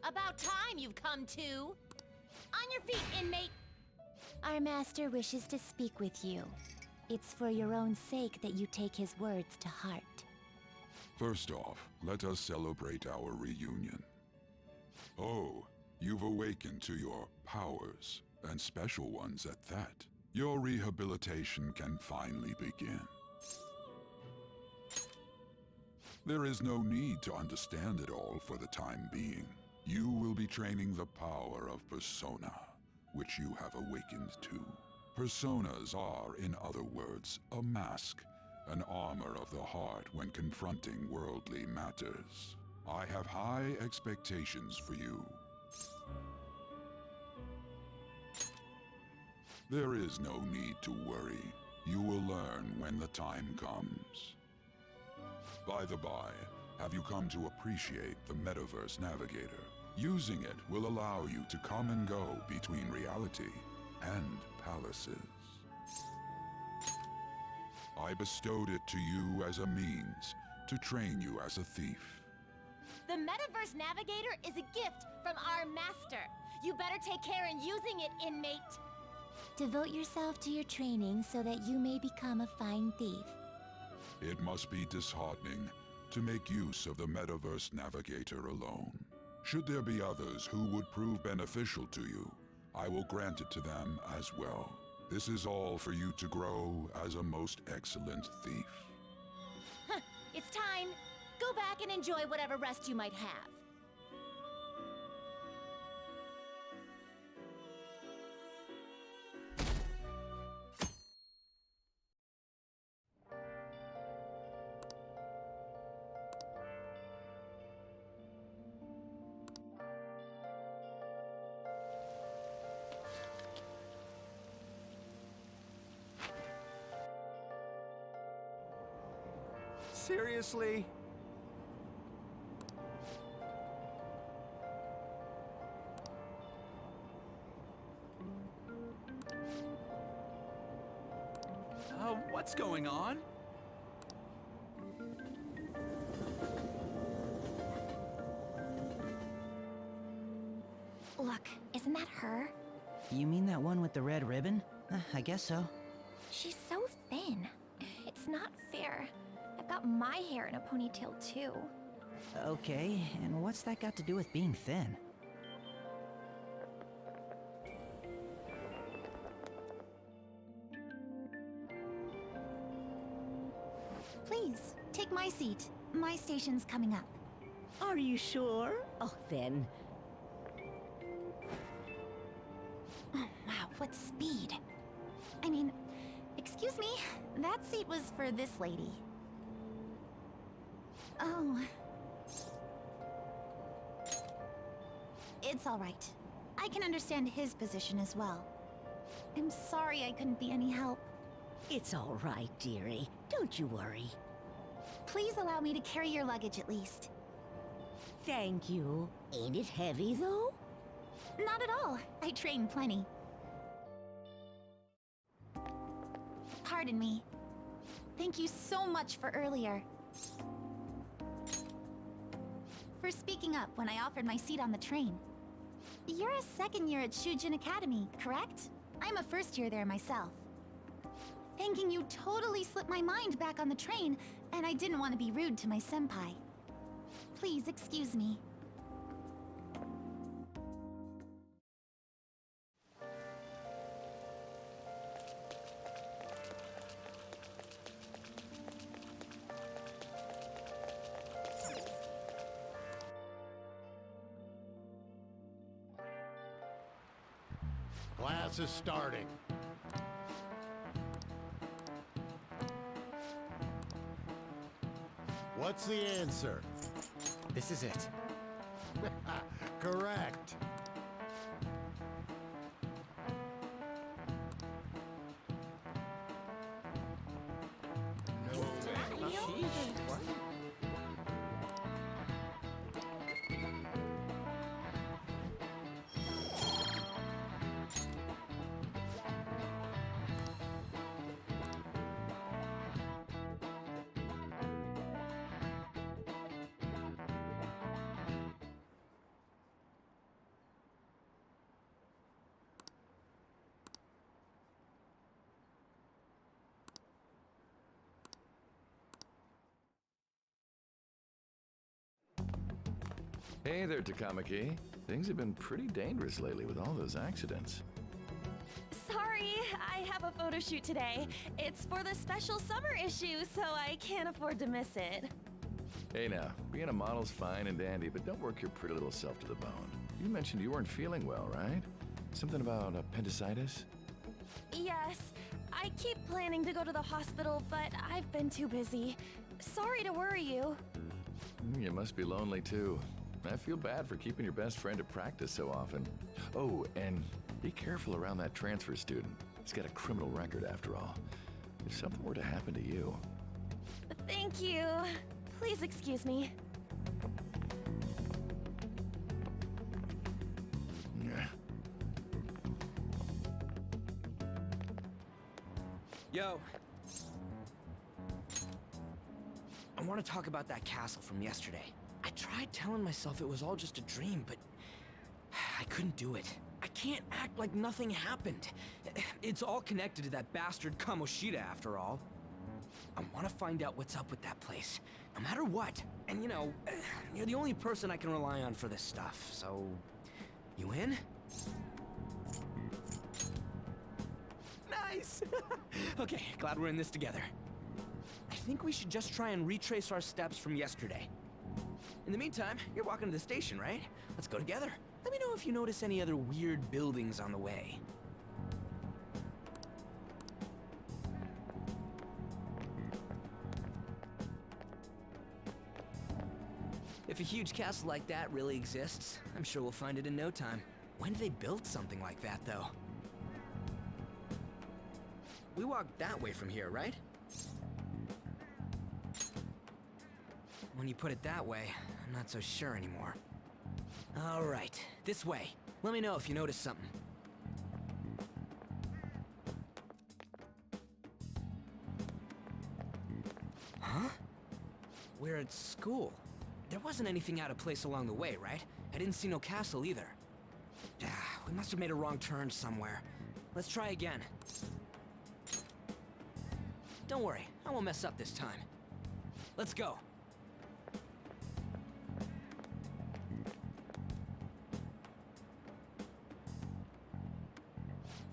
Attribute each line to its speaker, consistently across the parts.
Speaker 1: About time you've come to! On your feet, inmate!
Speaker 2: Our master wishes to speak with you. It's for your own sake that you take his words to heart.
Speaker 3: First off, let us celebrate our reunion. Oh, you've awakened to your powers, and special ones at that. Your rehabilitation can finally begin. There is no need to understand it all for the time being. You will be training the power of Persona, which you have awakened to. Personas are, in other words, a mask, an armor of the heart when confronting worldly matters. I have high expectations for you. There is no need to worry. You will learn when the time comes. By the by, have you come to appreciate the Metaverse Navigator? Using it will allow you to come and go between reality and palaces. I bestowed it to you as a means to train you as a thief.
Speaker 1: The Metaverse Navigator is a gift from our master. You better take care in using it, inmate.
Speaker 2: Devote yourself to your training so that you may become a fine thief.
Speaker 3: It must be disheartening to make use of the Metaverse Navigator alone. Should there be others who would prove beneficial to you, I will grant it to them as well. This is all for you to grow as a most excellent thief.
Speaker 1: It's time. Go back and enjoy whatever rest you might have.
Speaker 4: Seriously? What's going on?
Speaker 2: Look, isn't that her?
Speaker 5: You mean that one with the red ribbon? I guess so.
Speaker 2: She's so thin. It's not fair. I've got my hair in a ponytail too.
Speaker 5: Okay, and what's that got to do with being thin?
Speaker 2: Please, take my seat. My station's coming up.
Speaker 6: Are you sure? Oh, then.
Speaker 2: Oh, wow, what speed. I mean, excuse me, that seat was for this lady. Oh. It's all right. I can understand his position as well. I'm sorry I couldn't be any help.
Speaker 6: It's all right, dearie. Don't you worry.
Speaker 2: Please allow me to carry your luggage at least.
Speaker 6: Thank you. Ain't it heavy, though?
Speaker 2: Not at all. I train plenty. Pardon me. Thank you so much for earlier. For speaking up when I offered my seat on the train. You're a second year at Shujin Academy, correct? I'm a first year there myself. Thinking you totally slipped my mind back on the train, and I didn't want to be rude to my senpai. Please excuse me.
Speaker 7: Class is starting. What's the answer?
Speaker 8: This is it.
Speaker 7: Correct.
Speaker 9: Hey there, Takamaki. Things have been pretty dangerous lately with all those accidents.
Speaker 10: Sorry, I have a photo shoot today. It's for the special summer issue, so I can't afford to miss it.
Speaker 9: Hey now, being a model's fine and dandy, but don't work your pretty little self to the bone. You mentioned you weren't feeling well, right? Something about appendicitis?
Speaker 10: Yes, I keep planning to go to the hospital, but I've been too busy. Sorry to worry you.
Speaker 9: You must be lonely too. I feel bad for keeping your best friend at practice so often. Oh, and be careful around that transfer student. He's got a criminal record after all. If something were to happen to you...
Speaker 10: Thank you. Please excuse me.
Speaker 8: Yo. I want to talk about that castle from yesterday. I tried telling myself it was all just a dream, but I couldn't do it. I can't act like nothing happened. It's all connected to that bastard Kamoshida, after all. I want to find out what's up with that place, no matter what. And you know, you're the only person I can rely on for this stuff, so... You in? Nice! Okay, glad we're in this together. I think we should just try and retrace our steps from yesterday. In the meantime, you're walking to the station, right? Let's go together. Let me know if you notice any other weird buildings on the way. If a huge castle like that really exists, I'm sure we'll find it in no time. When did they build something like that, though? We walked that way from here, right? When you put it that way, I'm not so sure anymore. All right, this way. Let me know if you notice something. Huh? We're at school. There wasn't anything out of place along the way, right? I didn't see no castle either. We must have made a wrong turn somewhere. Let's try again. Don't worry, I won't mess up this time. Let's go.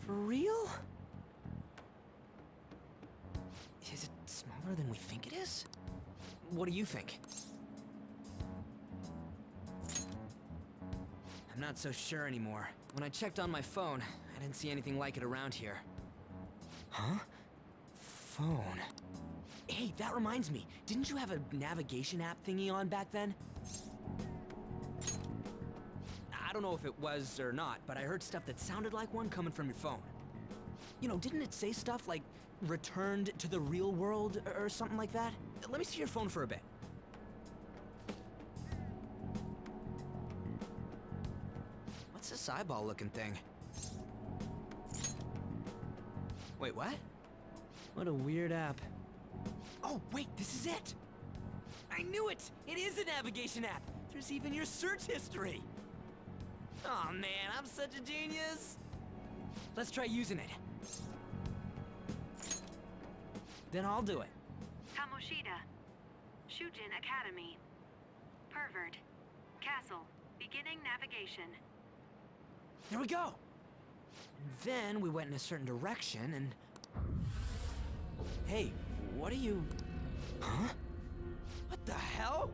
Speaker 8: For real? Is it smaller than we think it is? What do you think? I'm not so sure anymore. When I checked on my phone, I didn't see anything like it around here. Huh? Phone. Hey, that reminds me. Didn't you have a navigation app thingy on back then? I don't know if it was or not, but I heard stuff that sounded like one coming from your phone. You know, didn't it say stuff like returned to the real world or something like that? Let me see your phone for a bit. What's this eyeball-looking thing? Wait, what? What a weird app. Oh, wait, this is it! I knew it! It is a navigation app! There's even your search history! Oh man, I'm such a genius! Let's try using it. Then I'll do it.
Speaker 11: Kamoshida. Shujin Academy. Pervert. Castle. Beginning navigation.
Speaker 8: There we go! And then we went in a certain direction and... Hey, what are you... Huh? What the hell?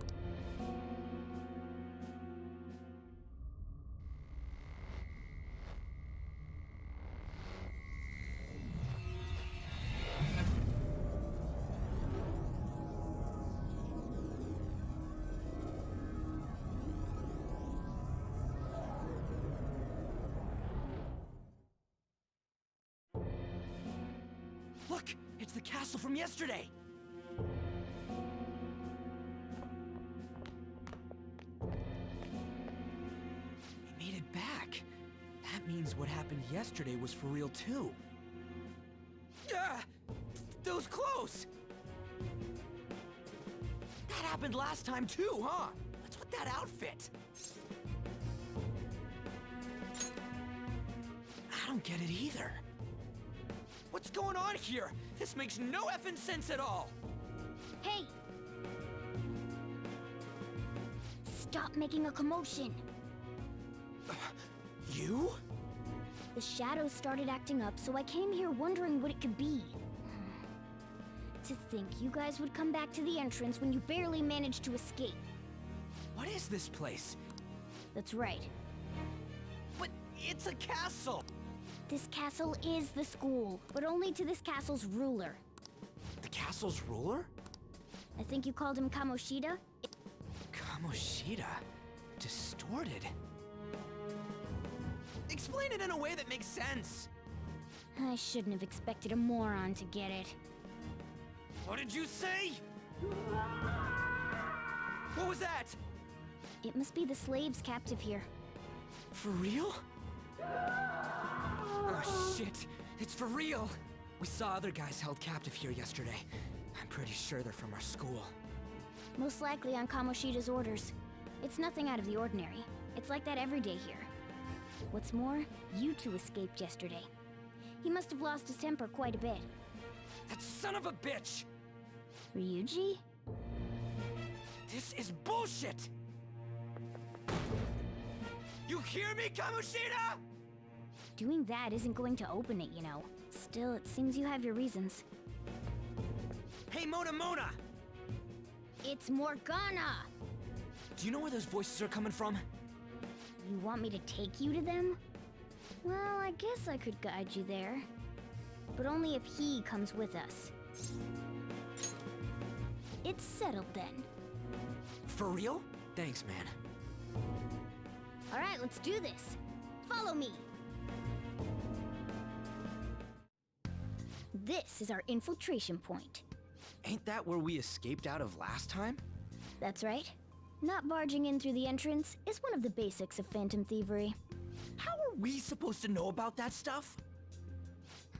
Speaker 8: Look! It's the castle from yesterday! We made it back. That means what happened yesterday was for real too. Ah! That was close! That happened last time too, huh? What's with that outfit? I don't get it either. What's going on here? This makes no effing sense at all!
Speaker 1: Hey! Stop making a commotion.
Speaker 8: You?
Speaker 1: The shadows started acting up, so I came here wondering what it could be. To think you guys would come back to the entrance when you barely managed to escape.
Speaker 8: What is this place?
Speaker 1: That's right.
Speaker 8: But it's a castle!
Speaker 1: This castle is the school, but only to this castle's ruler.
Speaker 8: The castle's ruler?
Speaker 1: I think you called him Kamoshida?
Speaker 8: Kamoshida? Distorted? Explain it in a way that makes sense!
Speaker 1: I shouldn't have expected a moron to get it.
Speaker 8: What did you say? What was that?
Speaker 1: It must be the slaves captive here.
Speaker 8: For real? Oh shit, it's for real! We saw other guys held captive here yesterday. I'm pretty sure they're from our school.
Speaker 1: Most likely on Kamoshida's orders. It's nothing out of the ordinary. It's like that every day here. What's more, you two escaped yesterday. He must have lost his temper quite a bit.
Speaker 8: That son of a bitch!
Speaker 1: Ryuji?
Speaker 8: This is bullshit! You hear me, Kamoshida?!
Speaker 1: Doing that isn't going to open it, you know. Still, it seems you have your reasons.
Speaker 8: Hey, Mona!
Speaker 1: It's Morgana!
Speaker 8: Do you know where those voices are coming from?
Speaker 1: You want me to take you to them? Well, I guess I could guide you there. But only if he comes with us. It's settled then.
Speaker 8: For real? Thanks, man.
Speaker 1: Alright, let's do this. Follow me! This is our infiltration point.
Speaker 8: Ain't that where we escaped out of last time?
Speaker 1: That's right. Not barging in through the entrance is one of the basics of phantom thievery.
Speaker 8: How are we supposed to know about that stuff?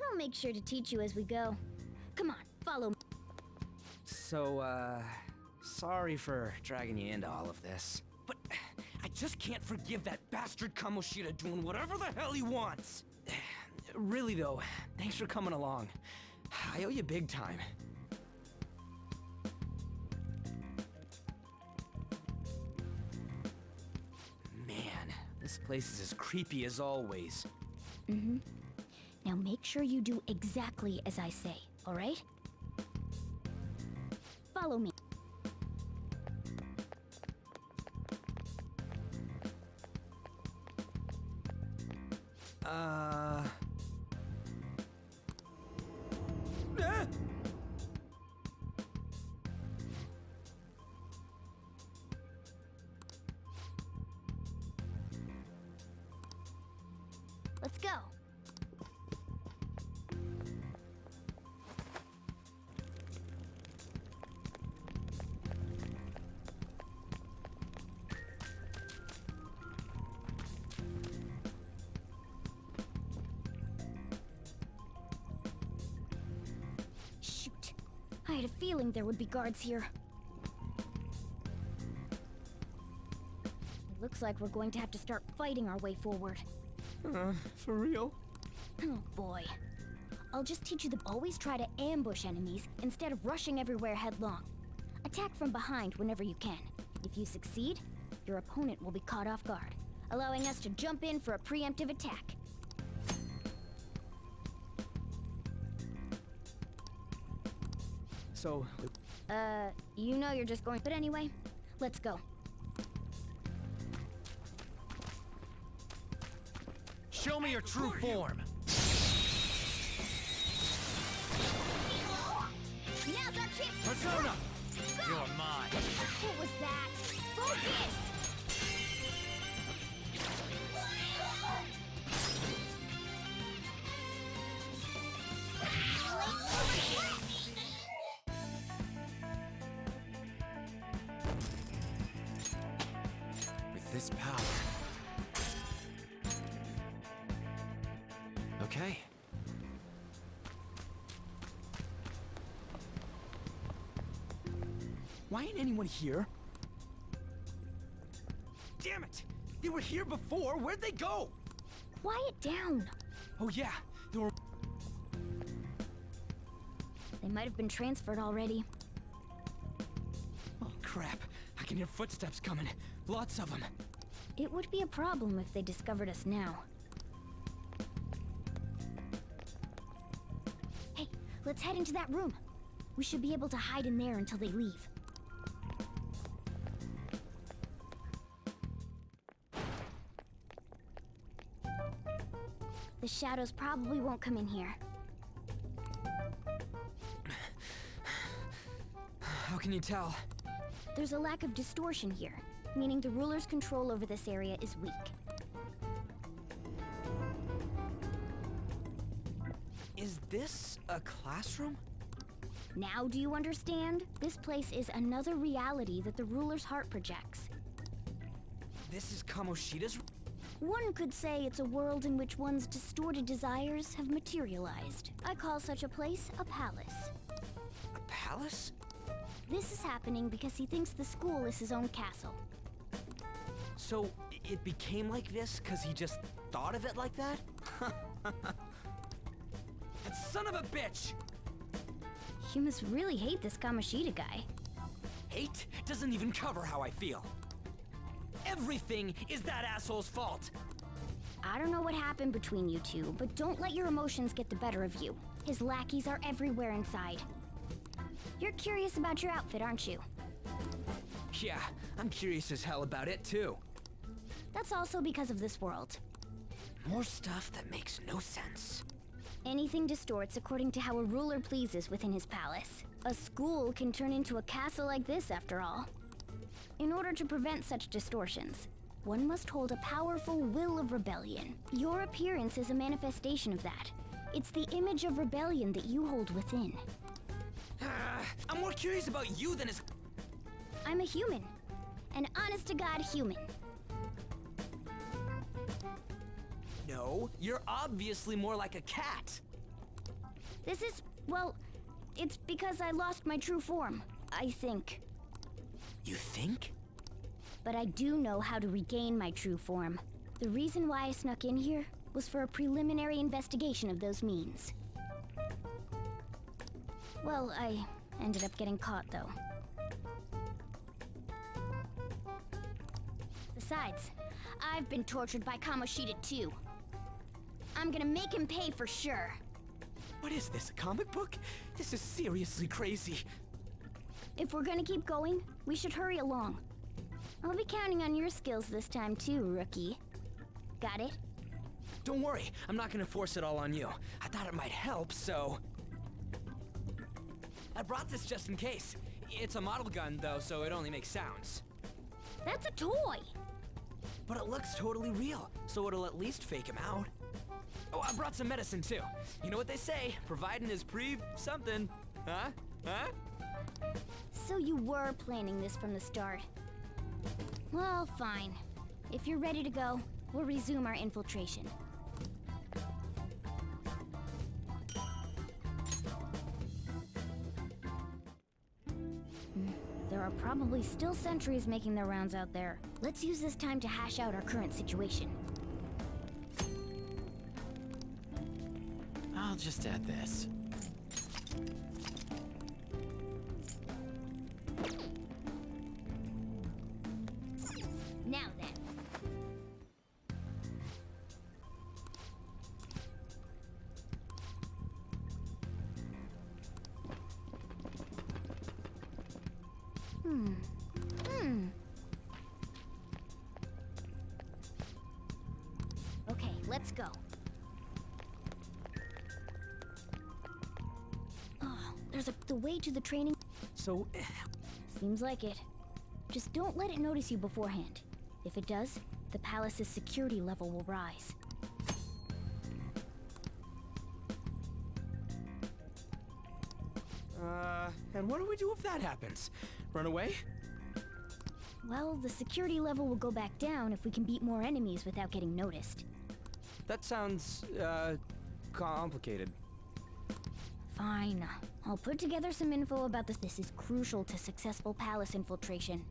Speaker 1: I'll make sure to teach you as we go. Come on, follow me.
Speaker 8: So, sorry for dragging you into all of this. But I just can't forgive that bastard Kamoshida doing whatever the hell he wants. Really though, thanks for coming along. I owe you big time. Man, this place is as creepy as always.
Speaker 1: Mm-hmm. Now make sure you do exactly as I say, alright? Follow me. Let's go. Shoot. I had a feeling there would be guards here. Looks like we're going to have to start fighting our way forward.
Speaker 8: For real?
Speaker 1: Oh boy. I'll just teach you to always try to ambush enemies instead of rushing everywhere headlong. Attack from behind whenever you can. If you succeed, your opponent will be caught off guard, allowing us to jump in for a preemptive attack.
Speaker 8: So,
Speaker 1: You know you're just going... But anyway, let's go.
Speaker 8: show me your true form.
Speaker 1: Now's our chance to
Speaker 8: Persona!
Speaker 1: strike! Go!
Speaker 8: You're mine.
Speaker 1: What was that? Focus!
Speaker 8: With this power. Okay. Why ain't anyone here? Damn it! They were here before! Where'd they go?
Speaker 1: Quiet down.
Speaker 8: Oh yeah, they were...
Speaker 1: They might have been transferred already.
Speaker 8: Oh crap, I can hear footsteps coming. Lots of them.
Speaker 1: It would be a problem if they discovered us now. Hey, let's head into that room. We should be able to hide in there until they leave. The shadows probably won't come in here.
Speaker 8: How can you tell?
Speaker 1: There's a lack of distortion here, meaning the ruler's control over this area is weak.
Speaker 8: Is this a classroom?
Speaker 1: Now do you understand? This place is another reality that the ruler's heart projects.
Speaker 8: This is Kamoshida's...
Speaker 1: One could say it's a world in which one's distorted desires have materialized. I call such a place a palace.
Speaker 8: A palace?
Speaker 1: This is happening because he thinks the school is his own castle.
Speaker 8: So, it became like this because he just thought of it like that? That son of a bitch!
Speaker 1: You must really hate this Kamoshida guy.
Speaker 8: Hate doesn't even cover how I feel. Everything is that asshole's fault!
Speaker 1: I don't know what happened between you two, but don't let your emotions get the better of you. His lackeys are everywhere inside. You're curious about your outfit, aren't you?
Speaker 8: Yeah, I'm curious as hell about it too.
Speaker 1: That's also because of this world.
Speaker 8: More stuff that makes no sense.
Speaker 1: Anything distorts according to how a ruler pleases within his palace. A school can turn into a castle like this, after all. In order to prevent such distortions, one must hold a powerful will of rebellion. Your appearance is a manifestation of that. It's the image of rebellion that you hold within.
Speaker 8: I'm more curious about you than his...
Speaker 1: I'm a human. An honest-to-God human.
Speaker 8: No, you're obviously more like a cat.
Speaker 1: This is, well, it's because I lost my true form, I think.
Speaker 8: You think?
Speaker 1: But I do know how to regain my true form. The reason why I snuck in here was for a preliminary investigation of those means. Well, I ended up getting caught, though. Besides, I've been tortured by Kamoshida too. I'm gonna make him pay for sure.
Speaker 8: What is this, a comic book? This is seriously crazy.
Speaker 1: If we're gonna keep going, we should hurry along. I'll be counting on your skills this time too, rookie. Got it?
Speaker 8: Don't worry, I'm not gonna force it all on you. I thought it might help, so... I brought this just in case. It's a model gun, though, so it only makes sounds.
Speaker 1: That's a toy!
Speaker 8: But it looks totally real, so it'll at least fake him out. Oh, I brought some medicine, too. You know what they say, providing is something. Huh? Huh?
Speaker 1: So you were planning this from the start. Well, fine. If you're ready to go, we'll resume our infiltration. There are probably still sentries making their rounds out there. Let's use this time to hash out our current situation.
Speaker 12: I'll just add this.
Speaker 1: Now then. Okay, let's go. Oh, there's the way to the training.
Speaker 8: So,
Speaker 1: Seems like it. Just don't let it notice you beforehand. If it does, the palace's security level will rise.
Speaker 8: and what do we do if that happens? Run away?
Speaker 1: Well, the security level will go back down if we can beat more enemies without getting noticed.
Speaker 8: That sounds, complicated.
Speaker 1: Fine. I'll put together some info about this. This is crucial to successful palace infiltration.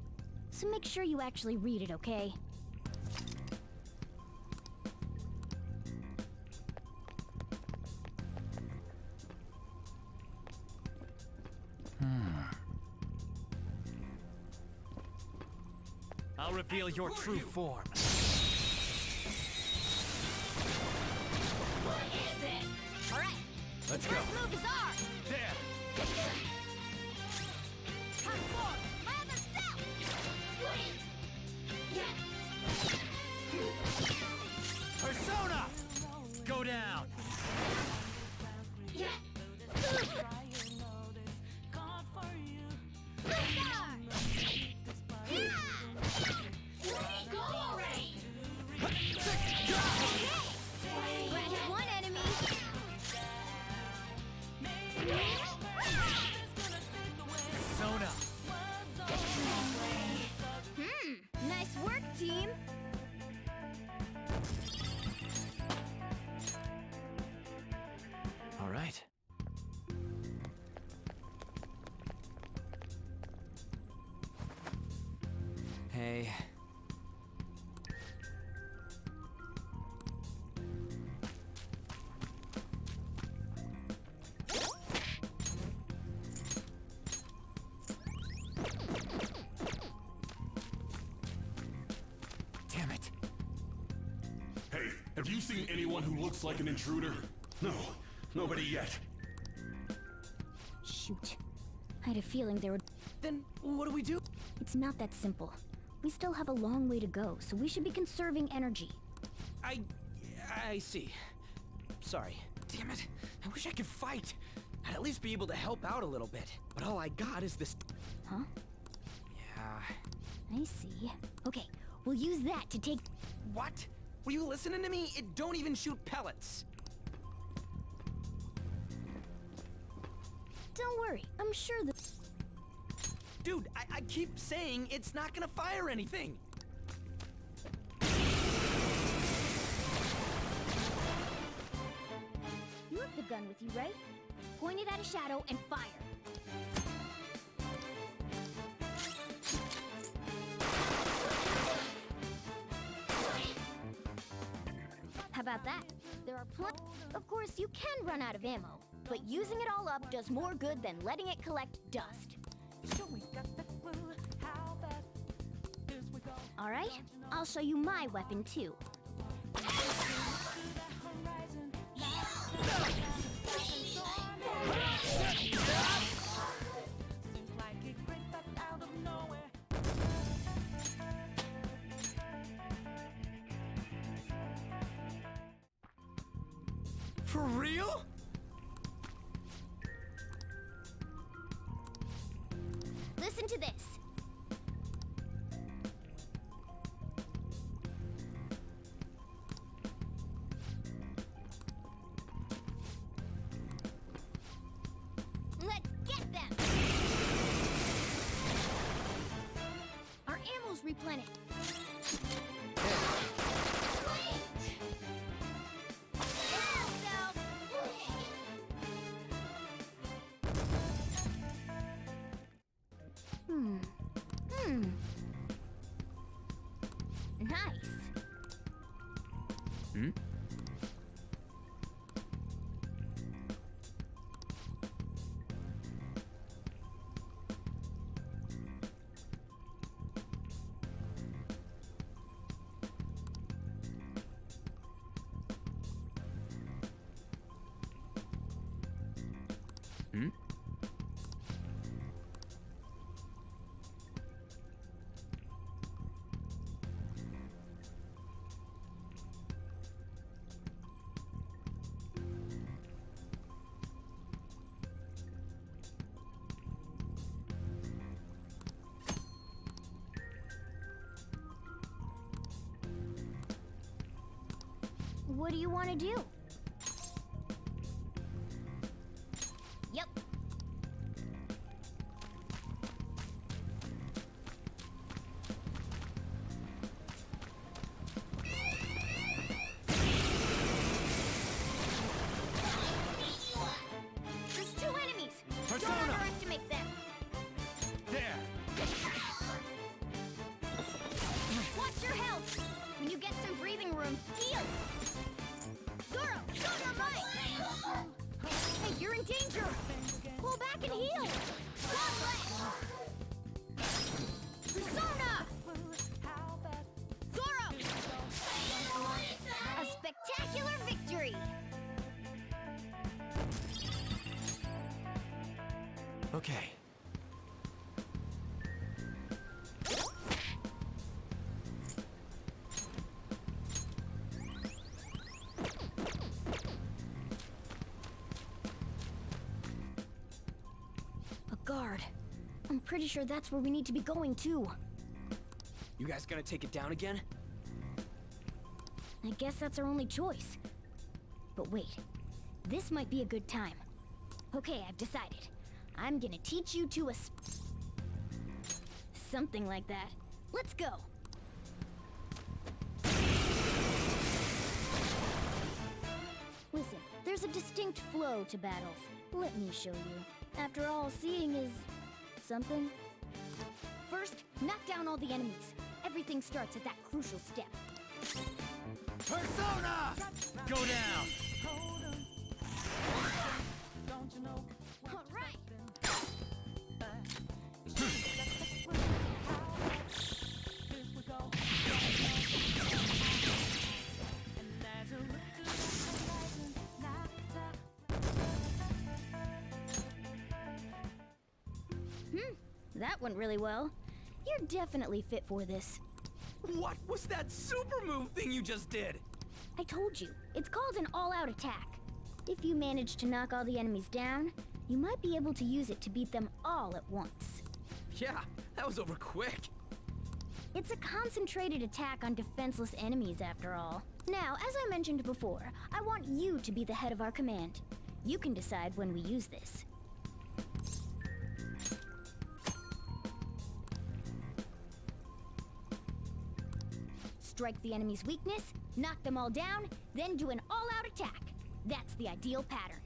Speaker 1: So make sure you actually read it, okay?
Speaker 12: I'll reveal your true form.
Speaker 1: What is this? All right.
Speaker 12: Let's go.
Speaker 1: First move is ours.
Speaker 12: There.
Speaker 1: Transform. Have a step.
Speaker 12: Persona! Go down.
Speaker 1: One enemy.
Speaker 12: Persona.
Speaker 1: Nice work, team.
Speaker 12: All right.
Speaker 8: Hey.
Speaker 12: Damn it.
Speaker 13: Hey, have you seen anyone who looks like an intruder? No, nobody yet.
Speaker 1: Shoot. I had a feeling there would...
Speaker 8: Then what do we do?
Speaker 1: It's not that simple. We still have a long way to go, so we should be conserving energy.
Speaker 8: I see. Sorry. Damn it. I wish I could fight. I'd at least be able to help out a little bit. But all I got is this...
Speaker 1: Huh?
Speaker 8: Yeah.
Speaker 1: I see. Okay, we'll use that to take...
Speaker 8: What? Were you listening to me? It don't even shoot pellets.
Speaker 1: Don't worry, I'm sure the...
Speaker 8: Dude, I keep saying it's not gonna fire anything.
Speaker 1: You have the gun with you, right? Point it at a shadow and fire. How about that? There are Of course, you can run out of ammo, but using it all up does more good than letting it collect dust. All right, I'll show you my weapon too.
Speaker 8: For real?
Speaker 1: Listen to this. Let's get them! Our ammo's replenished. Nice.
Speaker 8: Hmm? Hmm?
Speaker 1: What do you want to do? Yep. There's 2 enemies! Don't underestimate them!
Speaker 12: There!
Speaker 1: Watch your health! When you get some breathing room, heal! Zoro! Dynamite! Hey, you're in danger! Pull back and heal! Gauntlet! Persona! Zoro! A spectacular victory!
Speaker 8: Okay.
Speaker 1: A guard. I'm pretty sure that's where we need to be going, too.
Speaker 8: You guys gonna take it down again?
Speaker 1: I guess that's our only choice. But wait, this might be a good time. Okay, I've decided. I'm gonna teach you to something like that. Let's go! Listen, there's a distinct flow to battles. Let me show you. After all, seeing is... something. First, knock down all the enemies. Everything starts at that crucial step.
Speaker 12: Persona! Go down!
Speaker 1: All right! That went really well. You're definitely fit for this.
Speaker 8: What was that super move thing you just did?
Speaker 1: I told you, it's called an all-out attack. If you manage to knock all the enemies down, you might be able to use it to beat them all at once.
Speaker 8: Yeah, that was over quick.
Speaker 1: It's a concentrated attack on defenseless enemies, after all. Now, as I mentioned before, I want you to be the head of our command. You can decide when we use this. Strike the enemy's weakness, knock them all down, then do an all-out attack. That's the ideal pattern.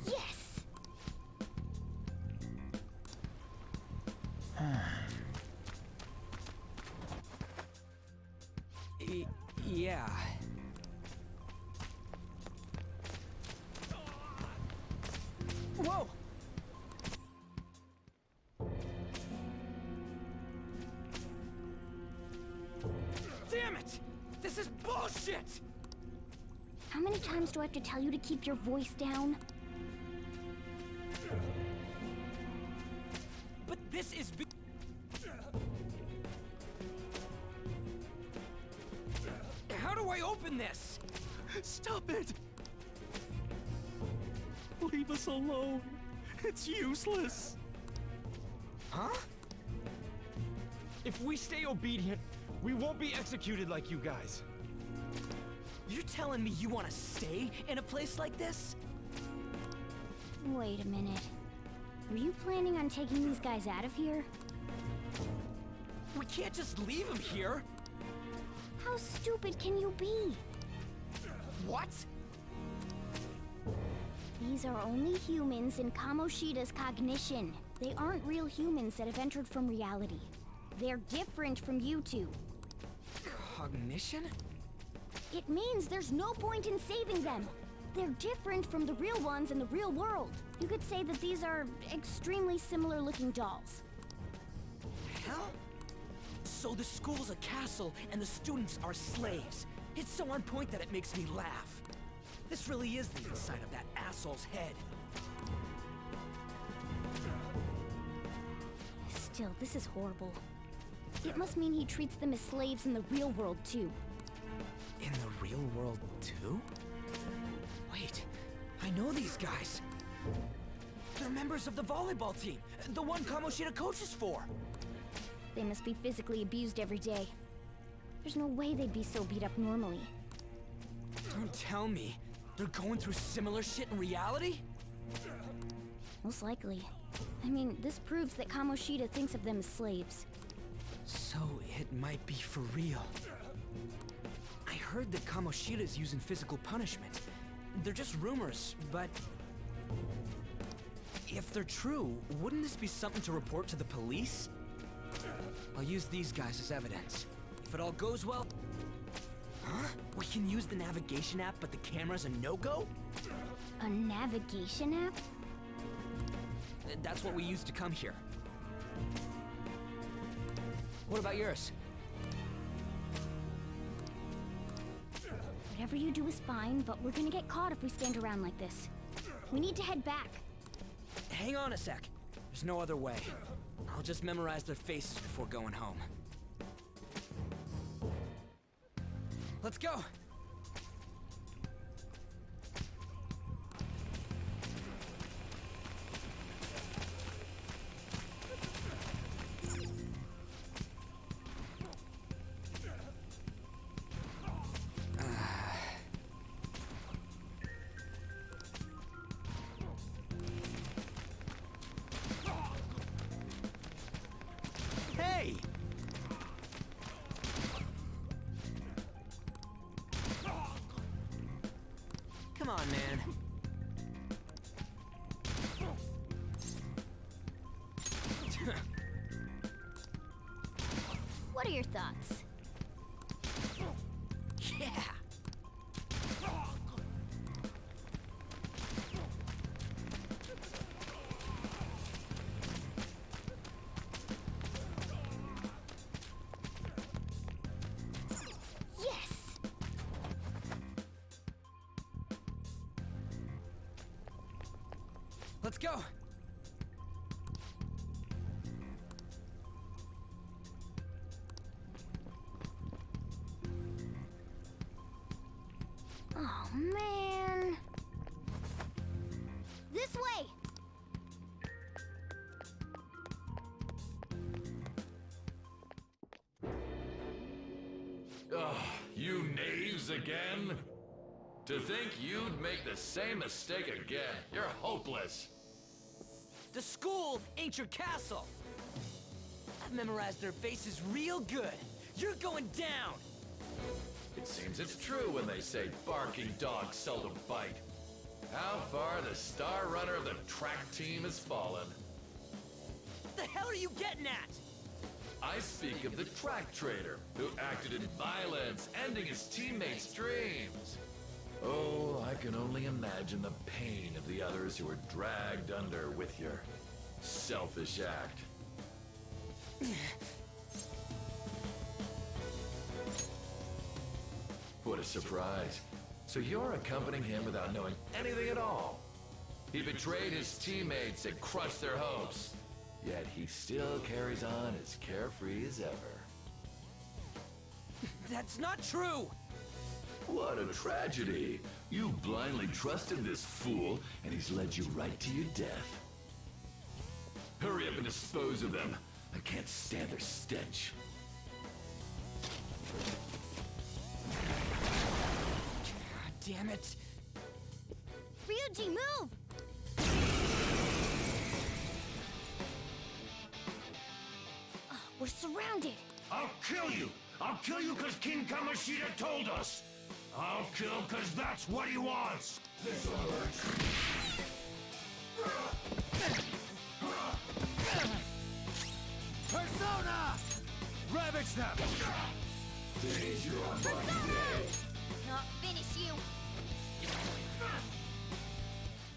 Speaker 1: Yes!
Speaker 8: Yeah. Whoa! Damn it! This is bullshit!
Speaker 1: How many times do I have to tell you to keep your voice down?
Speaker 8: But this is How do I open this?
Speaker 4: Stop it! Leave us alone. It's useless.
Speaker 8: Huh?
Speaker 14: If we stay obedient, we won't be executed like you guys.
Speaker 8: You're telling me you want to stay in a place like this?
Speaker 1: Wait a minute. Were you planning on taking these guys out of here?
Speaker 8: We can't just leave them here.
Speaker 1: How stupid can you be?
Speaker 8: What?
Speaker 1: These are only humans in Kamoshida's cognition. They aren't real humans that have entered from reality. They're different from you two.
Speaker 8: Cognition?
Speaker 1: It means there's no point in saving them. They're different from the real ones in the real world. You could say that these are extremely similar looking dolls.
Speaker 8: Hell? So the school's a castle and the students are slaves. It's so on point that it makes me laugh. This really is the inside of that asshole's head.
Speaker 1: Still, this is horrible. It must mean he treats them as slaves in the real world too.
Speaker 8: In the real world too? Wait, I know these guys. They're members of the volleyball team, the one Kamoshida coaches for.
Speaker 1: They must be physically abused every day. There's no way they'd be so beat up normally.
Speaker 8: Don't tell me they're going through similar shit in reality?
Speaker 1: Most likely. I mean, this proves that Kamoshida thinks of them as slaves.
Speaker 8: So it might be for real. I heard that Kamoshida's using physical punishment. They're just rumors, but... if they're true, wouldn't this be something to report to the police? I'll use these guys as evidence. If it all goes well... Huh? We can use the navigation app, but the camera's a no-go?
Speaker 1: A navigation app?
Speaker 8: That's what we used to come here. What about yours?
Speaker 1: Whatever you do is fine, but we're gonna get caught if we stand around like this. We need to head back.
Speaker 8: Hang on a sec. There's no other way. I'll just memorize their faces before going home. Let's go! Hey! Come on, man.
Speaker 1: What are your thoughts?
Speaker 8: Yeah! Let's go!
Speaker 1: Oh, man. This way!
Speaker 9: Ugh, you knaves again? To think you'd make the same mistake again. You're hopeless.
Speaker 8: The school ain't your castle! I've memorized their faces real good. You're going down!
Speaker 9: It seems it's true when they say barking dogs seldom bite. How far the star runner of the track team has fallen.
Speaker 8: What the hell are you getting at?
Speaker 9: I speak of the track trader, who acted in violence, ending his teammates' dreams. Oh, I can only imagine the pain of the others who were dragged under with your selfish act. What a surprise. So you're accompanying him without knowing anything at all. He betrayed his teammates and crushed their hopes. Yet he still carries on as carefree as ever.
Speaker 8: That's not true!
Speaker 9: What a tragedy. You blindly trusted this fool, and he's led you right to your death. Hurry up and dispose of them. I can't stand their stench.
Speaker 8: God damn it.
Speaker 1: Ryuji, move!
Speaker 12: We're surrounded! I'll kill you! I'll kill you because King Kamoshida told us! I'll kill because that's what he wants! This hurts!
Speaker 4: Persona! Ravage them!
Speaker 1: Not finish you.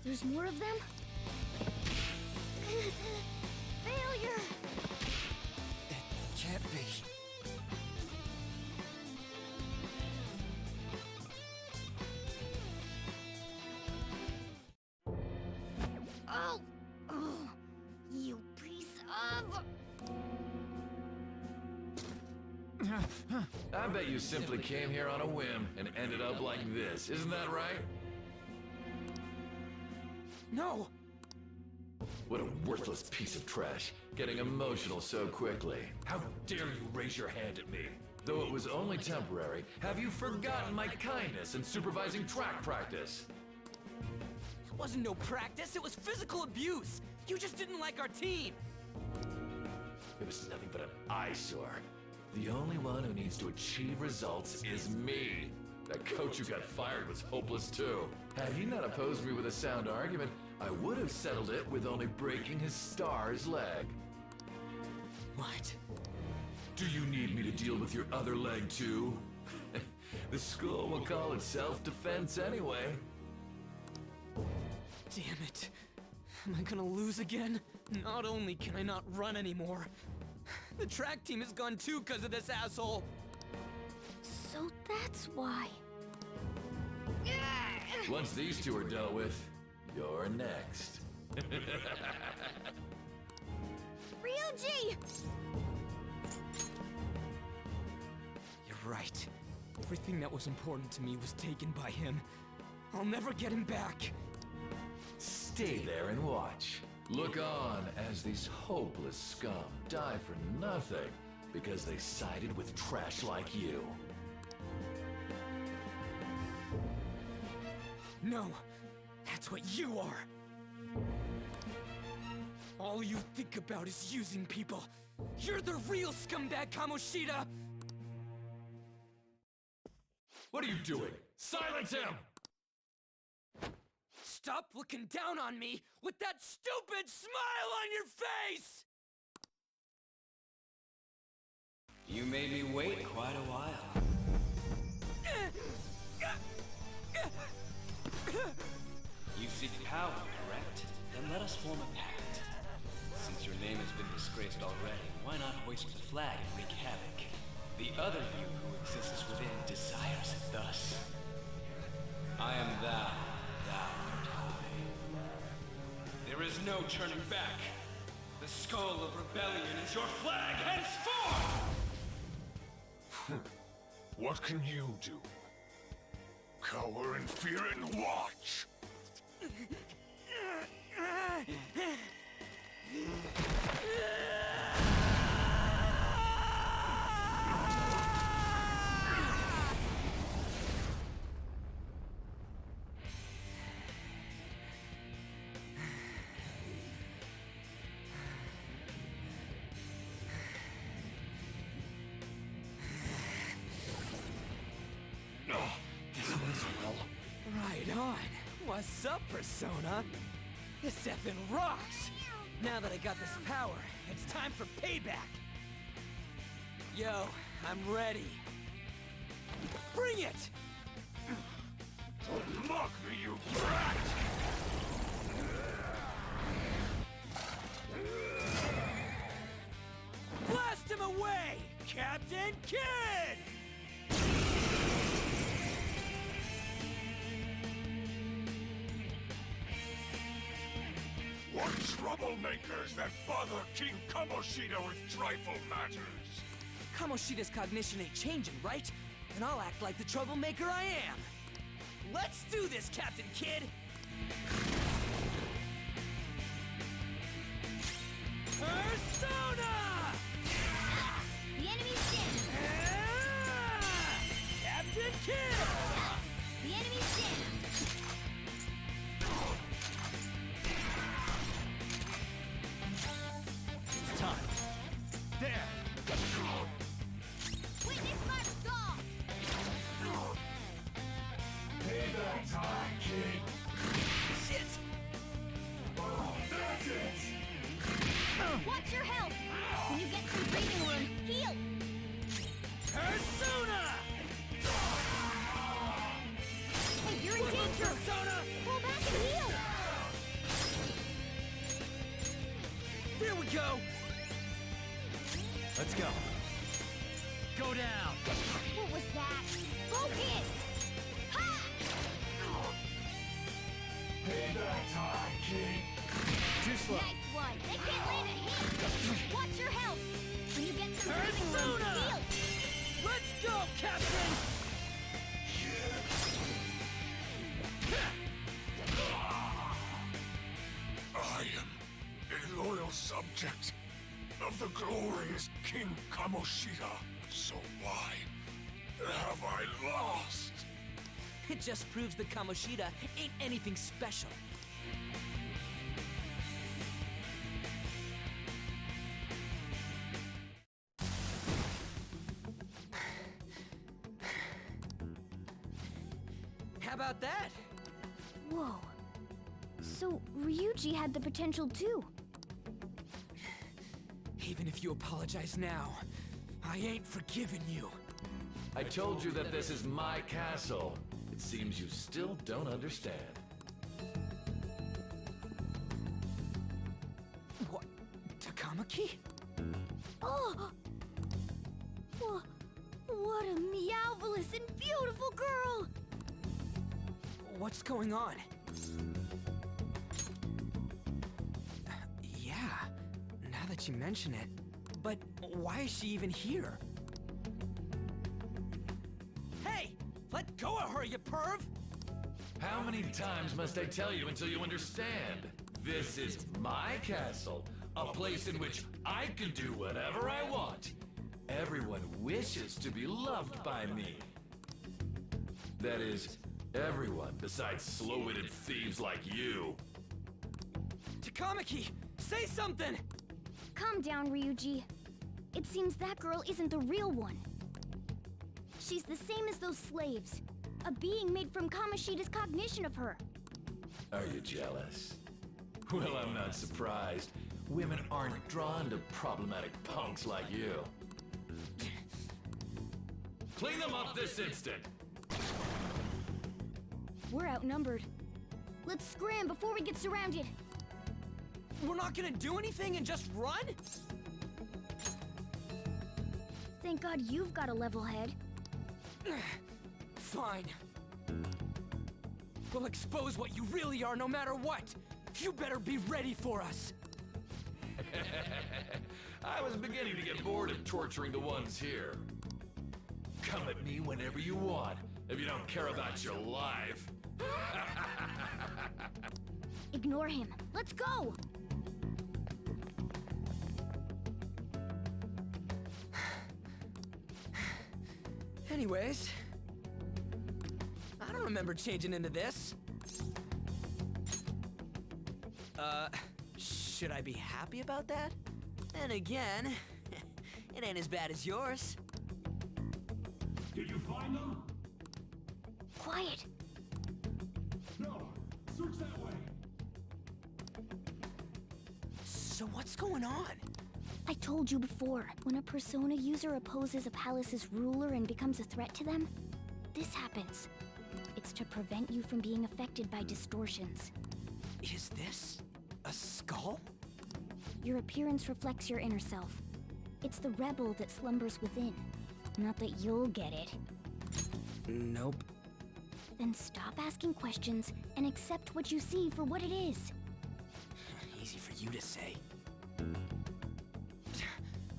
Speaker 1: There's more of them? Failure!
Speaker 8: Can't be.
Speaker 1: Oh! Oh, you piece of...
Speaker 9: I bet you simply came here on a whim and ended up like this. Isn't that right?
Speaker 8: No!
Speaker 9: What a worthless piece of trash, getting emotional so quickly. How dare you raise your hand at me? Though it was only temporary, have you forgotten my kindness in supervising track practice?
Speaker 8: It wasn't no practice, it was physical abuse! You just didn't like our team!
Speaker 9: It was nothing but an eyesore. The only one who needs to achieve results is me. That coach who got fired was hopeless too. Had he not opposed me with a sound argument, I would have settled it with only breaking his star's leg.
Speaker 8: What?
Speaker 9: Do you need me to deal with your other leg too? The school will call it self-defense anyway.
Speaker 8: Damn it. Am I gonna lose again? Not only can I not run anymore, the track team is gone too because of this asshole!
Speaker 1: So that's why.
Speaker 9: Once these two are dealt with, you're next.
Speaker 1: Ryuji!
Speaker 8: You're right. Everything that was important to me was taken by him. I'll never get him back.
Speaker 9: Stay there and watch. Look on as these hopeless scum die for nothing because they sided with trash like you.
Speaker 8: No, that's what you are. All you think about is using people. You're the real scumbag, Kamoshida!
Speaker 9: What are you doing? Silence him!
Speaker 8: Stop looking down on me with that stupid smile on your face!
Speaker 15: You made me wait quite a while. You seek power, correct? Then let us form a pact. Since your name has been disgraced already, why not hoist the flag and wreak havoc? The other you who exists within desires it thus. I am thou, thou art I. There is no turning back. The skull of rebellion is your flag henceforth!
Speaker 12: What can you do? Cower in fear and watch!
Speaker 8: Right on. What's up, Persona? This effing rocks! Now that I got this power, it's time for payback! Yo, I'm ready. Bring it!
Speaker 12: Don't mock me, you brat!
Speaker 8: Blast him away, Captain Kidd!
Speaker 12: What troublemakers that bother King Kamoshida with trifle matters?
Speaker 8: Kamoshida's cognition ain't changing, right? Then I'll act like the troublemaker I am. Let's do this, Captain Kidd! Persona!
Speaker 1: The enemy's dead!
Speaker 8: Captain Kidd!
Speaker 1: The enemy's dead!
Speaker 4: It's time. There!
Speaker 1: Witness my resolve!
Speaker 12: time, kid!
Speaker 8: Shit!
Speaker 12: Oh, that's it!
Speaker 1: Watch your health! When you get some breathing room, heal!
Speaker 8: Persona!
Speaker 1: Hey, you're in danger!
Speaker 8: Persona!
Speaker 1: Pull back and heal!
Speaker 8: There we go!
Speaker 14: Let's go. Go down.
Speaker 1: What was that? Focus! Ha!
Speaker 12: Payback time, kid!
Speaker 14: Too slow.
Speaker 1: Nice one! They can't land a hit! Watch your health! When you get some breathing room,
Speaker 8: Persona!
Speaker 1: heal!
Speaker 8: Let's go, Captain!
Speaker 12: I am a loyal subject of the glorious King Kamoshida. So why have I lost?
Speaker 8: It just proves that Kamoshida ain't anything special. How about that?
Speaker 1: Whoa. So, Ryuji had the potential too.
Speaker 8: Even if you apologize now, I ain't forgiving you.
Speaker 9: I told you that this is my castle. It seems you still don't understand.
Speaker 8: What? Takamaki?
Speaker 1: Oh! What a meowvelous and beautiful girl!
Speaker 8: What's going on? Yeah, now that you mention it. But why is she even here? Hey! Let go of her, you perv!
Speaker 9: How many times must I tell you until you understand? This is my castle, a place in which I can do whatever I want. Everyone wishes to be loved by me. That is, everyone besides slow-witted thieves like you.
Speaker 8: Takamaki, say something!
Speaker 1: Calm down, Ryuji. It seems that girl isn't the real one. She's the same as those slaves. A being made from Kamoshida's cognition of her.
Speaker 9: Are you jealous? Well, I'm not surprised. Women aren't drawn to problematic punks like you. Clean them up this instant!
Speaker 1: We're outnumbered. Let's scram before we get surrounded.
Speaker 8: We're not gonna do anything and just run?
Speaker 1: Thank God you've got a level head.
Speaker 8: Fine. We'll expose what you really are no matter what. You better be ready for us.
Speaker 9: I was beginning to get bored of torturing the ones here. Come at me whenever you want, if you don't care about your life.
Speaker 1: Ignore him. Let's go!
Speaker 8: Anyways, I don't remember changing into this. Should I be happy about that? Then again, it ain't as bad as yours.
Speaker 13: Did you find them?
Speaker 1: Quiet.
Speaker 13: No. Search that way.
Speaker 8: So what's going on?
Speaker 1: I told you before, when a Persona user opposes a palace's ruler and becomes a threat to them, this happens. It's to prevent you from being affected by distortions.
Speaker 8: Is this a skull?
Speaker 1: Your appearance reflects your inner self. It's the rebel that slumbers within. Not that you'll get it.
Speaker 8: Nope.
Speaker 1: Then stop asking questions and accept what you see for what it is.
Speaker 8: Easy for you to say.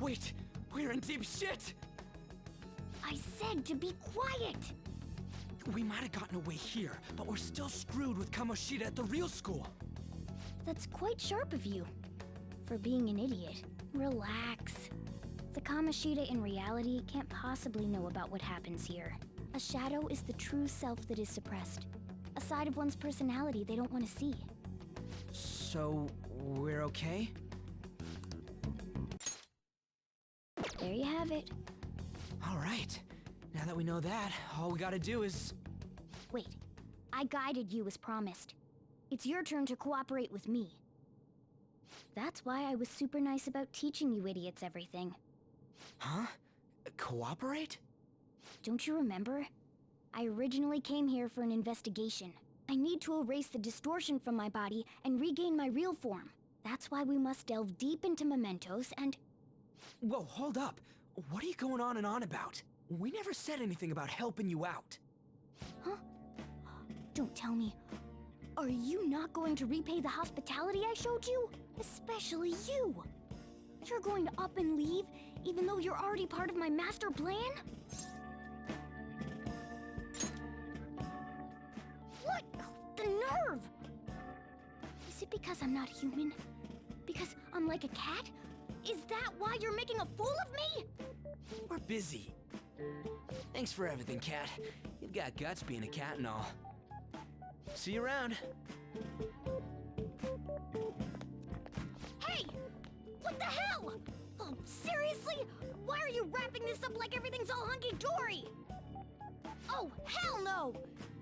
Speaker 8: Wait, we're in deep shit!
Speaker 1: I said to be quiet!
Speaker 8: We might have gotten away here, but we're still screwed with Kamoshida at the real school.
Speaker 1: That's quite sharp of you. For being an idiot. Relax. The Kamoshida in reality can't possibly know about what happens here. A shadow is the true self that is suppressed. A side of one's personality they don't want to see.
Speaker 8: So, we're okay?
Speaker 1: There you have it.
Speaker 8: All right. Now that we know that, all we gotta do is...
Speaker 1: Wait. I guided you as promised. It's your turn to cooperate with me. That's why I was super nice about teaching you idiots everything.
Speaker 8: Huh? Cooperate?
Speaker 1: Don't you remember? I originally came here for an investigation. I need to erase the distortion from my body and regain my real form. That's why we must delve deep into mementos and...
Speaker 8: Whoa, hold up. What are you going on and on about? We never said anything about helping you out.
Speaker 1: Huh? Don't tell me. Are you not going to repay the hospitality I showed you? Especially you. You're going to up and leave, even though you're already part of my master plan? What? The nerve! Is it because I'm not human? Because I'm like a cat? Is that why you're making a fool of me?
Speaker 8: We're busy. Thanks for everything, Cat. You've got guts being a cat and all. See you around.
Speaker 1: Hey! What the hell? Oh, seriously? Why are you wrapping this up like everything's all hunky-dory? Oh, hell no!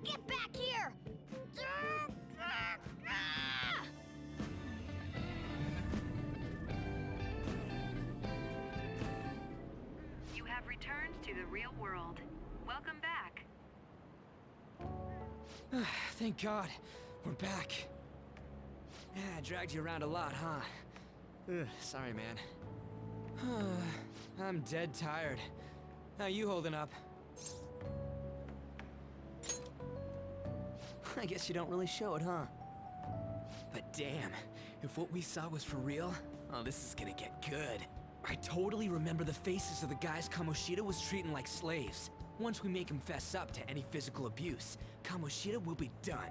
Speaker 1: Get back here!
Speaker 11: You have returned to the real world. Welcome back.
Speaker 8: Thank God. We're back. Yeah, I dragged you around a lot, huh? Ugh, sorry, man. I'm dead tired. How you holding up? I guess you don't really show it, huh? But damn, if what we saw was for real, oh, this is gonna get good. I totally remember the faces of the guys Kamoshida was treating like slaves. Once we make him fess up to any physical abuse, Kamoshida will be done.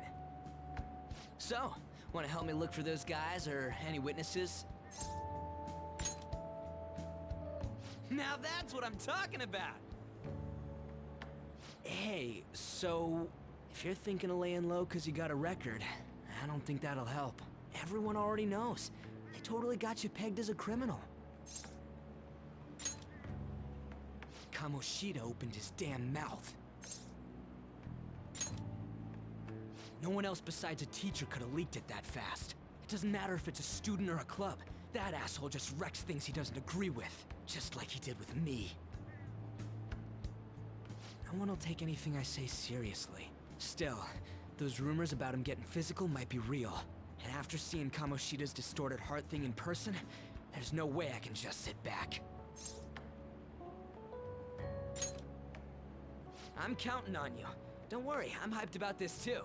Speaker 8: So, wanna help me look for those guys or any witnesses? Now that's what I'm talking about! Hey, so... if you're thinking of laying low cause you got a record, I don't think that'll help. Everyone already knows. They totally got you pegged as a criminal. Kamoshida opened his damn mouth. No one else besides a teacher could have leaked it that fast. It doesn't matter if it's a student or a club. That asshole just wrecks things he doesn't agree with. Just like he did with me. No one will take anything I say seriously. Still, those rumors about him getting physical might be real. And after seeing Kamoshida's distorted heart thing in person, there's no way I can just sit back. I'm counting on you. Don't worry, I'm hyped about this too.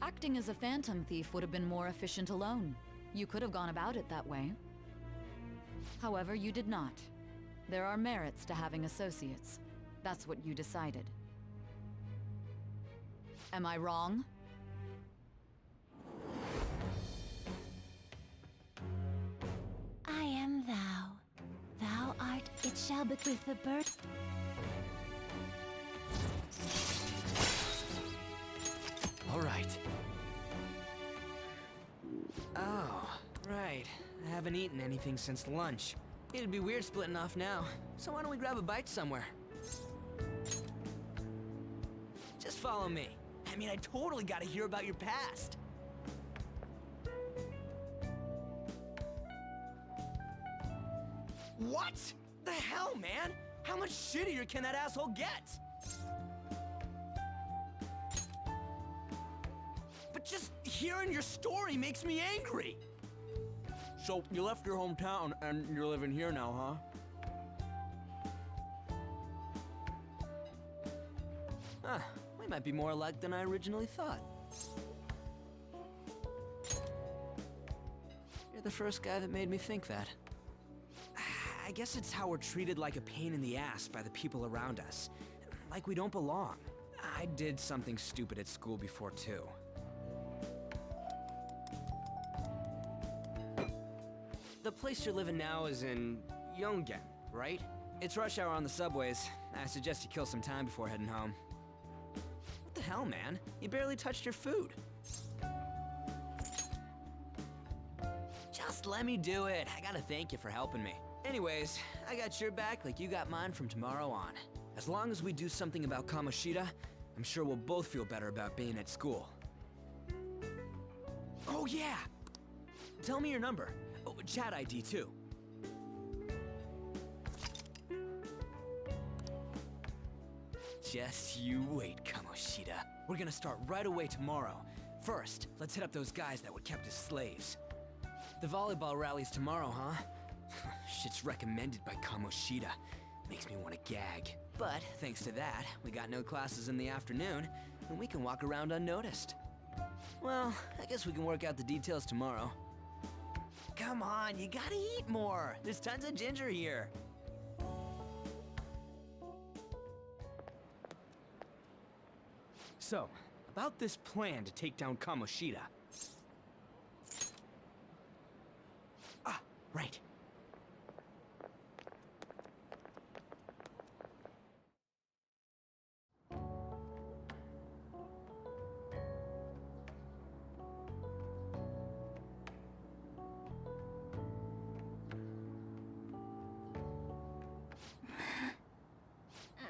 Speaker 16: Acting as a phantom thief would have been more efficient alone. You could have gone about it that way. However, you did not. There are merits to having associates. That's what you decided. Am I wrong?
Speaker 2: I am thou. Thou art, it shall but with the bird.
Speaker 8: All right. Oh, right. I haven't eaten anything since lunch. It'd be weird splitting off now, so why don't we grab a bite somewhere? Just follow me. I mean, I totally gotta hear about your past. What? The hell, man? How much shittier can that asshole get? But just hearing your story makes me angry. So, you left your hometown and you're living here now, huh? We might be more alike than I originally thought. You're the first guy that made me think that. I guess it's how we're treated like a pain in the ass by the people around us. Like we don't belong. I did something stupid at school before, too. place you're living now is in Yongen, right? It's rush hour on the subways. I suggest you kill some time before heading home. What the hell, man? You barely touched your food. Just let me do it. I gotta thank you for helping me. Anyways, I got your back like you got mine from tomorrow on. As long as we do something about Kamoshida, I'm sure we'll both feel better about being at school. Oh yeah! Tell me your number. Oh, chat ID too. Just you wait, Kamoshida. We're gonna start right away tomorrow. First, let's hit up those guys that were kept as slaves. The volleyball rally's tomorrow, huh? Shit's recommended by Kamoshida. Makes me want to gag. But thanks to that, we got no classes in the afternoon, and we can walk around unnoticed. Well, I guess we can work out the details tomorrow. Come on, you gotta eat more. There's tons of ginger here. So, about this plan to take down Kamoshida. Ah, right.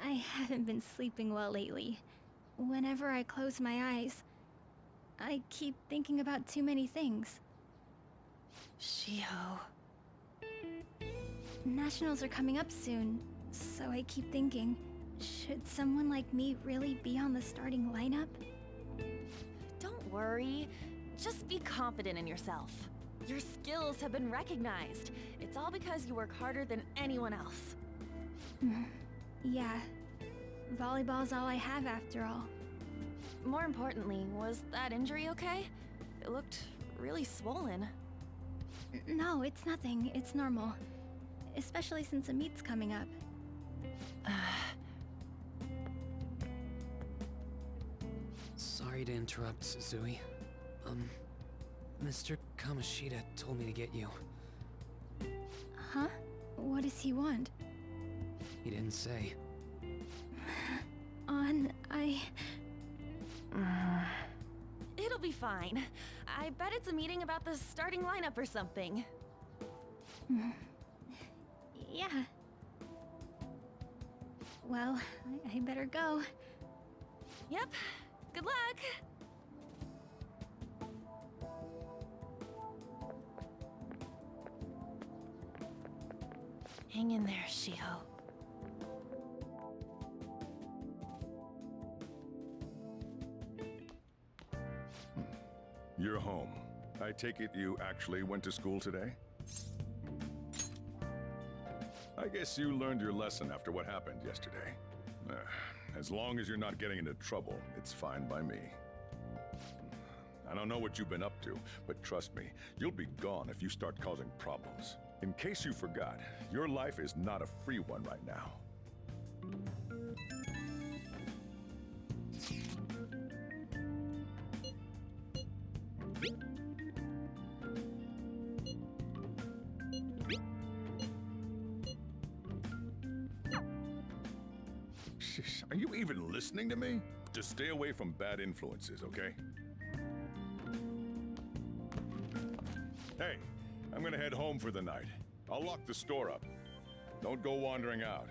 Speaker 1: I haven't been sleeping well lately. Whenever I close my eyes, I keep thinking about too many things.
Speaker 10: Shiho.
Speaker 1: Nationals are coming up soon, so I keep thinking, should someone like me really be on the starting lineup?
Speaker 10: Don't worry. Just be confident in yourself. Your skills have been recognized. It's all because you work harder than anyone else.
Speaker 1: Yeah. Volleyball's all I have after all.
Speaker 10: More importantly, was that injury okay? It looked really swollen.
Speaker 1: No, it's nothing. It's normal. Especially since a meet's coming up.
Speaker 8: Sorry to interrupt, Suzui. Mr. Kamoshida told me to get you.
Speaker 1: Huh? What does he want?
Speaker 8: He didn't say.
Speaker 10: It'll be fine. I bet it's a meeting about the starting lineup or something.
Speaker 1: Yeah. Well, I better go.
Speaker 10: Yep. Good luck! Hang in there, Shiho.
Speaker 17: You're home. I take it you actually went to school today? I guess you learned your lesson after what happened yesterday. As long as you're not getting into trouble, it's fine by me. I don't know what you've been up to, but trust me, you'll be gone if you start causing problems. In case you forgot, your life is not a free one right now. Are you even listening to me? Just stay away from bad influences, okay? Hey, I'm gonna head home for the night. I'll lock the store up. Don't go wandering out.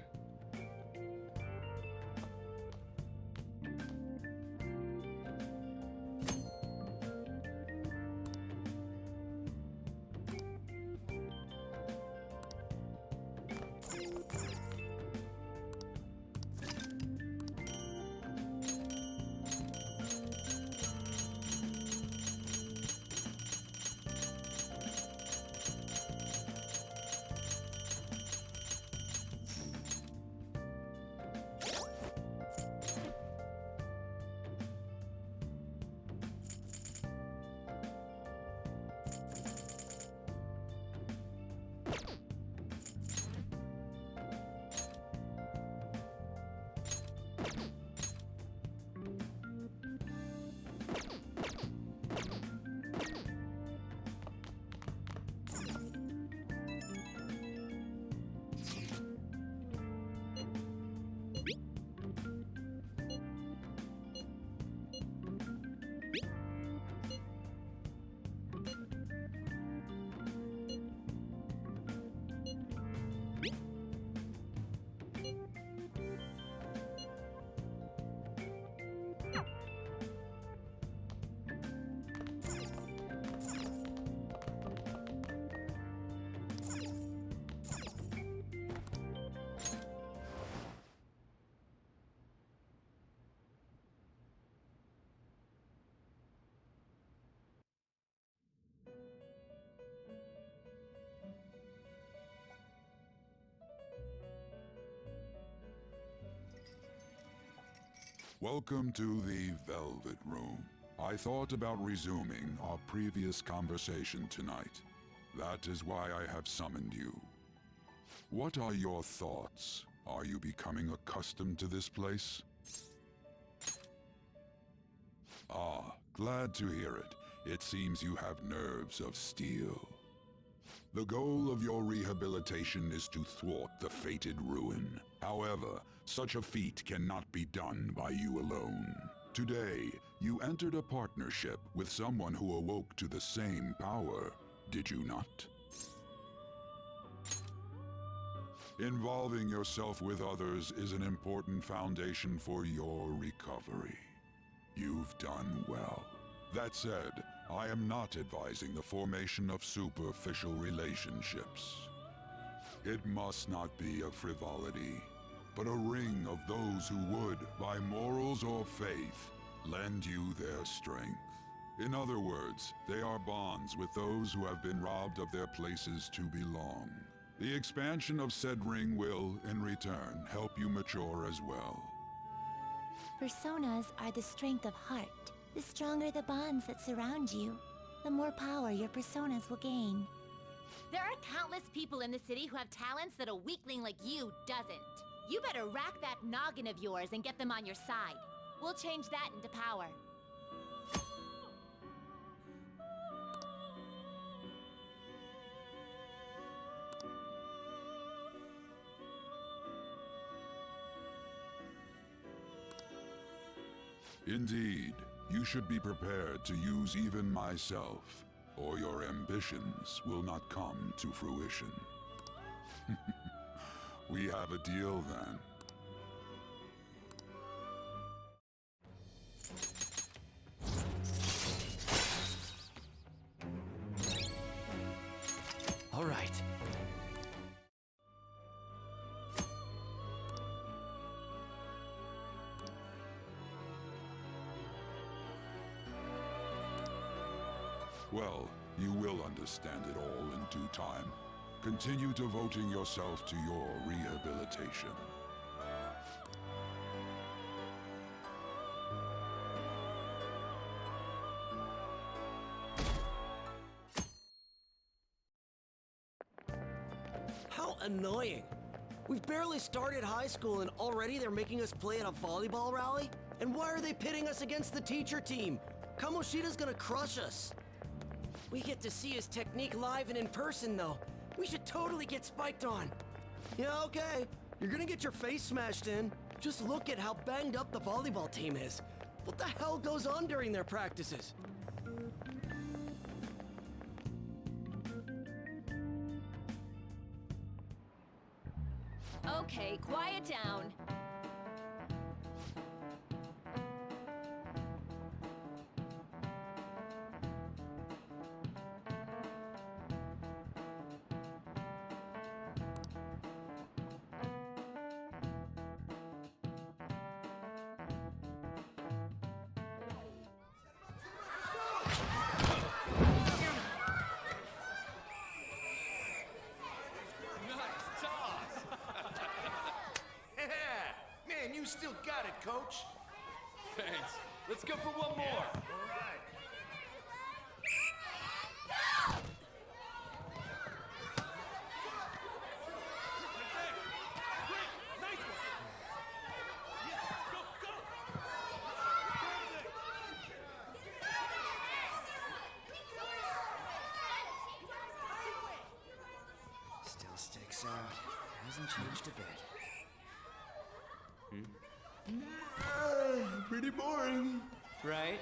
Speaker 3: Welcome to the Velvet Room. I thought about resuming our previous conversation tonight. That is why I have summoned you. What are your thoughts? Are you becoming accustomed to this place? Ah, glad to hear it. It seems you have nerves of steel. The goal of your rehabilitation is to thwart the fated ruin. However, such a feat cannot be done by you alone. Today, you entered a partnership with someone who awoke to the same power, did you not? Involving yourself with others is an important foundation for your recovery. You've done well. That said, I am not advising the formation of superficial relationships. It must not be a frivolity, but a ring of those who would, by morals or faith, lend you their strength. In other words, they are bonds with those who have been robbed of their places to belong. The expansion of said ring will, in return, help you mature as well.
Speaker 2: Personas are the strength of heart. The stronger the bonds that surround you, the more power your personas will gain.
Speaker 18: There are countless people in the city who have talents that a weakling like you doesn't. You better rack that noggin of yours and get them on your side. We'll change that into power.
Speaker 3: Indeed, you should be prepared to use even myself, or your ambitions will not come to fruition. We have a deal then.
Speaker 8: All right.
Speaker 3: Well, you will understand it all in due time. Continue devoting yourself to your rehabilitation.
Speaker 8: How annoying. We've barely started high school and already they're making us play at a volleyball rally? And why are they pitting us against the teacher team? Kamoshida's gonna crush us. We get to see his technique live and in person, though. We should totally get spiked on. Yeah, okay. You're gonna get your face smashed in. Just look at how banged up the volleyball team is. What the hell goes on during their practices?
Speaker 10: Okay, quiet down.
Speaker 12: Man, you still got it, coach.
Speaker 15: Thanks. Let's go for one more.
Speaker 12: All right.
Speaker 8: Still sticks out. Hasn't changed a bit.
Speaker 12: Pretty boring.
Speaker 8: Right?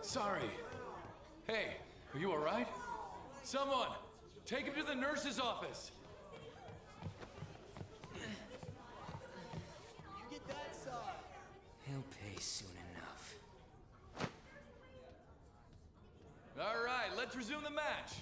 Speaker 15: Sorry. Hey, are you alright? Someone, take him to the nurse's office.
Speaker 8: He'll pay soon enough.
Speaker 15: let's resume the match.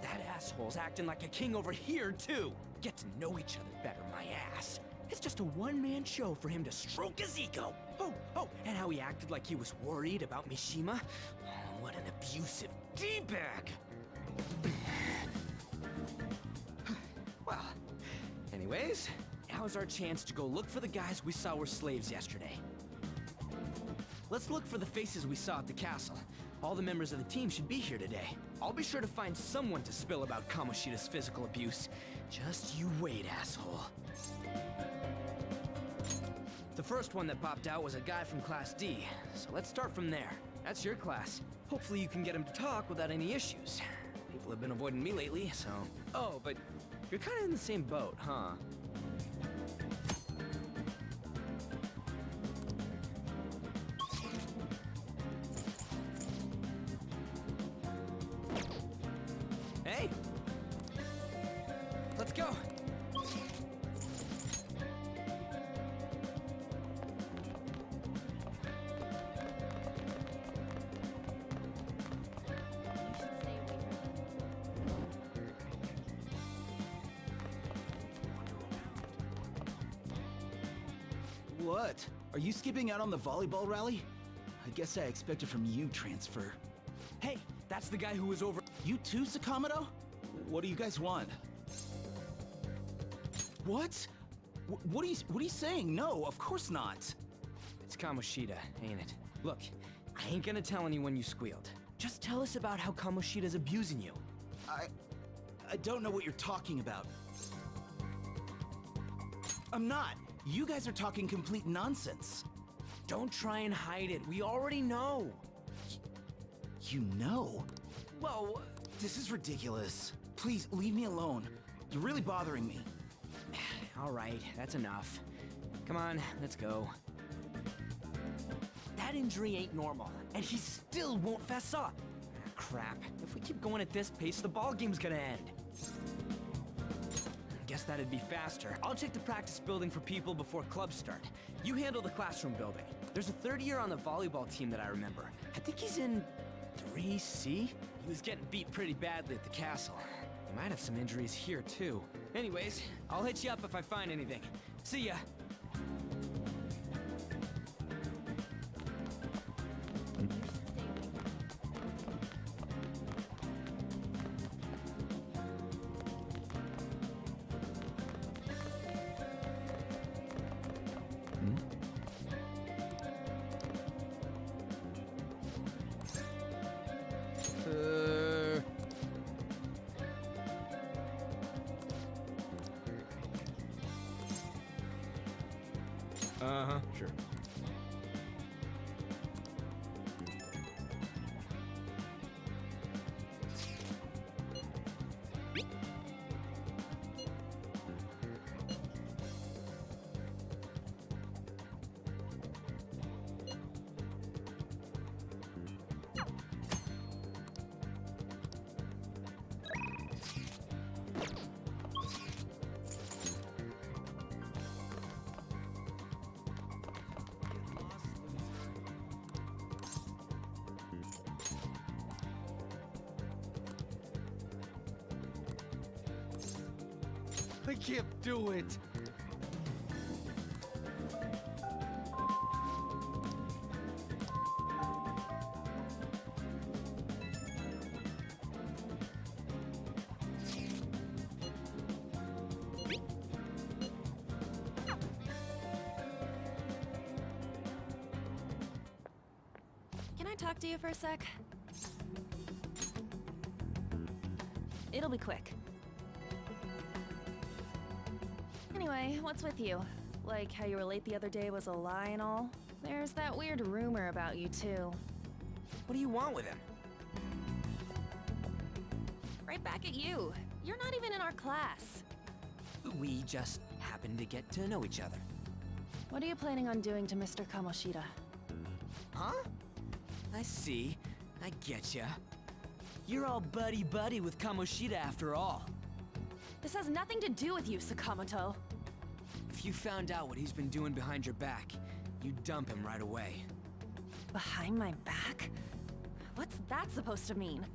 Speaker 8: That asshole's acting like a king over here, too. Get to know each other better, my ass. It's just a one-man show for him to stroke his ego. Oh, and how he acted like he was worried about Mishima. Oh, what an abusive D-bag. Well, anyways, now's our chance to go look for the guys we saw were slaves yesterday. Let's look for the faces we saw at the castle. All the members of the team should be here today. I'll be sure to find someone to spill about Kamoshida's physical abuse. Just you wait, asshole. The first one that popped out was a guy from Class D, so let's start from there. That's your class. Hopefully you can get him to talk without any issues. People have been avoiding me lately, so... Oh, but you're kind of in the same boat, huh? Hey! Let's go!
Speaker 19: What? Are you skipping out on the volleyball rally? I guess I expected from you, Transfer.
Speaker 8: Hey, that's the guy who was over...
Speaker 19: You too, Sakamoto? What do you guys want? What? What are you saying? No, of course not.
Speaker 8: It's Kamoshida, ain't it? Look, I ain't gonna tell anyone you squealed. Just tell us about how Kamoshida's abusing you.
Speaker 19: I don't know what you're talking about. I'm not. You guys are talking complete nonsense.
Speaker 8: Don't try and hide it. We already know.
Speaker 19: You know?
Speaker 8: Well,
Speaker 19: this is ridiculous. Please, leave me alone. You're really bothering me.
Speaker 8: All right, that's enough. Come on, let's go. That injury ain't normal, and he still won't fess up. Crap. If we keep going at this pace, the ball game's gonna end. Guess that'd be faster. I'll check the practice building for people before clubs start. You handle the classroom building. There's a third year on the volleyball team that I remember. I think he's in 3C? He was getting beat pretty badly at the castle. He might have some injuries here, too. Anyways, I'll hit you up if I find anything. See ya! Uh-huh, sure.
Speaker 4: I can't do it.
Speaker 10: Can I talk to you for a sec? It'll be quick. Anyway, what's with you? Like how you were late the other day was a lie and all? There's that weird rumor about you, too.
Speaker 8: What do you want with him?
Speaker 10: Right back at you. You're not even in our class.
Speaker 8: We just happened to get to know each other.
Speaker 10: What are you planning on doing to Mr. Kamoshida?
Speaker 8: Huh? I see. I getcha. You're all buddy-buddy with Kamoshida after all.
Speaker 10: This has nothing to do with you, Sakamoto.
Speaker 8: If you found out what he's been doing behind your back, you dump him right away.
Speaker 10: Behind my back? What's that supposed to mean?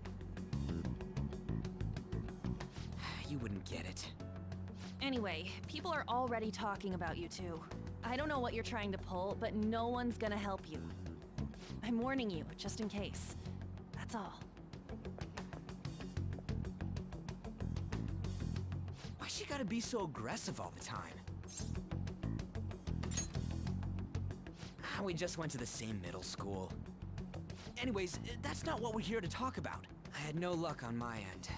Speaker 8: You wouldn't get it.
Speaker 10: Anyway, people are already talking about you two. I don't know what you're trying to pull, but no one's gonna help you. I'm warning you, just in case. That's all.
Speaker 8: Why she gotta be so aggressive all the time? We just went to the same middle school. Anyways, that's not what we're here to talk about. I had no luck on my end.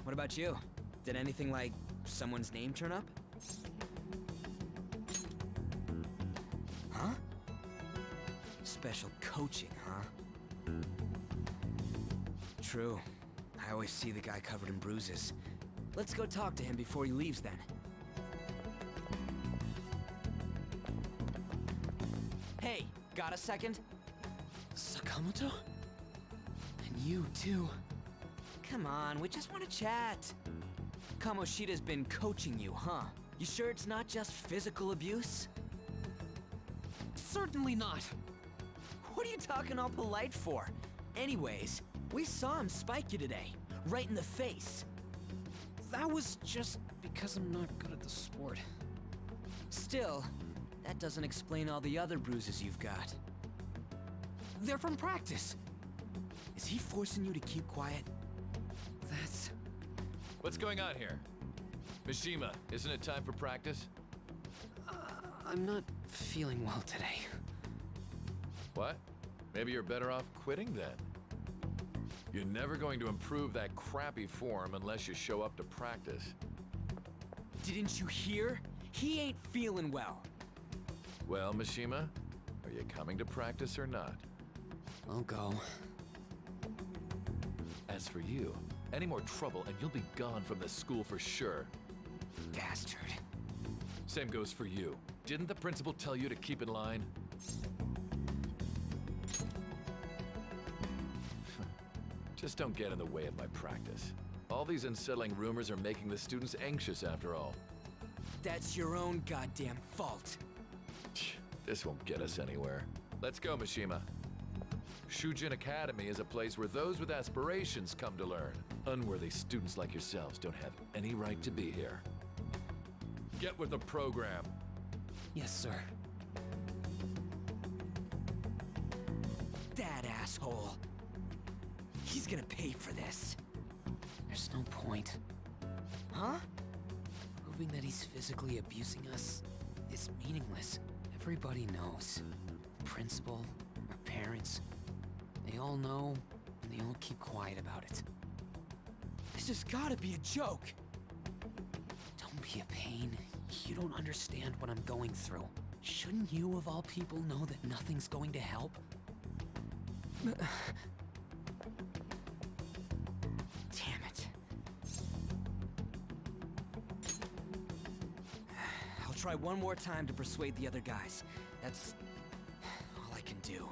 Speaker 8: What about you? Did anything like someone's name turn up? Huh? Special coaching, huh? True. I always see the guy covered in bruises. Let's go talk to him before he leaves then. Hey, got a second? Sakamoto? And you too. Come on, we just want to chat. Kamoshida's been coaching you, huh? You sure it's not just physical abuse? Certainly not. What are you talking all polite for? Anyways, we saw him spike you today, right in the face.
Speaker 4: That was just because I'm not good at the sport.
Speaker 8: Still, that doesn't explain all the other bruises you've got. They're from practice. Is he forcing you to keep quiet? That's...
Speaker 9: What's going on here? Mishima, isn't it time for practice?
Speaker 4: I'm not feeling well today.
Speaker 9: What? Maybe you're better off quitting then. You're never going to improve that crappy form unless you show up to practice.
Speaker 8: Didn't you hear? He ain't feeling well.
Speaker 9: Well, Mishima, are you coming to practice or not?
Speaker 4: I'll go.
Speaker 9: As for you, any more trouble and you'll be gone from this school for sure.
Speaker 8: Bastard.
Speaker 9: Same goes for you. Didn't the principal tell you to keep in line? Just don't get in the way of my practice. All these unsettling rumors are making the students anxious after all.
Speaker 8: That's your own goddamn fault.
Speaker 9: This won't get us anywhere. Let's go, Mishima. Shujin Academy is a place where those with aspirations come to learn. Unworthy students like yourselves don't have any right to be here. Get with the program.
Speaker 4: Yes, sir.
Speaker 8: That asshole. He's gonna pay for this.
Speaker 4: There's no point.
Speaker 8: Huh?
Speaker 4: Proving that he's physically abusing us is meaningless. Everybody knows. The principal, our parents, they all know, and they all keep quiet about it.
Speaker 8: This has gotta be a joke.
Speaker 4: Don't be a pain. You don't understand what I'm going through. Shouldn't you, of all people, know that nothing's going to help?
Speaker 8: Damn it. I'll try one more time to persuade the other guys. That's all I can do.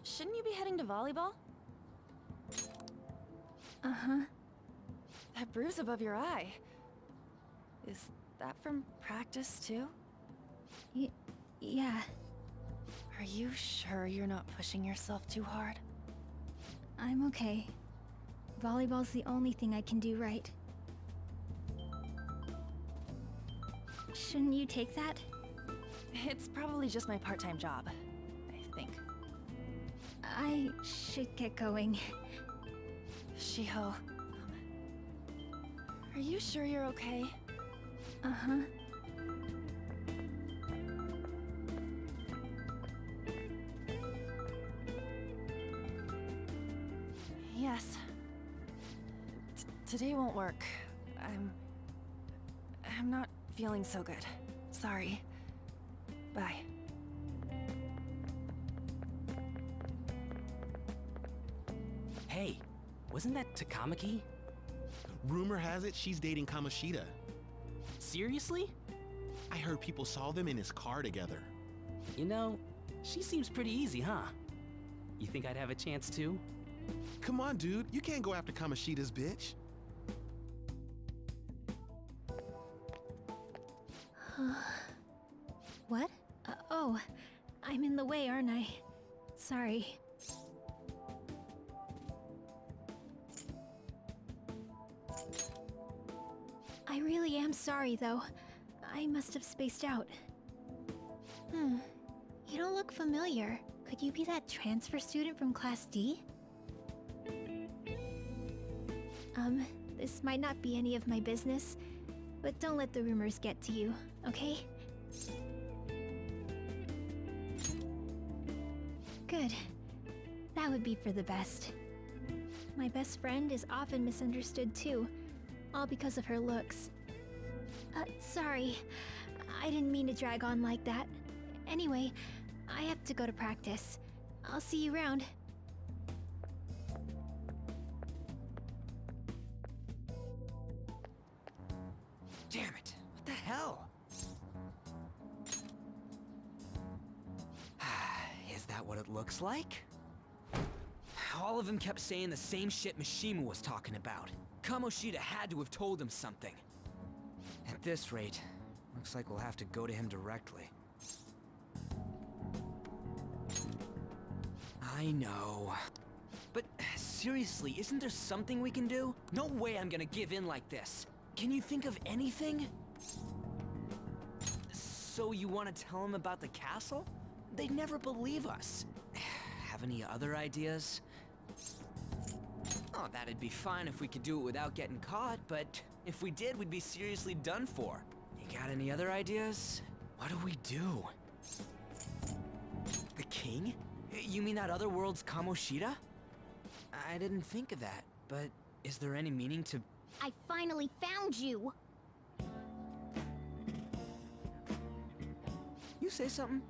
Speaker 10: shouldn't you be heading to volleyball?
Speaker 1: Uh-huh.
Speaker 10: That bruise above your eye. Is that from practice, too?
Speaker 1: Yeah.
Speaker 10: Are you sure you're not pushing yourself too hard?
Speaker 1: I'm okay. Volleyball's the only thing I can do right. Shouldn't you take that?
Speaker 10: It's probably just my part-time job, I think.
Speaker 1: I should get going.
Speaker 10: Shiho. Are you sure you're okay?
Speaker 1: Uh-huh.
Speaker 10: Yes. Today won't work. I'm not feeling so good. Sorry. Bye.
Speaker 8: Hey, wasn't that Takamaki?
Speaker 20: Rumor has it she's dating Kamoshida.
Speaker 8: Seriously?
Speaker 20: I heard people saw them in his car together.
Speaker 8: You know, she seems pretty easy, huh? You think I'd have a chance too?
Speaker 20: Come on, dude. You can't go after Kamoshida's bitch.
Speaker 1: What? Oh, I'm in the way, aren't I? Sorry. I really am sorry, though. I must have spaced out. You don't look familiar. Could you be that transfer student from Class D? This might not be any of my business, but don't let the rumors get to you, okay? Good. That would be for the best. My best friend is often misunderstood too, all because of her looks. Sorry. I didn't mean to drag on like that. Anyway, I have to go to practice. I'll see you around.
Speaker 8: Damn it! What the hell? Is that what it looks like? All of them kept saying the same shit Mishima was talking about. Kamoshida had to have told him something. At this rate, looks like we'll have to go to him directly. I know. But seriously, isn't there something we can do? No way I'm gonna give in like this. Can you think of anything? So you want to tell him about the castle? They'd never believe us. Have any other ideas? Oh, that'd be fine if we could do it without getting caught, but if we did, we'd be seriously done for. You got any other ideas? What do we do? The king? You mean that other world's Kamoshida? I didn't think of that, but is there any meaning to...
Speaker 1: I finally found you!
Speaker 8: You say something?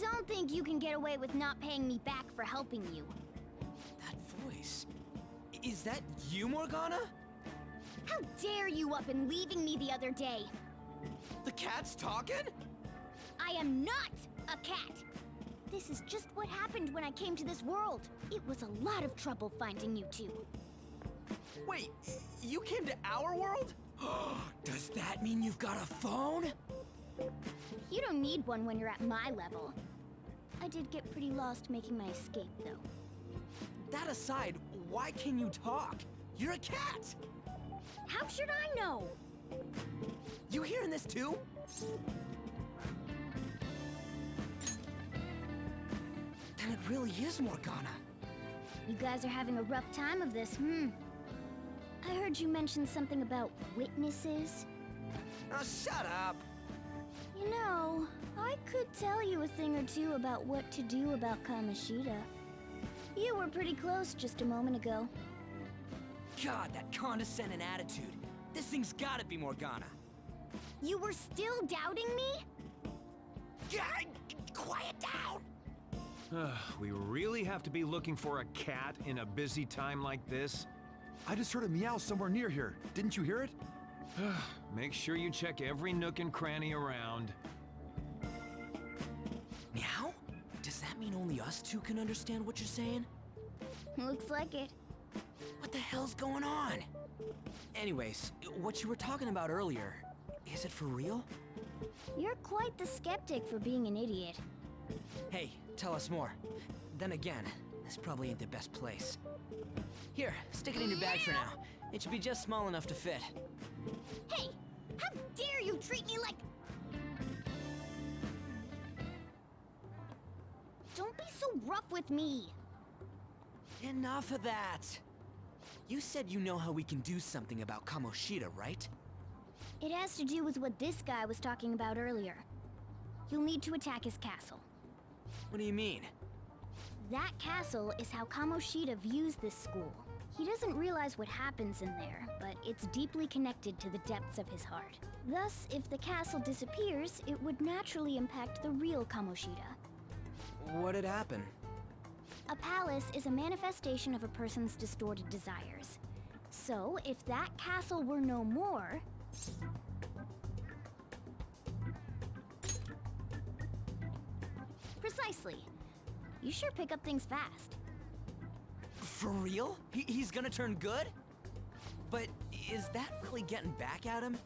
Speaker 1: Don't think you can get away with not paying me back for helping you.
Speaker 8: That voice... Is that you, Morgana?
Speaker 1: How dare you up and leaving me the other day?
Speaker 8: The cat's talking?
Speaker 1: I am not a cat! This is just what happened when I came to this world. It was a lot of trouble finding you two.
Speaker 8: Wait, you came to our world? Does that mean you've got a phone?
Speaker 1: You don't need one when you're at my level. I did get pretty lost making my escape, though.
Speaker 8: That aside, why can you talk? You're a cat!
Speaker 1: How should I know?
Speaker 8: You hearing this too? Then it really is Morgana.
Speaker 1: You guys are having a rough time of this, I heard you mention something about witnesses.
Speaker 8: Oh, shut up!
Speaker 1: You know, I could tell you a thing or two about what to do about Kamoshida. You were pretty close just a moment ago.
Speaker 8: God, that condescending attitude. This thing's gotta be Morgana.
Speaker 1: You were still doubting me?
Speaker 8: Quiet down!
Speaker 14: We really have to be looking for a cat in a busy time like this?
Speaker 21: I just heard a meow somewhere near here. Didn't you hear it?
Speaker 14: Make sure you check every nook and cranny around.
Speaker 8: Meow? Does that mean mean only us two can understand what you're saying?
Speaker 1: Looks like it.
Speaker 8: What the hell's going on? Anyways, what you were talking about earlier, is it for real?
Speaker 1: You're quite the skeptic for being an idiot.
Speaker 8: Hey, tell us more. Then again, this probably ain't the best place. Here, stick it in your bag for now. It should be just small enough to fit.
Speaker 1: Hey! How dare you treat me like... Don't be so rough with me!
Speaker 8: Enough of that! You said you know how we can do something about Kamoshida, right?
Speaker 1: It has to do with what this guy was talking about earlier. You'll need to attack his castle.
Speaker 8: What do you mean?
Speaker 1: That castle is how Kamoshida views this school. He doesn't realize what happens in there, but it's deeply connected to the depths of his heart. Thus, if the castle disappears, it would naturally impact the real Kamoshida.
Speaker 8: What'd happen?
Speaker 1: A palace is a manifestation of a person's distorted desires. So, if that castle were no more... Precisely. You sure pick up things fast.
Speaker 8: For real? He's gonna turn good? But is that really getting back at him?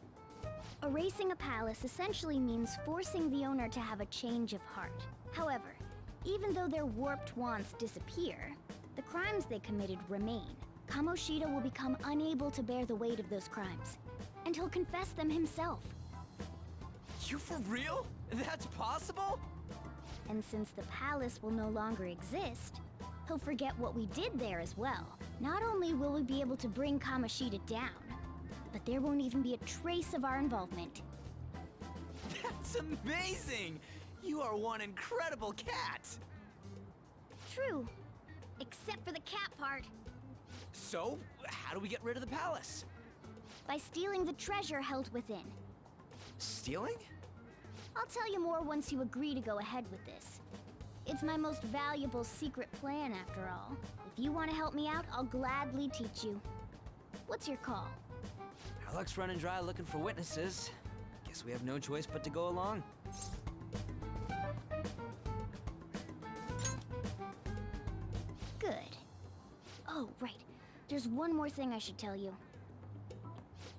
Speaker 1: Erasing a palace essentially means forcing the owner to have a change of heart. However, even though their warped wants disappear, the crimes they committed remain. Kamoshida will become unable to bear the weight of those crimes, and he'll confess them himself.
Speaker 8: You for real? That's possible?
Speaker 1: And since the palace will no longer exist, he'll forget what we did there as well. Not only will we be able to bring Kamoshida down, but there won't even be a trace of our involvement.
Speaker 8: That's amazing! You are one incredible cat!
Speaker 1: True. Except for the cat part.
Speaker 8: So, how do we get rid of the palace?
Speaker 1: By stealing the treasure held within.
Speaker 8: Stealing?
Speaker 1: I'll tell you more once you agree to go ahead with this. It's my most valuable secret plan, after all. If you want to help me out, I'll gladly teach you. What's your call?
Speaker 8: Our luck's running dry looking for witnesses. Guess we have no choice but to go along.
Speaker 1: Good. Oh, right. There's one more thing I should tell you.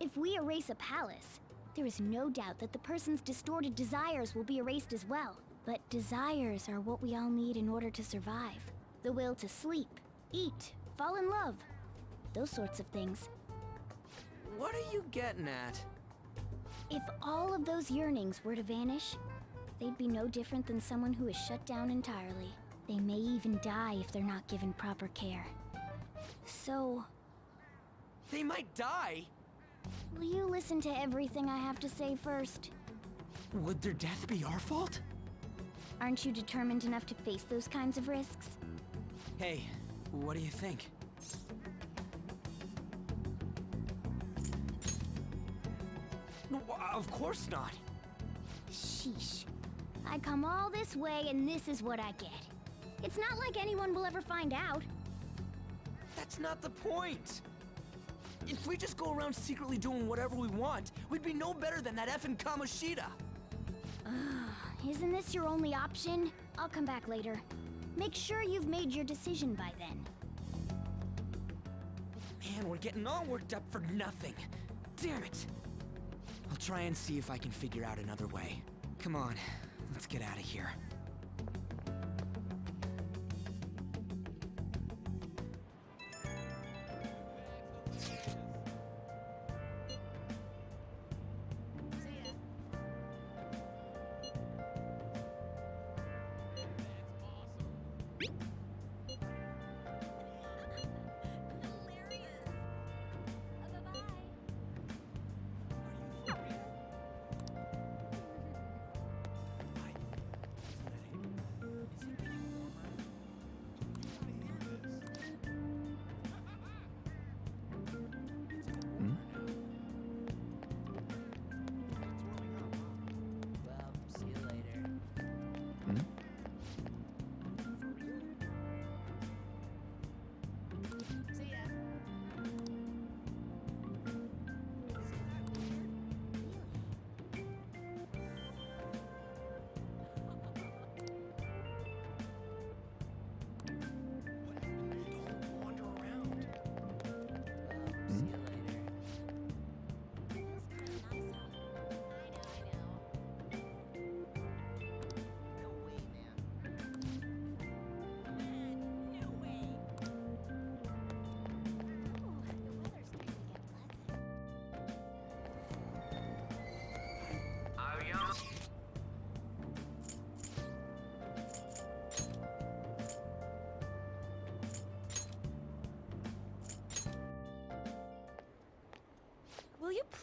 Speaker 1: If we erase a palace, there is no doubt that the person's distorted desires will be erased as well. But desires are what we all need in order to survive. The will to sleep, eat, fall in love. Those sorts of things.
Speaker 8: What are you getting at?
Speaker 1: If all of those yearnings were to vanish, they'd be no different than someone who is shut down entirely. They may even die if they're not given proper care. So...
Speaker 8: They might die?
Speaker 1: Will you listen to everything I have to say first?
Speaker 8: Would their death be our fault?
Speaker 1: Aren't you determined enough to face those kinds of risks?
Speaker 8: Hey, what do you think? No, of course not.
Speaker 1: Sheesh. I come all this way and this is what I get. It's not like anyone will ever find out.
Speaker 8: That's not the point. If we just go around secretly doing whatever we want, we'd be no better than that effing Kamoshida.
Speaker 1: Isn't this your only option? I'll come back later. Make sure you've made your decision by then.
Speaker 8: Man, we're getting all worked up for nothing. Damn it. I'll try and see if I can figure out another way. Come on, let's get out of here.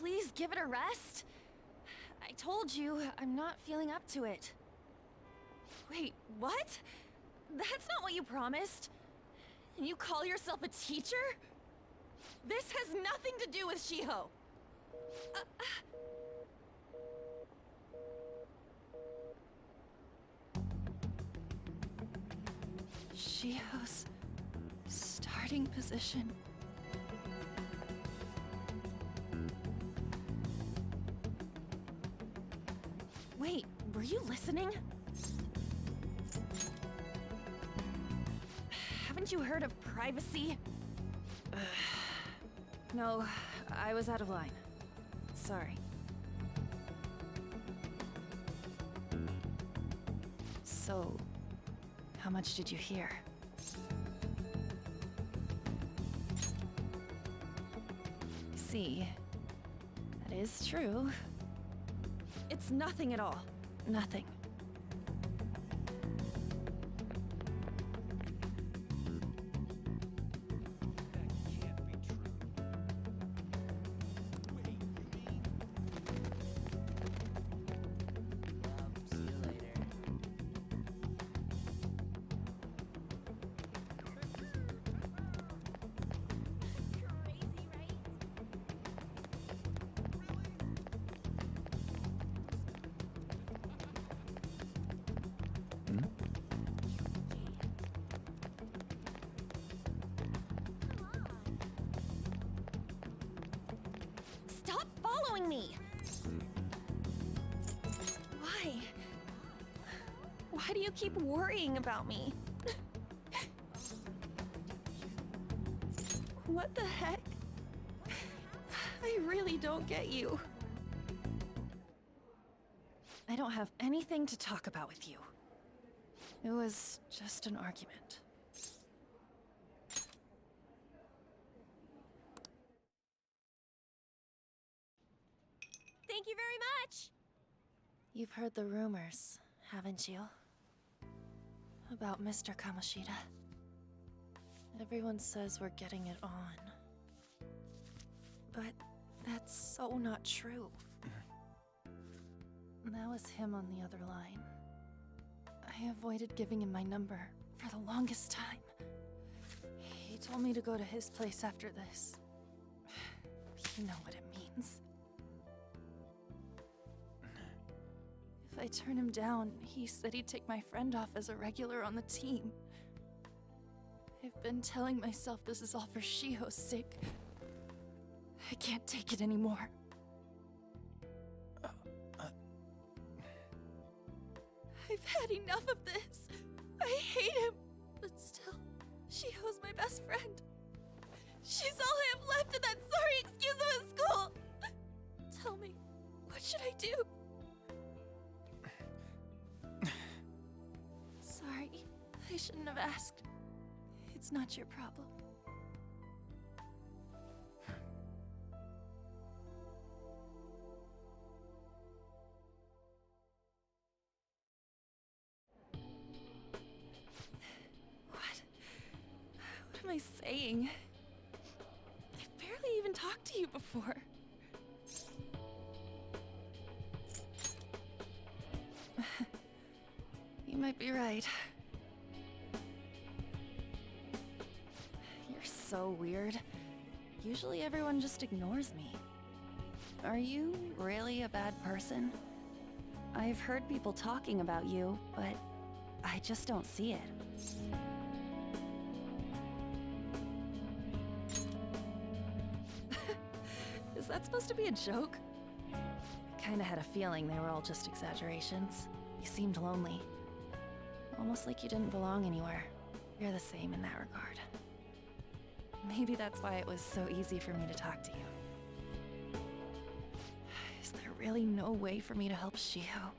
Speaker 10: please give it a rest? I told you, I'm not feeling up to it. Wait, what? That's not what you promised. And you call yourself a teacher? This has nothing to do with Shiho. Shiho's starting position. Wait, were you listening? Haven't you heard of privacy? No, I was out of line. Sorry. So, how much did you hear? See, that is true. It's nothing at all. Nothing. Stop following me! Why? Why do you keep worrying about me? What the heck? I really don't get you. I don't have anything to talk about with you. It was just an argument.
Speaker 11: Thank you very much!
Speaker 10: You've heard the rumors, haven't you? About Mr. Kamoshida. Everyone says we're getting it on. But that's so not true. That was him on the other line. I avoided giving him my number for the longest time. He told me to go to his place after this. You know what it means. If I turn him down, he said he'd take my friend off as a regular on the team. I've been telling myself this is all for Shiho's sake. I can't take it anymore. I've had enough of this. I hate him. But still, Shiho's my best friend. She's all I have left in that sorry excuse of a school. Tell me, what should I do? Sorry, I shouldn't have asked. It's not your problem. What am I saying? I've barely even talked to you before. You might be right. You're so weird. Usually everyone just ignores me. Are you really a bad person? I've heard people talking about you, but I just don't see it. Is that supposed to be a joke? I kinda had a feeling they were all just exaggerations. You seemed lonely. Almost like you didn't belong anywhere. You're the same in that regard. Maybe that's why it was so easy for me to talk to you. Is there really no way for me to help Shiho?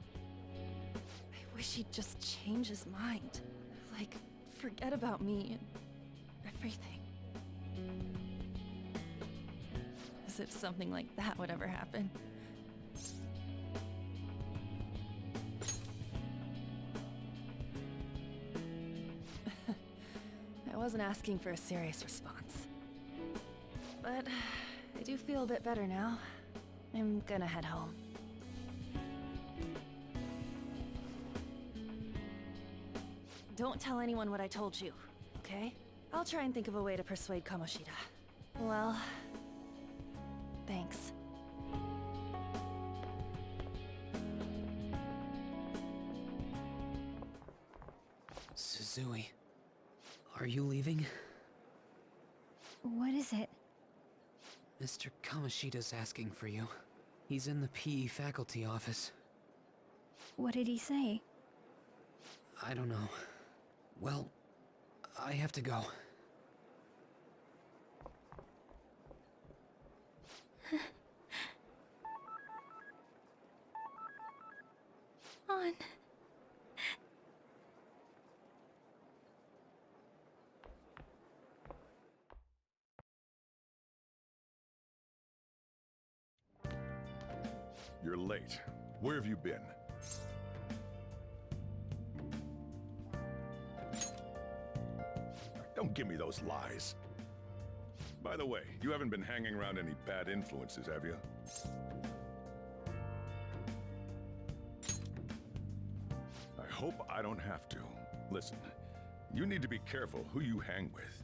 Speaker 10: I wish he'd just change his mind. Like, forget about me and everything. As if something like that would ever happen. I wasn't asking for a serious response. But I do feel a bit better now. I'm gonna head home. Don't tell anyone what I told you, okay? I'll try and think of a way to persuade Kamoshida. Well, thanks.
Speaker 4: Suzui, are you leaving?
Speaker 1: What is it?
Speaker 4: Mr. Kamoshida's asking for you. He's in the PE faculty office.
Speaker 1: What did he say?
Speaker 4: I don't know. Well, I have to go.
Speaker 1: On.
Speaker 17: You're late. Where have you been? Don't give me those lies. By the way, you haven't been hanging around any bad influences, have you? I hope I don't have to. Listen, you need to be careful who you hang with.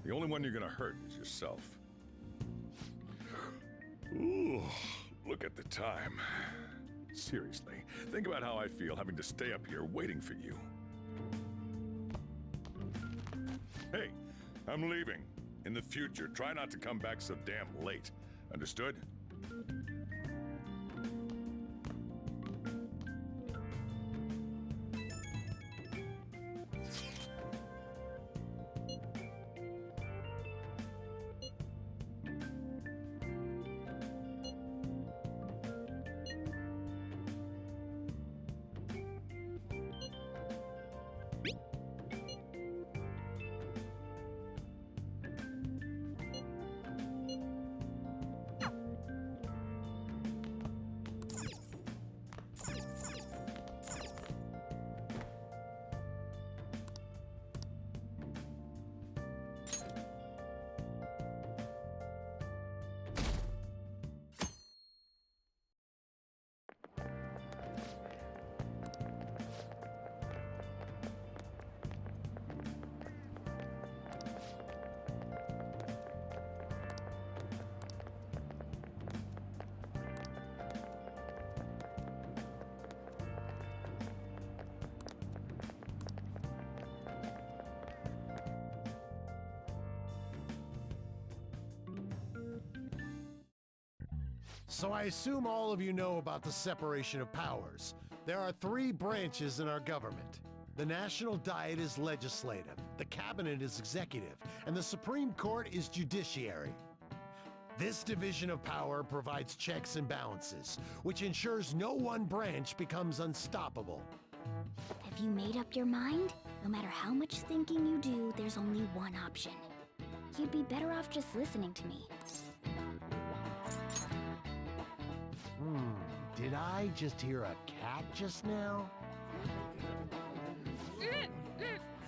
Speaker 17: The only one you're gonna hurt is yourself. Ooh, look at the time. Seriously, think about how I feel having to stay up here waiting for you. Hey, I'm leaving. In the future, try not to come back so damn late. Understood?
Speaker 7: So I assume all of you know about the separation of powers. There are 3 branches in our government. The National Diet is legislative, the Cabinet is executive, and the Supreme Court is judiciary. This division of power provides checks and balances, which ensures no one branch becomes unstoppable.
Speaker 1: Have you made up your mind? No matter how much thinking you do, there's only one option. You'd be better off just listening to me.
Speaker 7: Did I just hear a cat just now?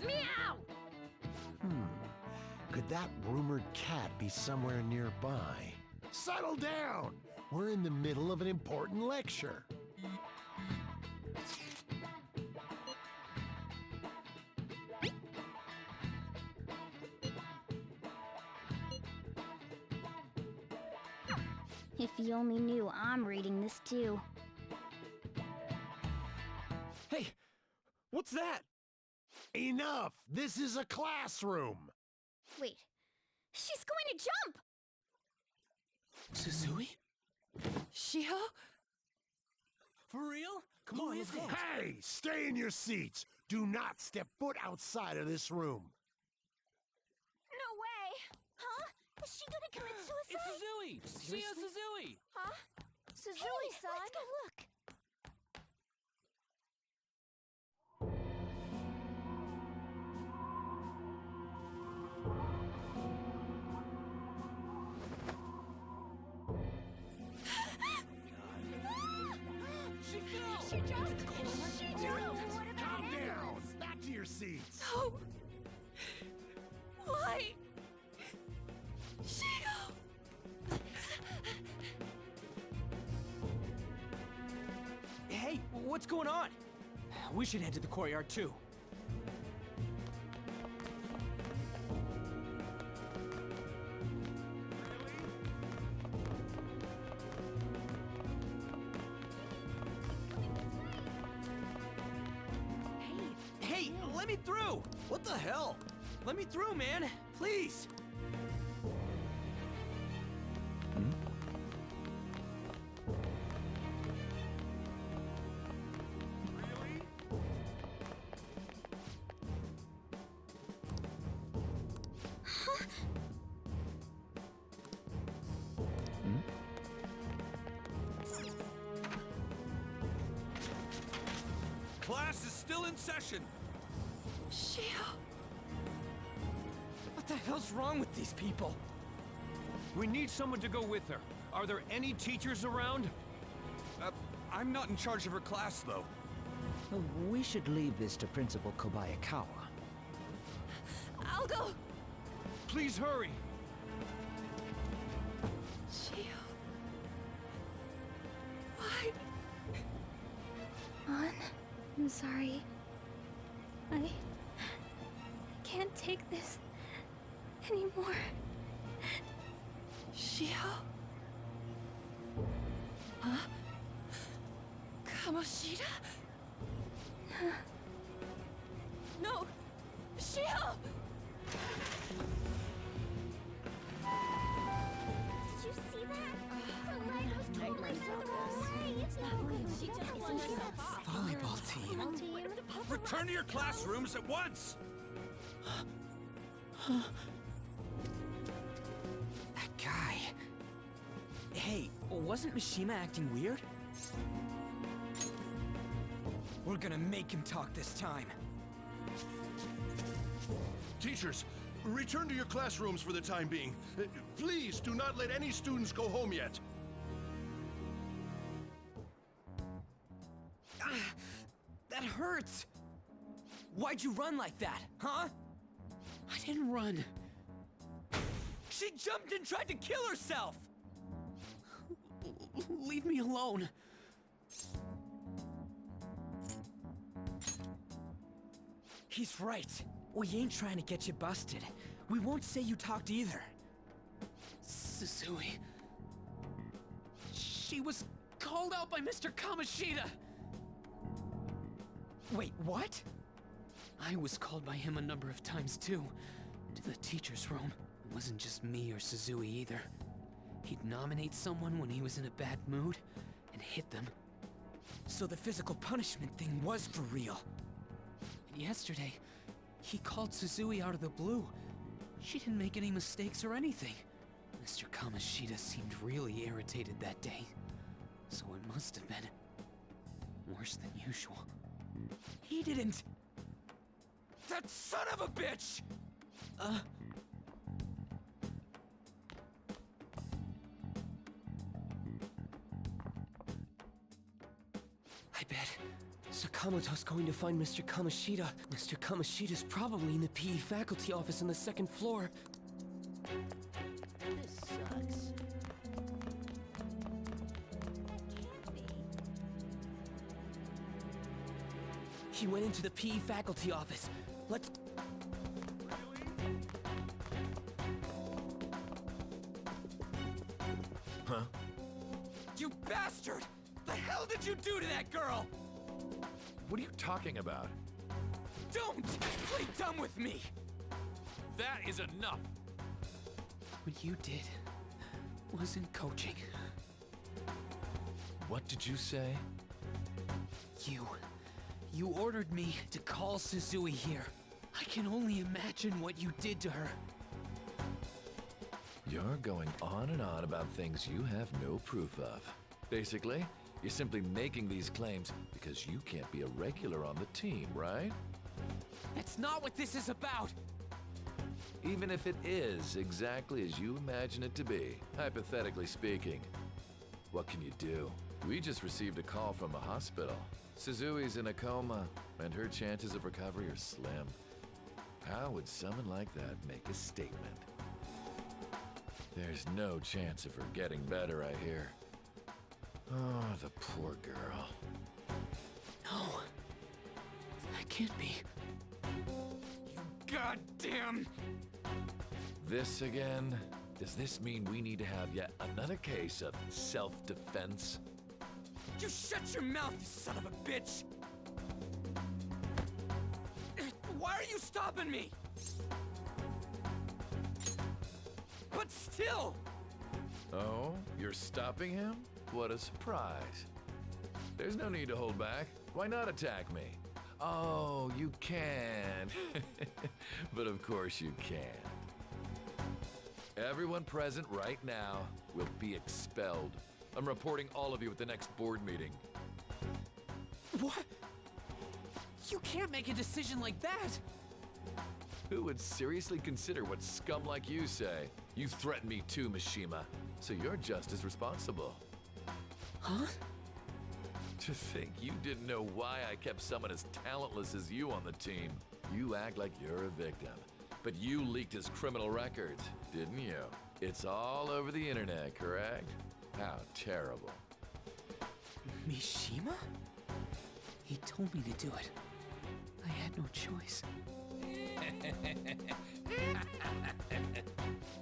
Speaker 1: Meow!
Speaker 7: Could that rumored cat be somewhere nearby? Settle down! We're in the middle of an important lecture.
Speaker 1: If you only knew I'm reading this too.
Speaker 14: Hey, what's that?
Speaker 7: Enough! This is a classroom!
Speaker 1: Wait, she's going to jump!
Speaker 4: Suzui?
Speaker 8: Shiho? For real? Come on, let's go.
Speaker 7: Hey! Stay in your seats! Do not step foot outside of this room!
Speaker 1: No way! Huh? Is she gonna commit suicide?
Speaker 8: It's Suzui! Shio Suzui!
Speaker 1: Huh? Suzui-san? Let's go look!
Speaker 8: She fell!
Speaker 1: She jumped! She jumped! What about
Speaker 7: Calm down! Back to your seats!
Speaker 10: No! Why? Shio!
Speaker 8: What's going on? We should head to the courtyard too. Hey, let me through! What the hell? Let me through, man! Please!
Speaker 14: Class is still in session.
Speaker 10: Shio.
Speaker 8: What the hell's wrong with these people?
Speaker 14: We need someone to go with her. Are there any teachers around? I'm not in charge of her class, though.
Speaker 5: We should leave this to Principal Kobayakawa.
Speaker 10: I'll go.
Speaker 14: Please hurry.
Speaker 10: Shio. Why? An, I'm sorry. I can't take this anymore. Shio? Huh? Kamoshida? No! Shio!
Speaker 1: Did you see that? The light was totally so away. It's not good. She just wants to
Speaker 8: Volleyball team.
Speaker 14: Return to your classrooms at once!
Speaker 8: That guy. Hey, wasn't Mishima acting weird? We're gonna make him talk this time.
Speaker 12: Teachers, return to your classrooms for the time being. Please do not let any students go home yet.
Speaker 8: That hurts! Why'd you run like that, huh? I didn't run. She jumped and tried to kill herself! Leave me alone. He's right. We ain't trying to get you busted. We won't say you talked either. Suzui. She was called out by Mr. Kamoshida! Wait, what? I was called by him a number of times too. To the teacher's room. It wasn't just me or Suzui either. He'd nominate someone when he was in a bad mood, and hit them. So the physical punishment thing was for real. And yesterday, he called Suzui out of the blue. She didn't make any mistakes or anything. Mr. Kamoshida seemed really irritated that day. So it must have been worse than usual. He didn't... That son of a bitch! I bet Sakamoto's going to find Mr. Kamoshida. Mr. Kamoshida's probably in the PE faculty office on the second floor.
Speaker 6: This sucks.
Speaker 8: He went into the PE faculty office. Let's...
Speaker 9: Huh?
Speaker 8: You bastard! The hell did you do to that girl?
Speaker 9: What are you talking about?
Speaker 8: Don't play dumb with me!
Speaker 14: That is enough!
Speaker 8: What you did wasn't coaching.
Speaker 9: What did you say?
Speaker 8: You ordered me to call Suzui here. I can only imagine what you did to her.
Speaker 9: You're going on and on about things you have no proof of. Basically, you're simply making these claims because you can't be a regular on the team, right?
Speaker 8: That's not what this is about!
Speaker 9: Even if it is exactly as you imagine it to be, hypothetically speaking, what can you do? We just received a call from a hospital. Suzui's in a coma, and her chances of recovery are slim. How would someone like that make a statement? There's no chance of her getting better, I hear. Oh, the poor girl.
Speaker 8: can't be. You goddamn...
Speaker 9: This again? Does this mean we need to have yet another case of self-defense?
Speaker 8: You shut your mouth, you son of a bitch! Why are you stopping me? But still!
Speaker 9: Oh, you're stopping him? What a surprise. There's no need to hold back. Why not attack me? Oh, you can. But of course you can. Everyone present right now will be expelled. I'm reporting all of you at the next board meeting.
Speaker 8: What? You can't make a decision like that!
Speaker 9: Who would seriously consider what scum like you say? You threatened me too, Mishima, so you're just as responsible.
Speaker 8: Huh?
Speaker 9: To think you didn't know why I kept someone as talentless as you on the team. You act like you're a victim, but you leaked his criminal records, didn't you? It's all over the internet, correct? How terrible.
Speaker 8: Mishima? He told me to do it. I had no choice.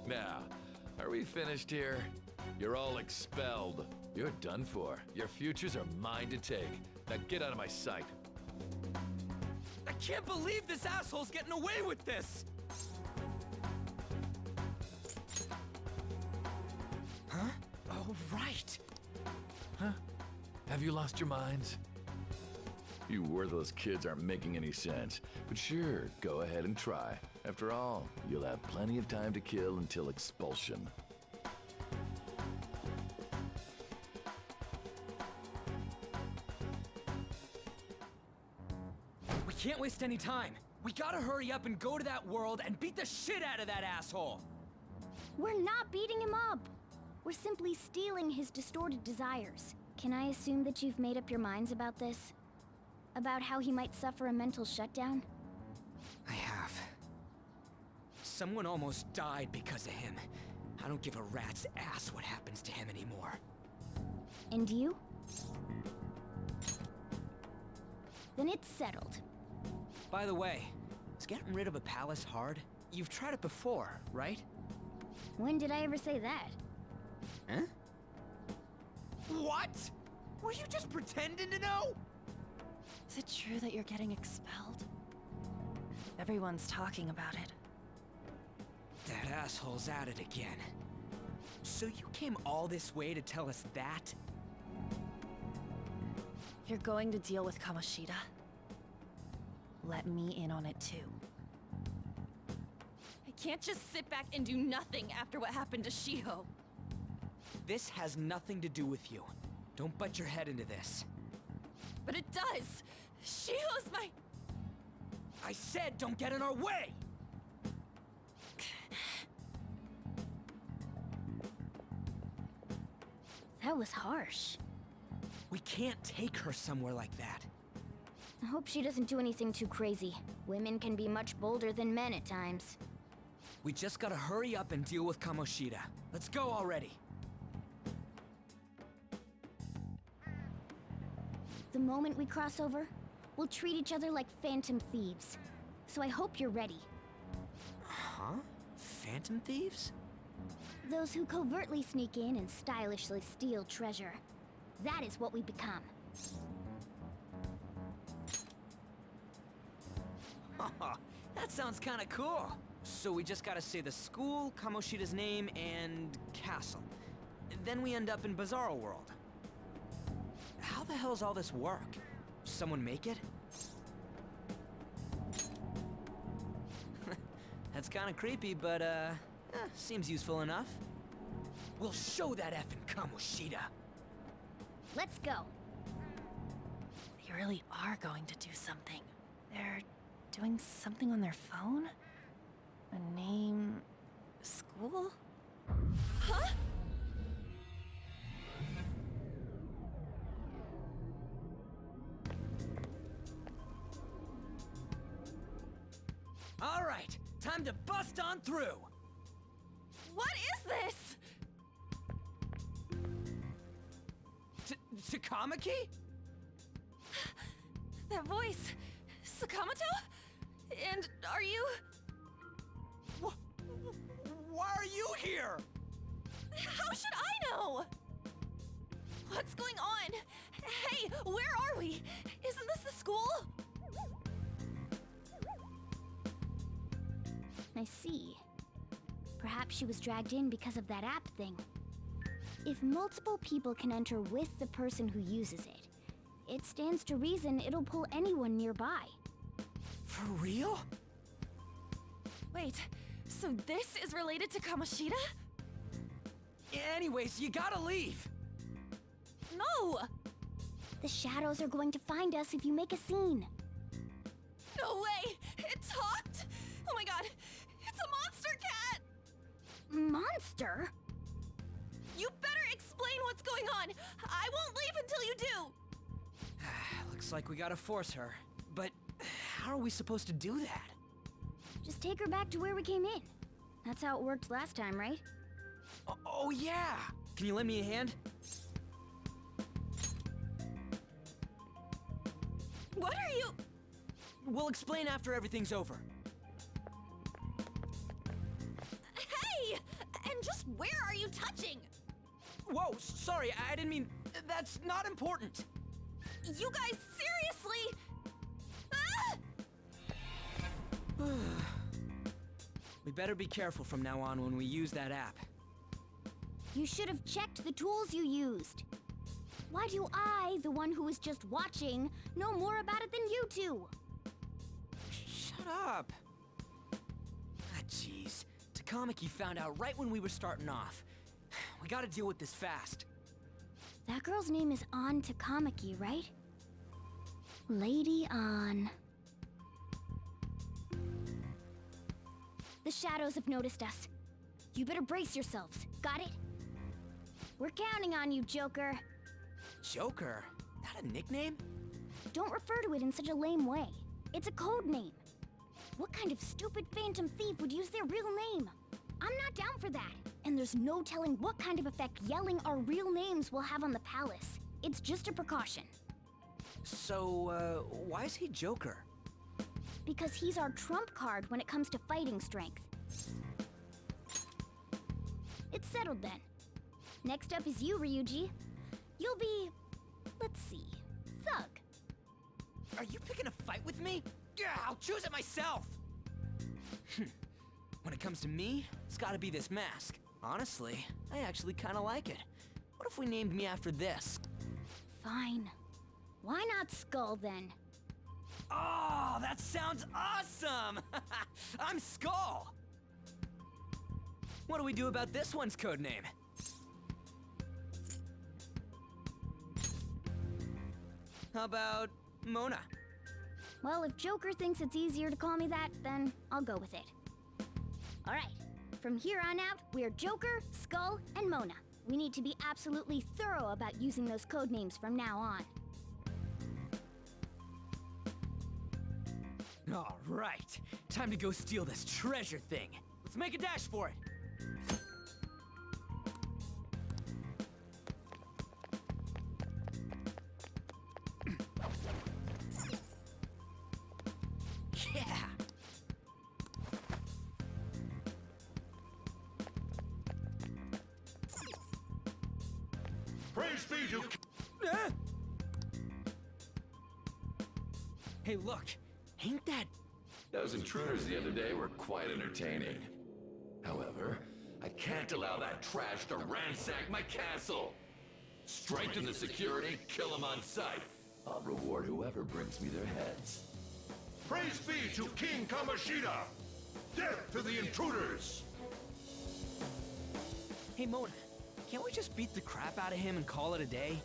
Speaker 9: Now, are we finished here? You're all expelled. You're done for. Your futures are mine to take. Now get out of my sight.
Speaker 8: I can't believe this asshole's getting away with this! Huh? Oh, right.
Speaker 9: Huh? Have you lost your minds? You worthless kids aren't making any sense. But sure, go ahead and try. After all, you'll have plenty of time to kill until expulsion.
Speaker 8: We can't waste any time. We gotta hurry up and go to that world and beat the shit out of that asshole!
Speaker 1: We're not beating him up. We're simply stealing his distorted desires. Can I assume that you've made up your minds about this? About how he might suffer a mental shutdown?
Speaker 8: I have. Someone almost died because of him. I don't give a rat's ass what happens to him anymore.
Speaker 1: And you? Then it's settled.
Speaker 8: By the way, is getting rid of a palace hard? You've tried it before, right?
Speaker 1: When did I ever say that?
Speaker 8: Huh? What? Were you just pretending to know?
Speaker 10: Is it true that you're getting expelled? Everyone's talking about it.
Speaker 8: That asshole's at it again. So you came all this way to tell us that?
Speaker 10: You're going to deal with Kamoshida. Let me in on it too. I can't just sit back and do nothing after what happened to Shiho.
Speaker 8: This has nothing to do with you. Don't butt your head into this.
Speaker 10: But it does! Shiho's my...
Speaker 8: I said don't get in our way!
Speaker 1: That was harsh.
Speaker 8: We can't take her somewhere like that.
Speaker 1: I hope she doesn't do anything too crazy. Women can be much bolder than men at times.
Speaker 8: We just gotta hurry up and deal with Kamoshida. Let's go already.
Speaker 1: The moment we cross over, we'll treat each other like phantom thieves. So I hope you're ready.
Speaker 8: Huh? Phantom thieves?
Speaker 1: Those who covertly sneak in and stylishly steal treasure. That is what we become.
Speaker 8: That sounds kinda cool. So we just gotta say the school, Kamoshida's name, and castle. Then we end up in Bizarro World. How the hell's all this work? Someone make it? That's kinda creepy, but seems useful enough. We'll show that effing Kamoshida.
Speaker 1: Let's go.
Speaker 10: They really are going to do something. They're doing something on their phone? A name... school? Huh?
Speaker 8: All right, time to bust on through.
Speaker 10: What is this?
Speaker 8: Takamaki?
Speaker 10: That voice Sakamoto? And are you...
Speaker 8: Why are you here?
Speaker 10: How should I know? What's going on? Hey, where are we? Isn't this the school?
Speaker 1: I see. Perhaps she was dragged in because of that app thing. If multiple people can enter with the person who uses it, it stands to reason it'll pull anyone nearby.
Speaker 8: For real?
Speaker 10: Wait, so this is related to Kamoshida?
Speaker 8: Anyways, you gotta leave.
Speaker 10: No!
Speaker 1: The shadows are going to find us if you make a scene.
Speaker 10: No way! It talked? Oh my god, it's a monster cat!
Speaker 1: Monster?
Speaker 10: You better explain what's going on! I won't leave until you do!
Speaker 8: Looks like we gotta force her. But how are we supposed to do that?
Speaker 1: Just take her back to where we came in. That's how it worked last time, right?
Speaker 8: Oh yeah! Can you lend me a hand?
Speaker 10: What are you...
Speaker 8: We'll explain after everything's over.
Speaker 10: Hey! And just where are you touching?
Speaker 8: Whoa, sorry, I didn't mean... That's not important.
Speaker 10: You guys, seriously? Ah!
Speaker 8: We better be careful from now on when we use that app.
Speaker 1: You should have checked the tools you used. Why do I, the one who was just watching, know more about it than you two?
Speaker 8: Shut up. Ah, jeez. Takamaki found out right when we were starting off. We gotta deal with this fast.
Speaker 1: That girl's name is An Takamaki, right? Lady An. The shadows have noticed us. You better brace yourselves. Got it? We're counting on you, Joker.
Speaker 8: Joker? That a nickname?
Speaker 1: Don't refer to it in such a lame way. It's a code name. What kind of stupid phantom thief would use their real name? I'm not down for that. And there's no telling what kind of effect yelling our real names will have on the palace. It's just a precaution.
Speaker 8: So, why is he Joker?
Speaker 1: Because he's our trump card when it comes to fighting strength. It's settled then. Next up is you, Ryuji. You'll be... let's see... Thug.
Speaker 8: Are you picking a fight with me? Yeah, I'll choose it myself! When it comes to me, it's gotta be this mask. Honestly, I actually kinda like it. What if we named me after this?
Speaker 1: Fine. Why not Skull, then?
Speaker 8: Oh, that sounds awesome! I'm Skull! What do we do about this one's codename? How about Mona?
Speaker 1: Well, if Joker thinks it's easier to call me that, then I'll go with it. Alright, from here on out, we're Joker, Skull, and Mona. We need to be absolutely thorough about using those codenames from now on.
Speaker 8: Alright, time to go steal this treasure thing. Let's make a dash for it. Yeah!
Speaker 12: Praise be to...
Speaker 8: Hey, look! Ain't that...
Speaker 9: Those intruders the other day were quite entertaining. However, I can't allow that trash to ransack my castle. Strengthen the security, kill them on sight. I'll reward whoever brings me their heads.
Speaker 12: Praise be to King Kamoshida! Death to the intruders!
Speaker 8: Hey, Mona, can't we just beat the crap out of him and call it a day?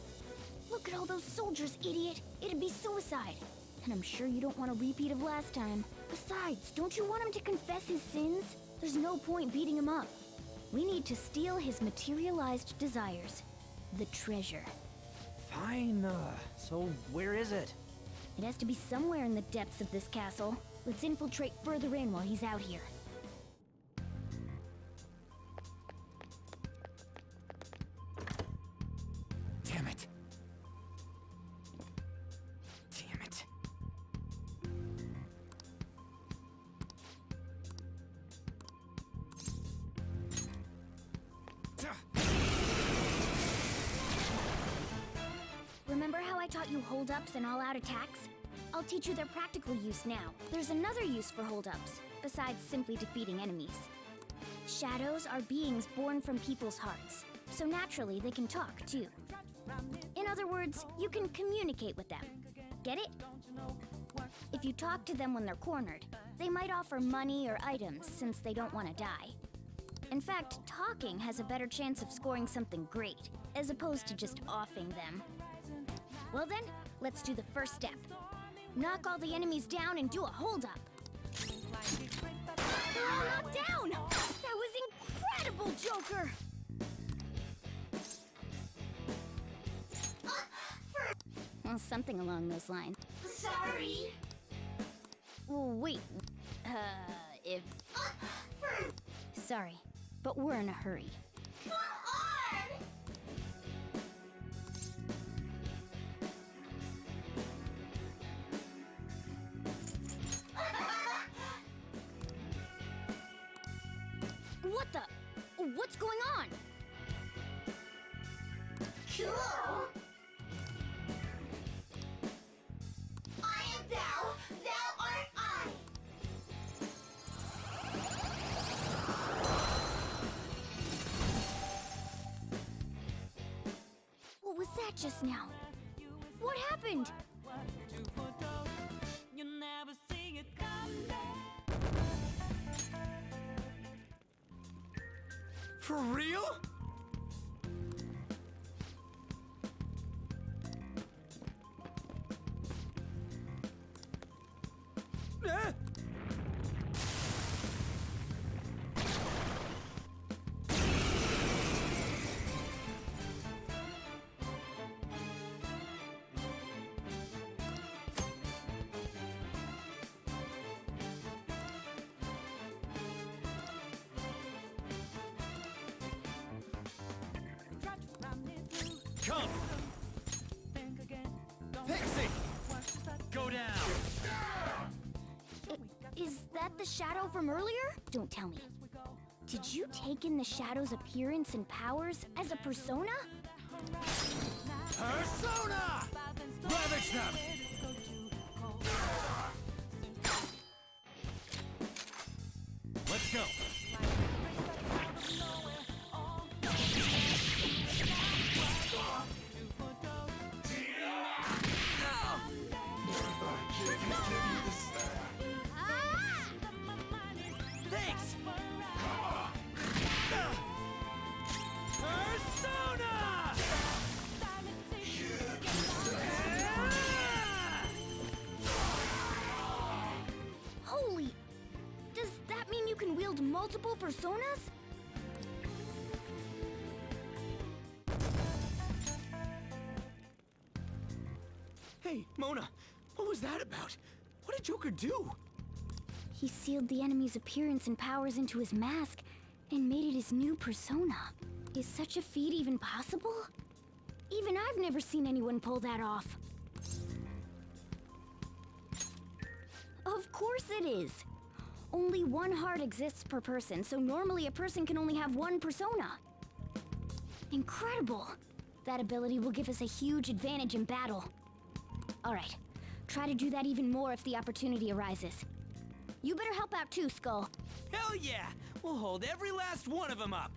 Speaker 1: Look at all those soldiers, idiot! It'd be suicide. And I'm sure you don't want a repeat of last time. Besides, don't you want him to confess his sins? There's no point beating him up. We need to steal his materialized desires. The treasure.
Speaker 8: Fine, so where is it?
Speaker 1: It has to be somewhere in the depths of this castle. Let's infiltrate further in while he's out here.
Speaker 8: Damn it. Damn it.
Speaker 1: you hold-ups and all-out attacks? I'll teach you their practical use now. There's another use for hold-ups, besides simply defeating enemies. Shadows are beings born from people's hearts, so naturally they can talk, too. In other words, you can communicate with them. Get it? If you talk to them when they're cornered, they might offer money or items since they don't want to die. In fact, talking has a better chance of scoring something great, as opposed to just offing them. Well then, let's do the first step. Knock all the enemies down and do a hold-up. They're all knocked down! That was incredible, Joker! Well, something along those lines.
Speaker 2: Sorry.
Speaker 1: Well, wait. If... Sorry, but we're in a hurry.
Speaker 2: Come on!
Speaker 1: What the? What's going on?
Speaker 2: Cool! I am thou, thou art I!
Speaker 1: What was that just now? What happened?
Speaker 8: For real?
Speaker 14: Come! Pixie! Go down!
Speaker 1: Is that the shadow from earlier? Don't tell me. Did you take in the shadow's appearance and powers as a persona?
Speaker 14: Persona! Ravage them! Let's go!
Speaker 8: Thanks!
Speaker 14: Persona!
Speaker 1: Holy! Does that mean you can wield multiple personas?
Speaker 8: Hey, Mona, what was that about? What did Joker do?
Speaker 1: He sealed the enemy's appearance and powers into his mask and made it his new persona. Is such a feat even possible? Even I've never seen anyone pull that off. Of course it is. Only one heart exists per person, so normally a person can only have one persona. Incredible! That ability will give us a huge advantage in battle. Alright, try to do that even more if the opportunity arises. You better help out too, Skull.
Speaker 8: Hell yeah! We'll hold every last one of them up!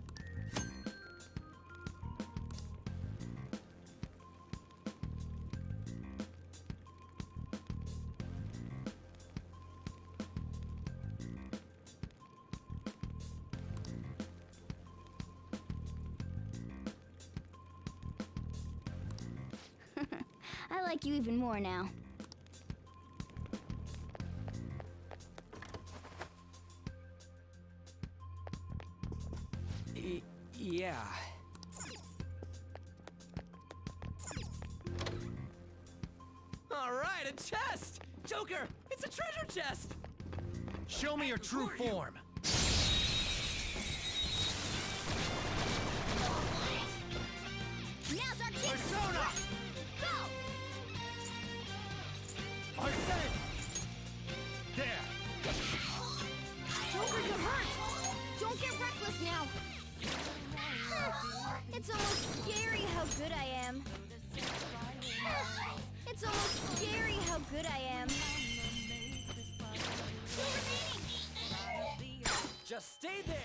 Speaker 1: I like you even more now.
Speaker 8: Yeah. All right, a chest! Joker, it's a treasure chest!
Speaker 14: Show me your true form.
Speaker 1: Now's our chance!
Speaker 14: Persona!
Speaker 1: Go!
Speaker 14: Arsene! There!
Speaker 1: Joker, you're hurt! Don't get reckless now! It's almost scary how good I am. It's
Speaker 8: Stay there!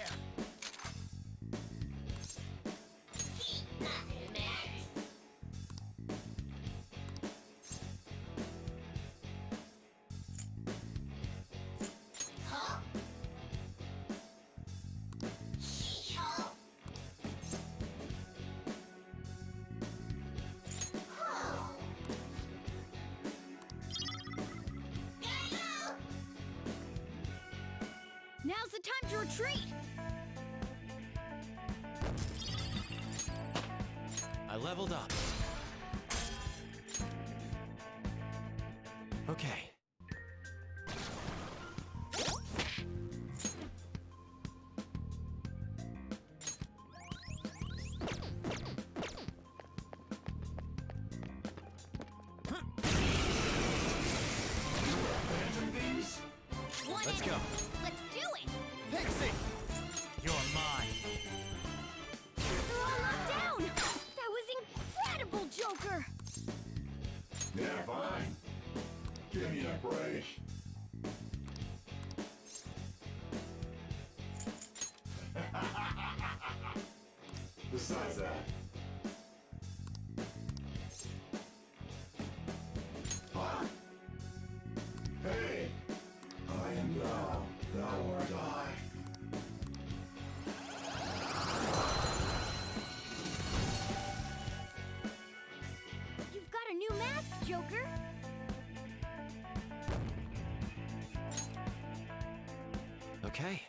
Speaker 1: Now's the time to retreat!
Speaker 13: I leveled up. Okay. Let's go.
Speaker 1: Let's do it!
Speaker 13: Pixie! You're mine.
Speaker 1: They're all locked down! That was incredible, Joker!
Speaker 3: Yeah, fine. Give me a break. Besides that. What? Hey! I am thou art I.
Speaker 1: You've got a new mask, Joker!
Speaker 13: Okay.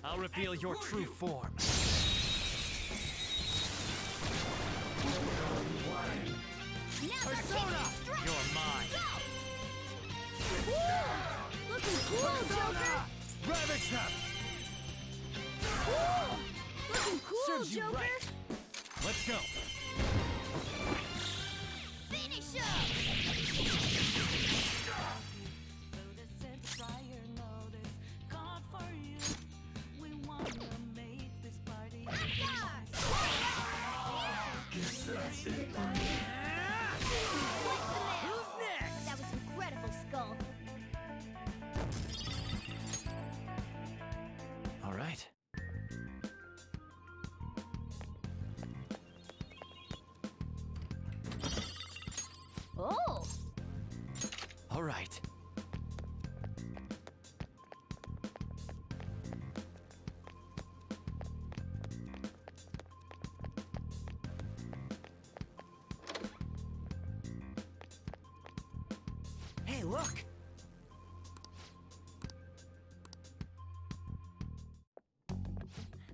Speaker 13: I'll reveal your true form.
Speaker 1: Persona!
Speaker 13: You're mine.
Speaker 1: Woo! Looking cool, Joker!
Speaker 13: Ravage them!
Speaker 1: Woo! Looking cool,
Speaker 13: Serves you
Speaker 1: Joker!
Speaker 13: right. Let's go.
Speaker 1: Finish up! That was incredible, Skull.
Speaker 13: All right.
Speaker 1: Oh!
Speaker 13: All right.
Speaker 8: Hey, look!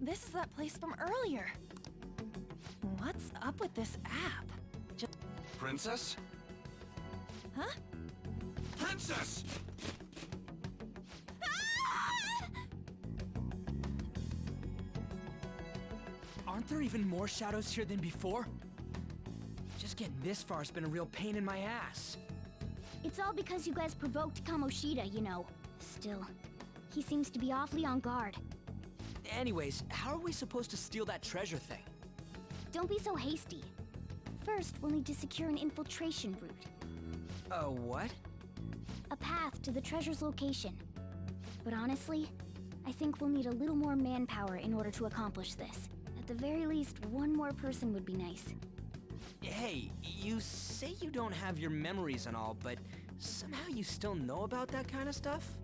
Speaker 10: This is that place from earlier. What's up with this app?
Speaker 14: Princess?
Speaker 10: Huh?
Speaker 14: Princess!
Speaker 8: Aren't there even more shadows here than before? Just getting this far has been a real pain in my ass.
Speaker 1: It's all because you guys provoked Kamoshida, you know. Still, he seems to be awfully on guard.
Speaker 8: Anyways, how are we supposed to steal that treasure thing?
Speaker 1: Don't be so hasty. First, we'll need to secure an infiltration route.
Speaker 8: What?
Speaker 1: A path to the treasure's location. But honestly, I think we'll need a little more manpower in order to accomplish this. At the very least, one more person would be nice.
Speaker 8: Hey, you say you don't have your memories and all, but somehow you still know about that kind of stuff?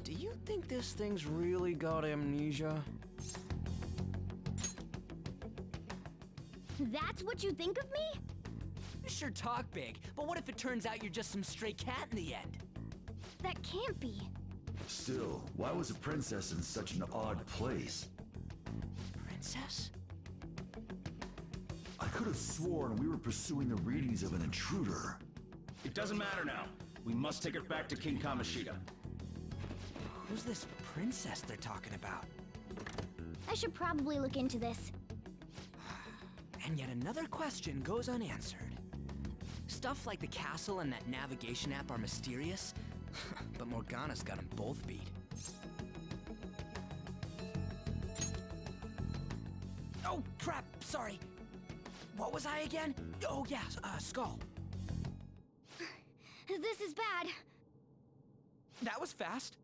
Speaker 8: Do you think this thing's really got amnesia?
Speaker 1: That's what you think of me?
Speaker 8: You sure talk big, but what if it turns out you're just some stray cat in the end?
Speaker 1: That can't be.
Speaker 22: Still, why was a princess in such an odd place?
Speaker 8: Princess?
Speaker 22: I could have sworn we were pursuing the readings of an intruder.
Speaker 23: It doesn't matter now. We must take it back to King Kamoshida.
Speaker 8: Who's this princess they're talking about?
Speaker 1: I should probably look into this.
Speaker 8: And yet another question goes unanswered. Stuff like the castle and that navigation app are mysterious, but Morgana's got them both beat. Oh, crap, sorry. What was I again? Oh, yeah, Skull.
Speaker 1: This is bad.
Speaker 8: That was fast.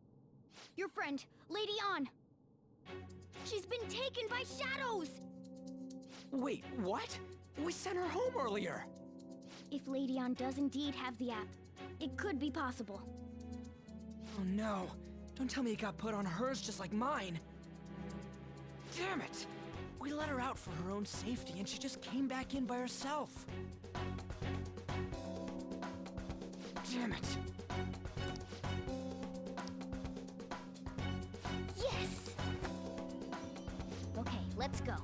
Speaker 1: Your friend, Lady Ann. She's been taken by shadows!
Speaker 8: Wait, what? We sent her home earlier.
Speaker 1: If Lady Ann does indeed have the app, it could be possible.
Speaker 8: Oh no. Don't tell me it got put on hers just like mine. Damn it! We let her out for her own safety and she just came back in by herself. Damn it.
Speaker 1: Yes! Okay, let's go.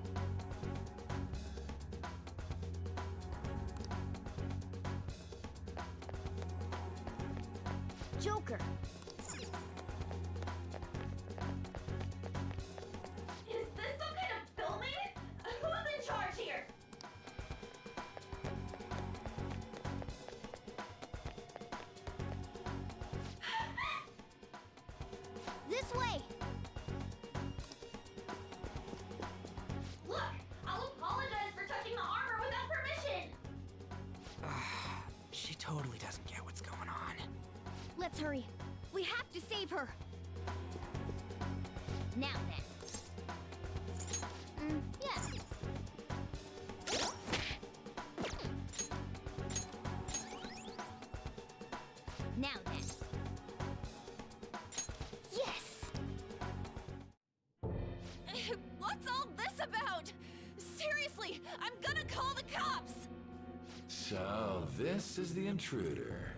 Speaker 1: Joker!
Speaker 2: Is this some kind of filming? Who's in charge here?
Speaker 1: This way!
Speaker 2: Look! I'll apologize for touching the armor without permission!
Speaker 8: She totally doesn't get what's going on.
Speaker 1: Let's hurry. We have to save her. Now then. Yeah. Now then. Yes!
Speaker 10: What's all this about? Seriously, I'm gonna call the cops!
Speaker 9: So, this is the intruder.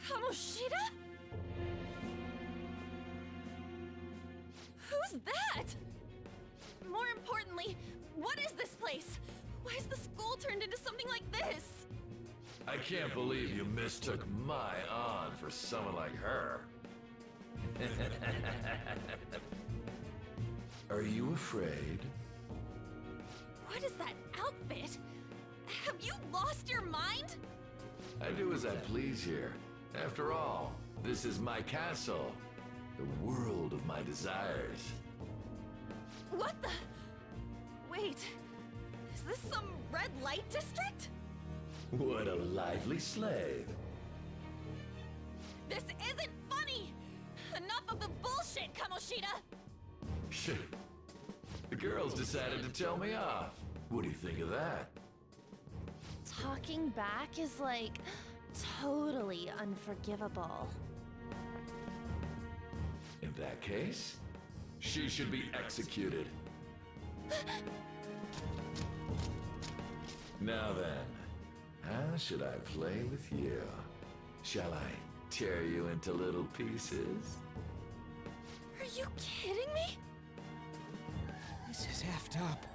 Speaker 10: Kamoshida? Who's that? More importantly, what is this place? Why is the school turned into something like this?
Speaker 9: I can't believe you mistook my Ann for someone like her. Are you afraid?
Speaker 10: What is that outfit? Have you lost your mind?
Speaker 9: I do as I please here. After all, this is my castle. The world of my desires.
Speaker 10: What the? Wait, is this some red light district?
Speaker 9: What a lively slave.
Speaker 10: This isn't funny! Enough of the bullshit, Kamoshida!
Speaker 9: Shit. The girls decided to tell me off. What do you think of that?
Speaker 10: Talking back is like totally unforgivable.
Speaker 9: In that case, she should be executed. Now then, how should I play with you? Shall I tear you into little pieces?
Speaker 10: Are you kidding me?
Speaker 8: This is effed up.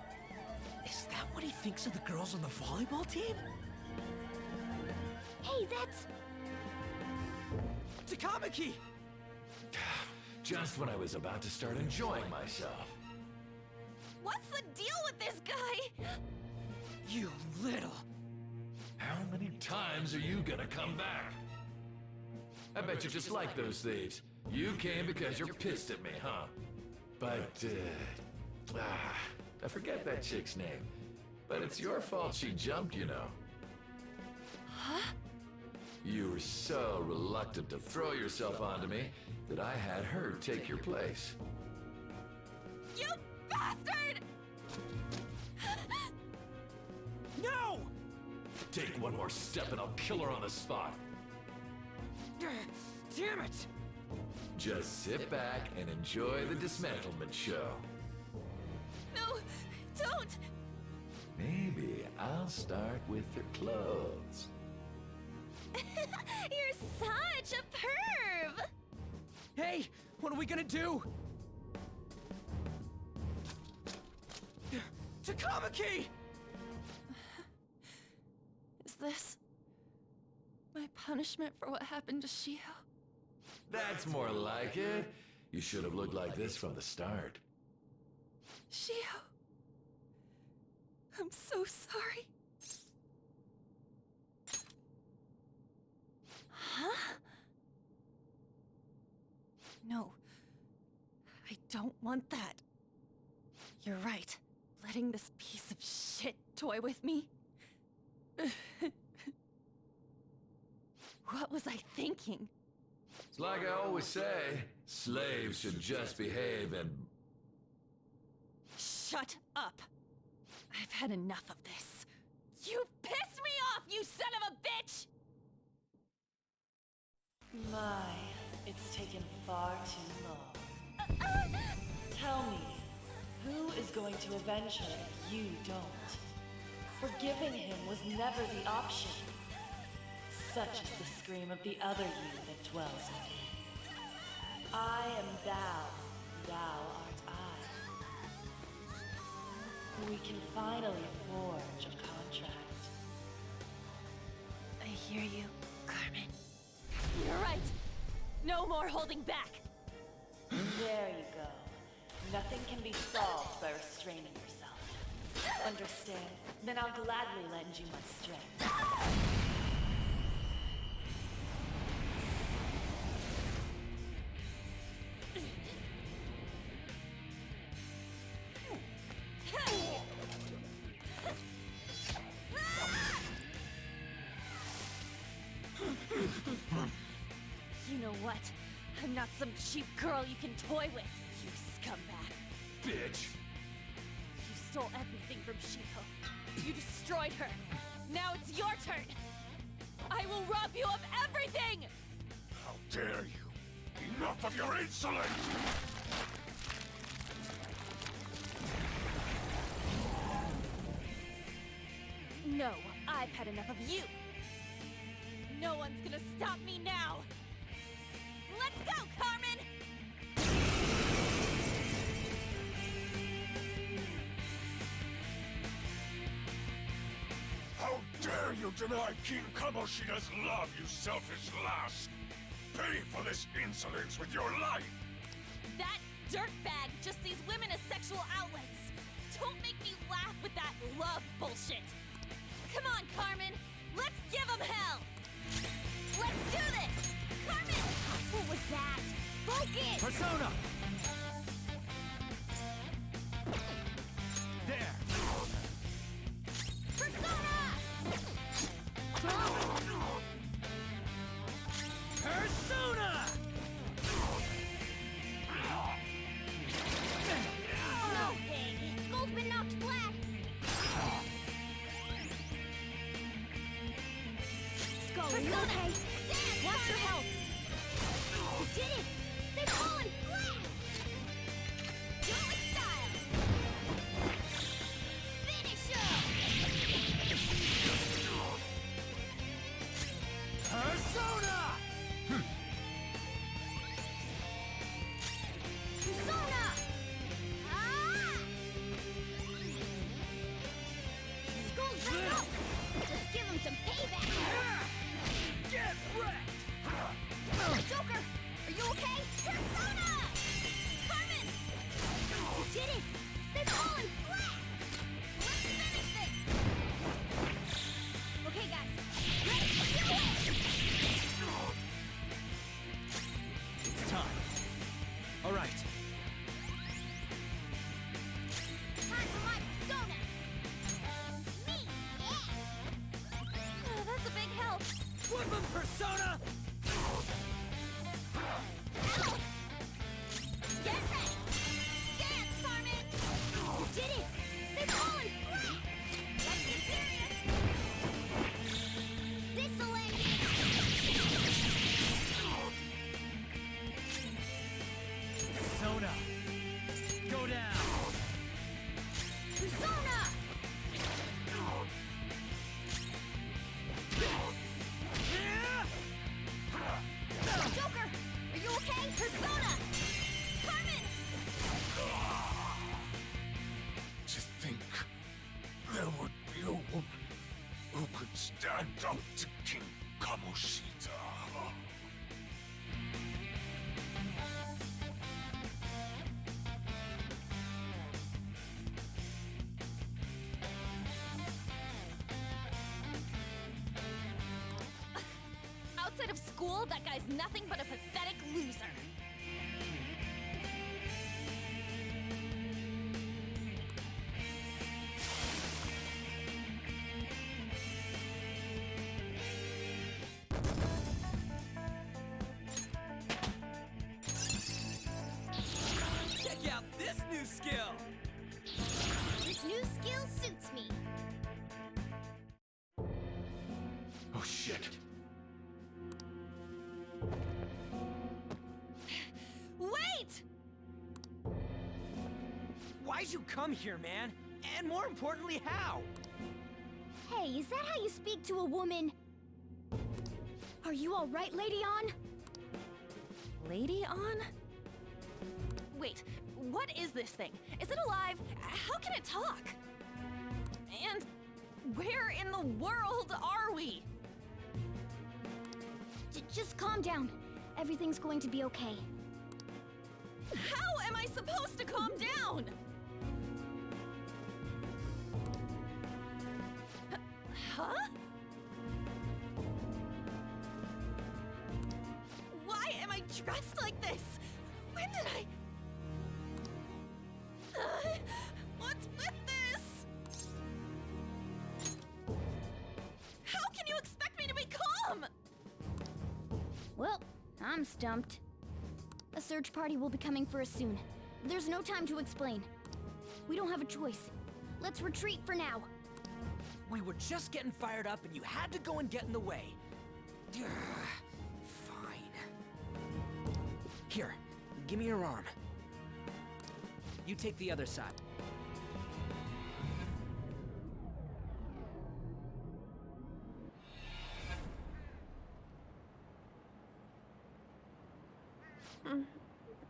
Speaker 8: Is that what he thinks of the girls on the volleyball team?
Speaker 1: Hey, that's...
Speaker 8: Takamaki!
Speaker 9: Just when I was about to start enjoying myself.
Speaker 10: What's the deal with this guy?
Speaker 8: You little...
Speaker 9: How many times are you gonna come back? I bet you just like those thieves. You came because you're pissed at me, huh? But, I forget that chick's name. But it's your fault she jumped, you know.
Speaker 10: Huh?
Speaker 9: You were so reluctant to throw yourself onto me that I had her take your place.
Speaker 10: You bastard!
Speaker 8: No!
Speaker 9: Take one more step and I'll kill her on the spot.
Speaker 8: Damn it!
Speaker 9: Just sit back and enjoy the dismantlement show.
Speaker 10: No, don't!
Speaker 9: Maybe I'll start with her clothes.
Speaker 10: You're such a perv!
Speaker 8: Hey, what are we gonna do? Takamaki!
Speaker 10: Is this my punishment for what happened to Shio?
Speaker 9: That's more like it. You should have looked like this from the start.
Speaker 10: Shio, I'm so sorry. Huh? No, I don't want that. You're right. Letting this piece of shit toy with me. What was I thinking?
Speaker 9: It's like I always say, slaves should just behave and...
Speaker 10: Shut up! I've had enough of this. You pissed me off, you son of a bitch!
Speaker 15: My, it's taken far too long. Tell me, who is going to avenge her if you don't? Forgiving him was never the option. Such is the scream of the other you that dwells in me. I am thou, thou art I. We can finally forge a contract.
Speaker 10: I hear you, Carmen. You're right! No more holding back!
Speaker 15: There you go. Nothing can be solved by restraining yourself. Understand? Then I'll gladly lend you my strength.
Speaker 10: You know what? I'm not some cheap girl you can toy with, you scumbag.
Speaker 14: Bitch!
Speaker 10: You stole everything from Shiko. You destroyed her. Now it's your turn. I will rob you of everything!
Speaker 12: How dare you! Enough of your insolence!
Speaker 10: No, I've had enough of you. No one's gonna stop me now. Let's go, Carmen!
Speaker 12: How dare you deny King Kamoshida's love, you selfish lass! Pay for this insolence with your life!
Speaker 10: That dirtbag just sees women as sexual outlets. Don't make me laugh with that love bullshit. Come on, Carmen. Let's give them hell. Let's do this! Carmen!
Speaker 1: What was that? Focus!
Speaker 13: Persona! There!
Speaker 1: Persona!
Speaker 13: Persona!
Speaker 1: No, Big. Skull's been knocked flat. Skull, are you okay? Watch your health. You did it! They've fallen flat! Do it with style! Finish him!
Speaker 13: Persona!
Speaker 1: Persona! Ah! Skull's back up! Let's give him some payback!
Speaker 13: Get wrecked!
Speaker 1: Joker! Are you okay? Persona! Carmen! You did it! They've fallen flat! Let's finish this! Okay, guys. Let's do it!
Speaker 13: It's time. All right.
Speaker 1: Time for my persona! Me! Yeah!
Speaker 10: Oh, that's a big help.
Speaker 13: Flip him, Persona!
Speaker 1: Ow! Get ready! Dance, Carmen! You did it! They've fallen flat! Let's get serious! This'll end it!
Speaker 13: Persona! Go down!
Speaker 1: Persona! Joker! Are you okay? Persona! Carmen!
Speaker 12: To think there would be a woman who could stand up to King Kamoshida.
Speaker 10: Outside of school, that guy's nothing but a pathetic loser.
Speaker 8: Why'd you come here, man? And more importantly, how?
Speaker 1: Hey, is that how you speak to a woman? Are you all right, Lady On?
Speaker 10: Lady On? Wait, what is this thing? Is it alive? How can it talk? And where in the world are we?
Speaker 1: Just calm down. Everything's going to be okay.
Speaker 10: How am I supposed to calm down? Huh? Why am I dressed like this? When did I... What's with this? How can you expect me to be calm?
Speaker 1: Well, I'm stumped. A search party will be coming for us soon. There's no time to explain. We don't have a choice. Let's retreat for now.
Speaker 8: We were just getting fired up and you had to go and get in the way. Fine. Here, give me your arm. You take the other side.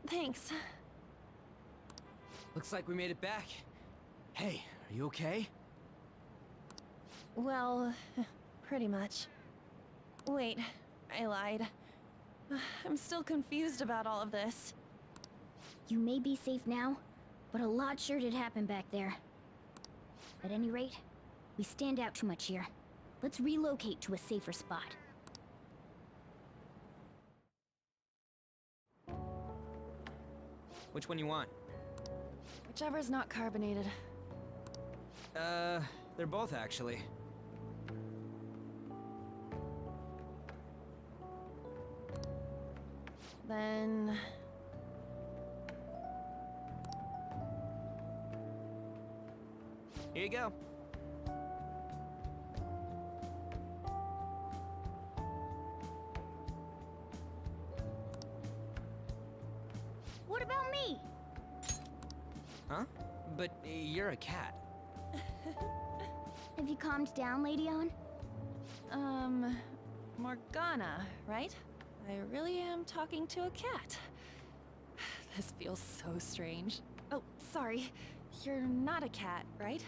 Speaker 10: Thanks.
Speaker 8: Looks like we made it back. Hey, are you okay?
Speaker 10: Well, pretty much. Wait, I lied. I'm still confused about all of this.
Speaker 1: You may be safe now, but a lot sure did happen back there. At any rate, we stand out too much here. Let's relocate to a safer spot.
Speaker 8: Which one you want?
Speaker 10: Whichever's not carbonated.
Speaker 8: They're both actually.
Speaker 10: Then...
Speaker 8: Here you go.
Speaker 1: What about me?
Speaker 8: Huh? But you're a cat.
Speaker 1: Have you calmed down, Lady On?
Speaker 10: Morgana, right? I really am talking to a cat. This feels so strange. Oh, sorry. You're not a cat, right?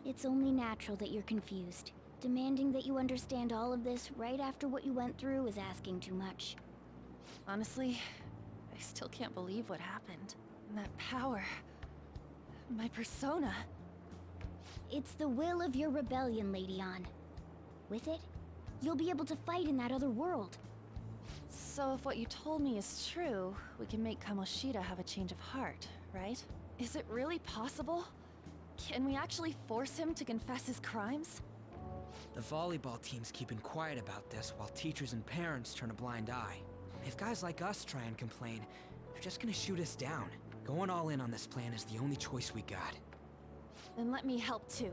Speaker 1: It's only natural that you're confused. Demanding that you understand all of this right after what you went through is asking too much.
Speaker 10: Honestly, I still can't believe what happened. And that power... my persona...
Speaker 1: It's the will of your rebellion, Lady On. With it, you'll be able to fight in that other world.
Speaker 10: So if what you told me is true, we can make Kamoshida have a change of heart, right? Is it really possible? Can we actually force him to confess his crimes?
Speaker 8: The volleyball team's keeping quiet about this while teachers and parents turn a blind eye. If guys like us try and complain, they're just gonna shoot us down. Going all in on this plan is the only choice we got.
Speaker 10: Then let me help too.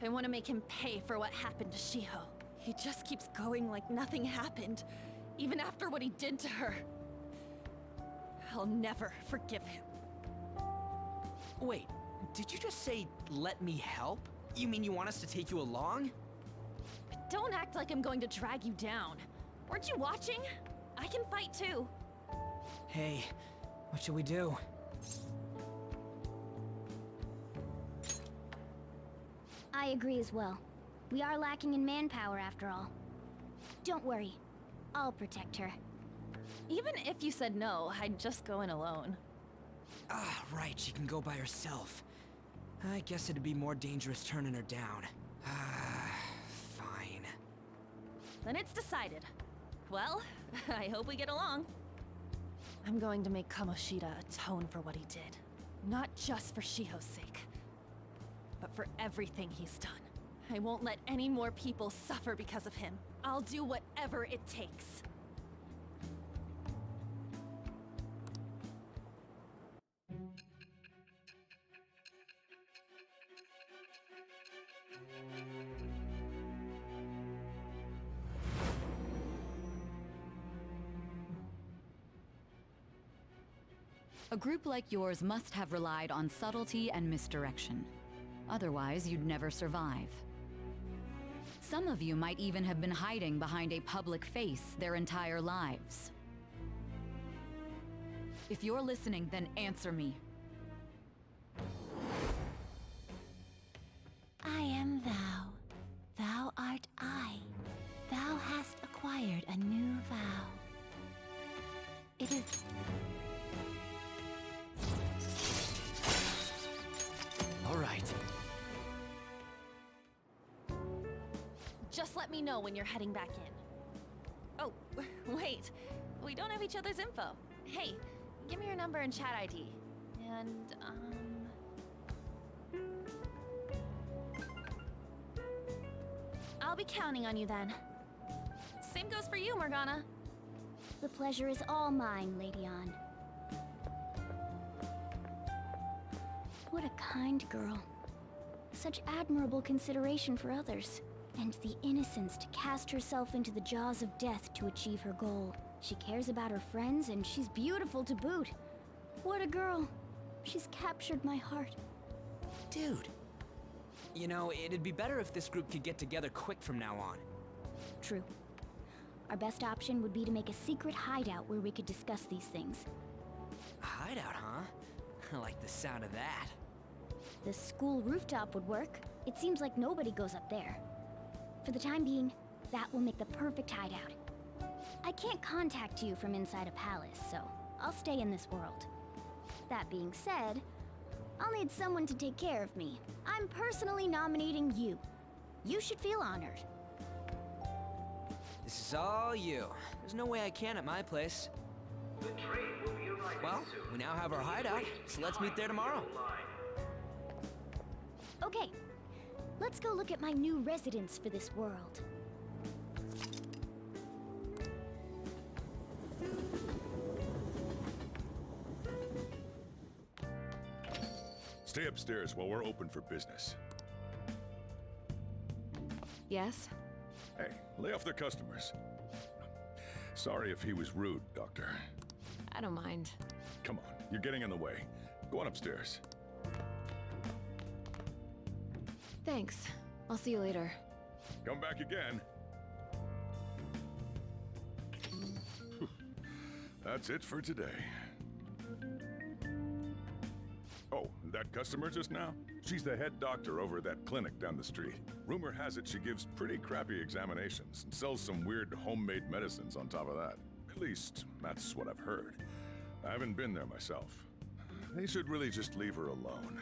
Speaker 10: I want to make him pay for what happened to Shiho. He just keeps going like nothing happened, even after what he did to her. I'll never forgive him.
Speaker 8: Wait, did you just say, let me help? You mean you want us to take you along?
Speaker 10: Don't act like I'm going to drag you down. Weren't you watching? I can fight too.
Speaker 8: Hey, what should we do?
Speaker 1: I agree as well. We are lacking in manpower after all. Don't worry. I'll protect her.
Speaker 10: Even if you said no, I'd just go in alone.
Speaker 8: Ah, right, she can go by herself. I guess it'd be more dangerous turning her down. Ah, fine.
Speaker 10: Then it's decided. Well, I hope we get along. I'm going to make Kamoshida atone for what he did. Not just for Shiho's sake, but for everything he's done. I won't let any more people suffer because of him. I'll do whatever it takes.
Speaker 16: A group like yours must have relied on subtlety and misdirection. Otherwise, you'd never survive. Some of you might even have been hiding behind a public face their entire lives. If you're listening, then answer me.
Speaker 2: I am thou. Thou art I. Thou hast acquired a new vow. It is...
Speaker 8: All right.
Speaker 10: Just let me know when you're heading back in. Oh, wait. We don't have each other's info. Hey, give me your number and chat ID. And, I'll be counting on you then. Same goes for you, Morgana.
Speaker 1: The pleasure is all mine, Lady Ann. What a kind girl. Such admirable consideration for others. And the innocence to cast herself into the jaws of death to achieve her goal. She cares about her friends, and she's beautiful to boot. What a girl. She's captured my heart.
Speaker 8: Dude. You know, it'd be better if this group could get together quick from now on.
Speaker 1: True. Our best option would be to make a secret hideout where we could discuss these things.
Speaker 8: A hideout, huh? I like the sound of that.
Speaker 1: The school rooftop would work. It seems like nobody goes up there. For the time being, that will make the perfect hideout. I can't contact you from inside a palace, so I'll stay in this world. That being said, I'll need someone to take care of me. I'm personally nominating you. You should feel honored.
Speaker 8: This is all you. There's no way I can at my place.
Speaker 18: The train will be arriving
Speaker 8: Well,
Speaker 18: soon.
Speaker 8: we now have our hideout, so let's meet there tomorrow.
Speaker 1: Okay, let's go look at my new residence for this world.
Speaker 17: Stay upstairs while we're open for business.
Speaker 10: Yes?
Speaker 17: Hey, lay off the customers. Sorry if he was rude, Doctor.
Speaker 10: I don't mind.
Speaker 17: Come on, you're getting in the way. Go on upstairs.
Speaker 10: Thanks. I'll see you later.
Speaker 17: Come back again. That's it for today. Oh, that customer just now? She's the head doctor over at that clinic down the street. Rumor has it she gives pretty crappy examinations and sells some weird homemade medicines on top of that. At least, that's what I've heard. I haven't been there myself. They should really just leave her alone.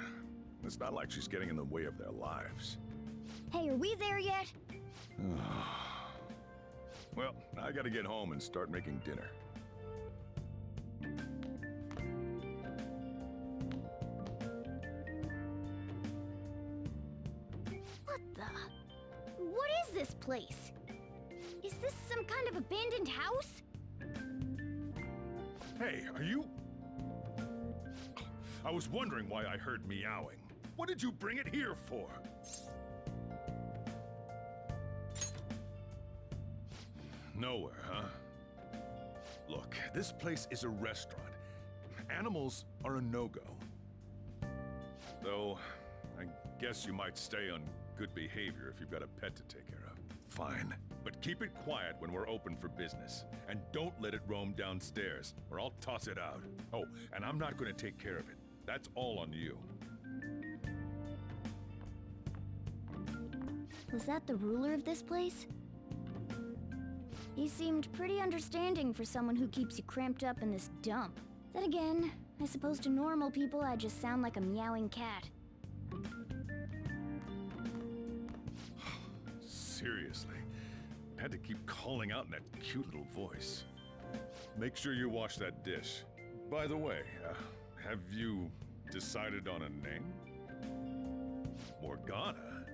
Speaker 17: It's not like she's getting in the way of their lives.
Speaker 1: Hey, are we there yet?
Speaker 17: Well, I gotta get home and start making dinner.
Speaker 1: What is this place? Is this some kind of abandoned house?
Speaker 17: Hey, are you... I was wondering why I heard meowing. What did you bring it here for? Nowhere, huh? Look, this place is a restaurant. Animals are a no-go. Though, I guess you might stay on good behavior if you've got a pet to take care of. Fine. But keep it quiet when we're open for business. And don't let it roam downstairs, or I'll toss it out. Oh, and I'm not gonna take care of it. That's all on you.
Speaker 1: Was that the ruler of this place? He seemed pretty understanding for someone who keeps you cramped up in this dump. Then again, I suppose to normal people I just sound like a meowing cat.
Speaker 17: Seriously. Had to keep calling out in that cute little voice. Make sure you wash that dish. By the way, have you decided on a name? Morgana?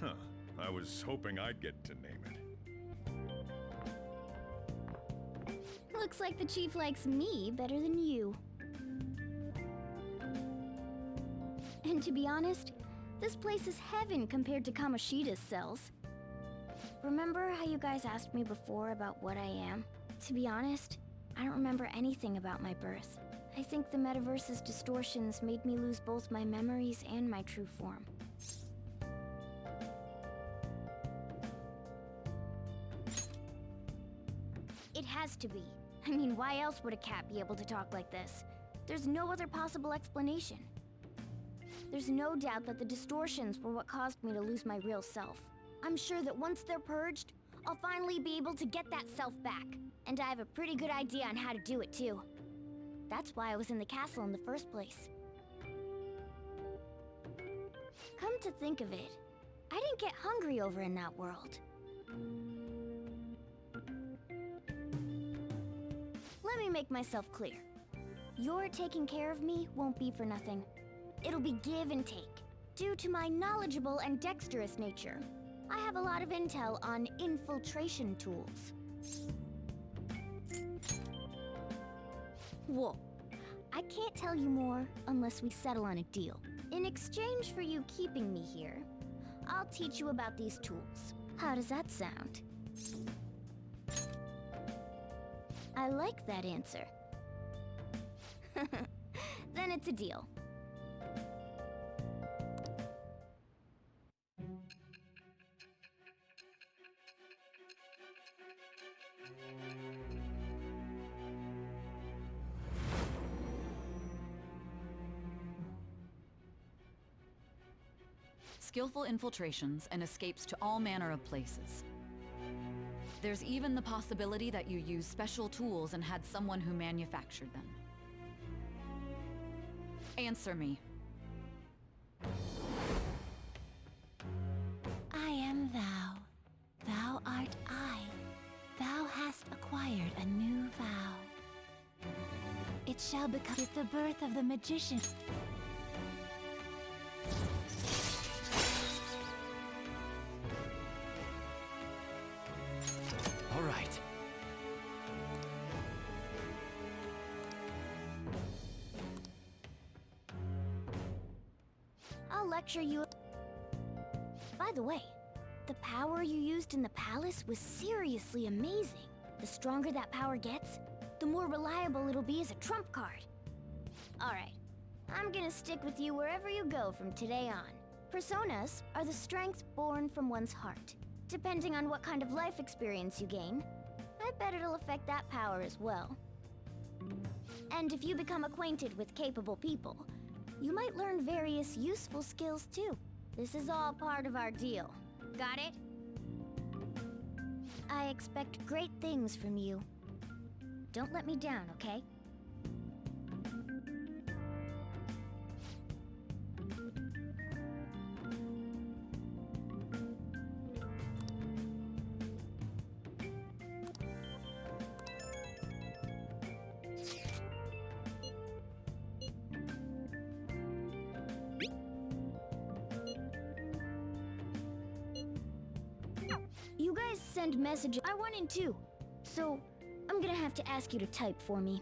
Speaker 17: Huh. I was hoping I'd get to name it.
Speaker 1: Looks like the chief likes me better than you. And to be honest, this place is heaven compared to Kamoshida's cells. Remember how you guys asked me before about what I am? To be honest, I don't remember anything about my birth. I think the metaverse's distortions made me lose both my memories and my true form. It has to be. I mean, why else would a cat be able to talk like this? There's no other possible explanation. There's no doubt that the distortions were what caused me to lose my real self. I'm sure that once they're purged, I'll finally be able to get that self back. And I have a pretty good idea on how to do it, too. That's why I was in the castle in the first place. Come to think of it, I didn't get hungry over in that world. Let me make myself clear. Your taking care of me won't be for nothing. It'll be give and take. Due to my knowledgeable and dexterous nature, I have a lot of intel on infiltration tools. Whoa. I can't tell you more unless we settle on a deal. In exchange for you keeping me here, I'll teach you about these tools. How does that sound? I like that answer. Then it's a deal.
Speaker 16: Skillful infiltrations and escapes to all manner of places. There's even the possibility that you used special tools and had someone who manufactured them. Answer me.
Speaker 2: I am thou. Thou art I. Thou hast acquired a new vow. It shall become with the birth of the magician.
Speaker 4: All right.
Speaker 1: I'll lecture you. By the way, the power you used in the palace was seriously amazing. The stronger that power gets, the more reliable it'll be as a trump card. Alright, I'm gonna stick with you wherever you go from today on. Personas are the strength born from one's heart. Depending on what kind of life experience you gain, I bet it'll affect that power as well. And if you become acquainted with capable people, you might learn various useful skills too. This is all part of our deal. Got it? I expect great things from you. Don't let me down, okay? You guys send messages. I want in too. So, I'm gonna have to ask you to type for me.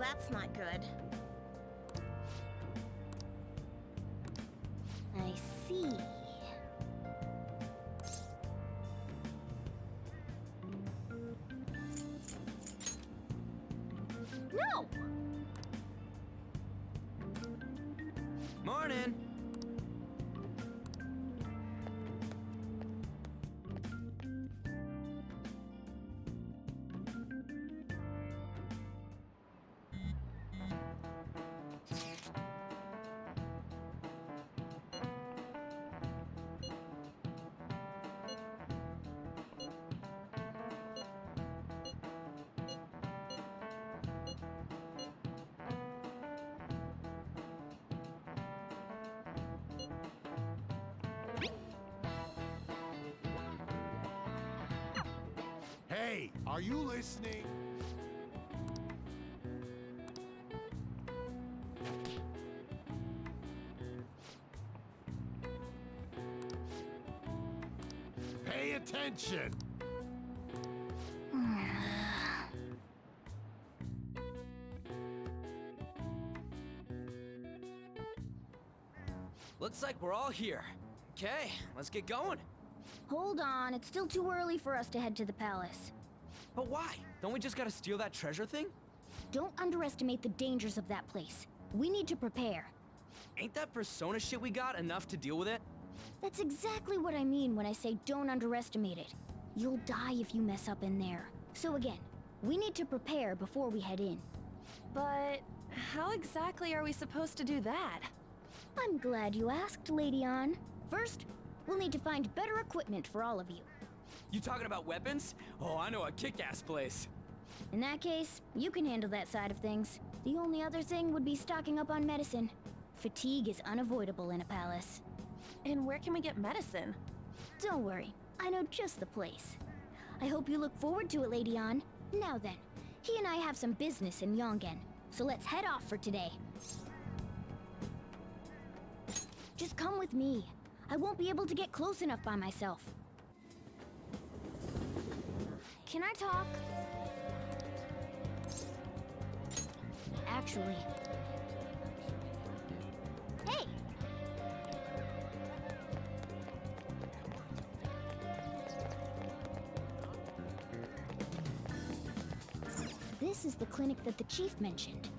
Speaker 19: that's not good.
Speaker 1: I see. No!
Speaker 8: Morning!
Speaker 7: Hey, are you listening? Pay attention!
Speaker 8: Looks like we're all here. Okay, let's get going.
Speaker 1: Hold on, it's still too early for us to head to the palace.
Speaker 8: But why? Don't we just gotta steal that treasure thing?
Speaker 1: Don't underestimate the dangers of that place. We need to prepare.
Speaker 8: Ain't that Persona shit we got enough to deal with it?
Speaker 1: That's exactly what I mean when I say don't underestimate it. You'll die if you mess up in there. So again, we need to prepare before we head in.
Speaker 10: But how exactly are we supposed to do that?
Speaker 1: I'm glad you asked, Lady Ann. First, we'll need to find better equipment for all of you.
Speaker 8: You talking about weapons? Oh, I know a kick-ass place.
Speaker 1: In that case, you can handle that side of things. The only other thing would be stocking up on medicine. Fatigue is unavoidable in a palace.
Speaker 10: And where can we get medicine?
Speaker 1: Don't worry, I know just the place. I hope you look forward to it, Lady Ann. Now then, he and I have some business in Yongen, so let's head off for today. Just come with me. I won't be able to get close enough by myself. Can I talk? Actually... Hey! This is the clinic that the chief mentioned.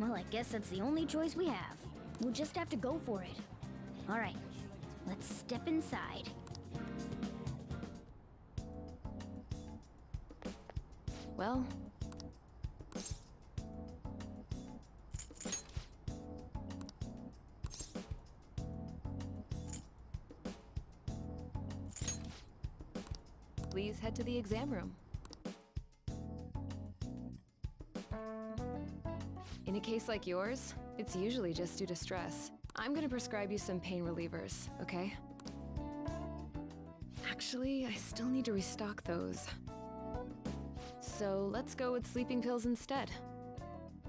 Speaker 1: Well, I guess that's the only choice we have. We'll just have to go for it. All right, let's step inside.
Speaker 10: Well... Please head to the exam room. In a case like yours, it's usually just due to stress. I'm gonna prescribe you some pain relievers, okay? Actually, I still need to restock those. So let's go with sleeping pills instead.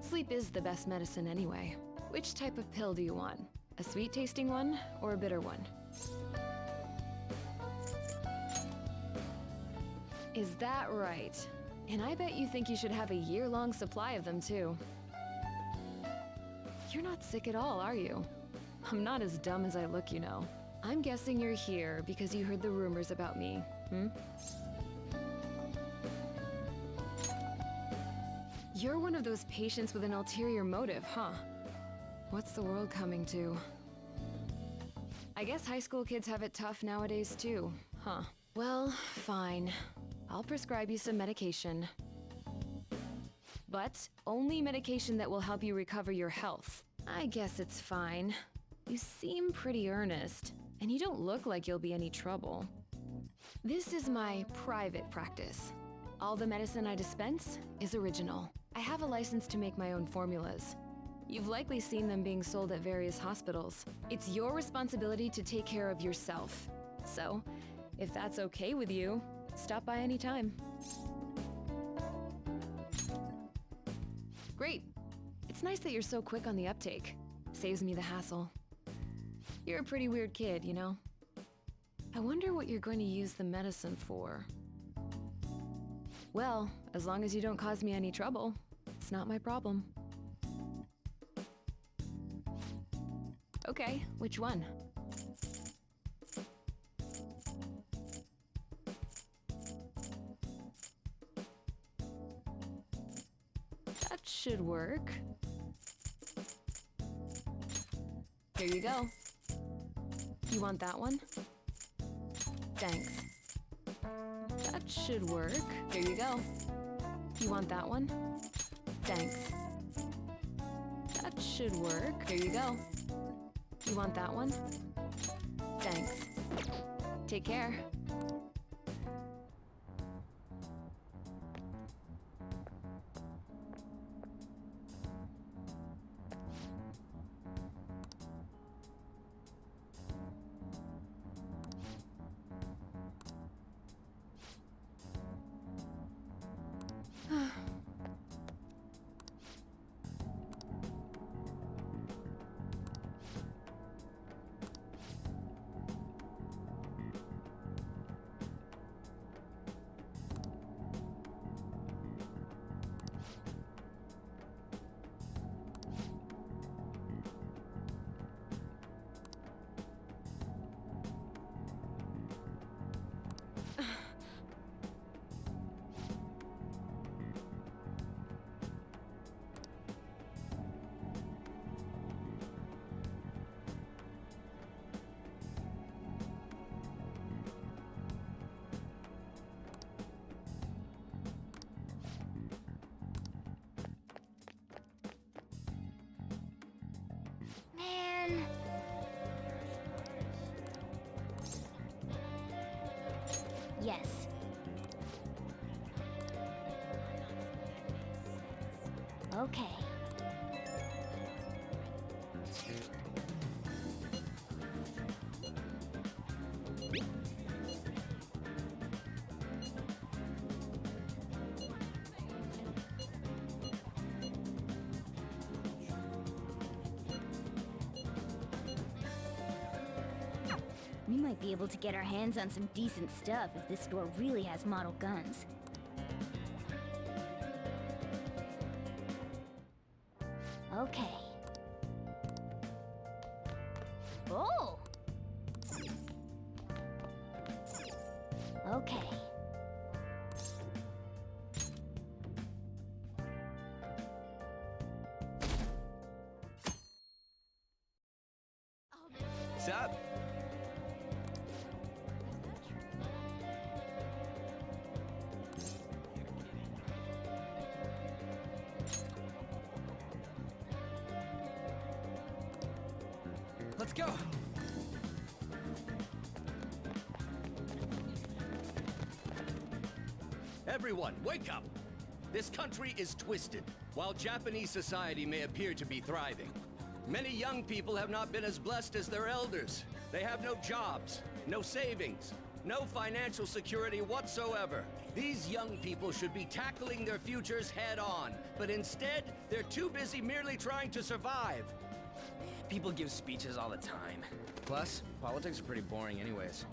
Speaker 10: Sleep is the best medicine anyway. Which type of pill do you want? A sweet-tasting one or a bitter one? Is that right? And I bet you think you should have a year-long supply of them too. You're not sick at all, are you? I'm not as dumb as I look, you know. I'm guessing you're here because you heard the rumors about me, hmm? You're one of those patients with an ulterior motive, huh? What's the world coming to? I guess high school kids have it tough nowadays too, huh? Well, fine. I'll prescribe you some medication. But only medication that will help you recover your health. I guess it's fine. You seem pretty earnest, and you don't look like you'll be any trouble. This is my private practice. All the medicine I dispense is original. I have a license to make my own formulas. You've likely seen them being sold at various hospitals. It's your responsibility to take care of yourself. So, if that's okay with you, stop by anytime. Great. It's nice that you're so quick on the uptake. Saves me the hassle. You're a pretty weird kid, you know? I wonder what you're going to use the medicine for. Well, as long as you don't cause me any trouble, it's not my problem. Okay, which one? That should work. Here you go. You want that one? Thanks. That should work. Here you go. You want that one? Thanks. That should work. Here you go. You want that one? Thanks. Take care.
Speaker 1: Man. Yes. Okay. We might be able to get our hands on some decent stuff if this store really has model guns. Okay. Oh! Okay.
Speaker 8: What's up? Let's go!
Speaker 19: Everyone, wake up! This country is twisted. While Japanese society may appear to be thriving, many young people have not been as blessed as their elders. They have no jobs, no savings, no financial security whatsoever. These young people should be tackling their futures head on, but instead, they're too busy merely trying to survive.
Speaker 8: People give speeches all the time. Plus, politics are pretty boring anyways.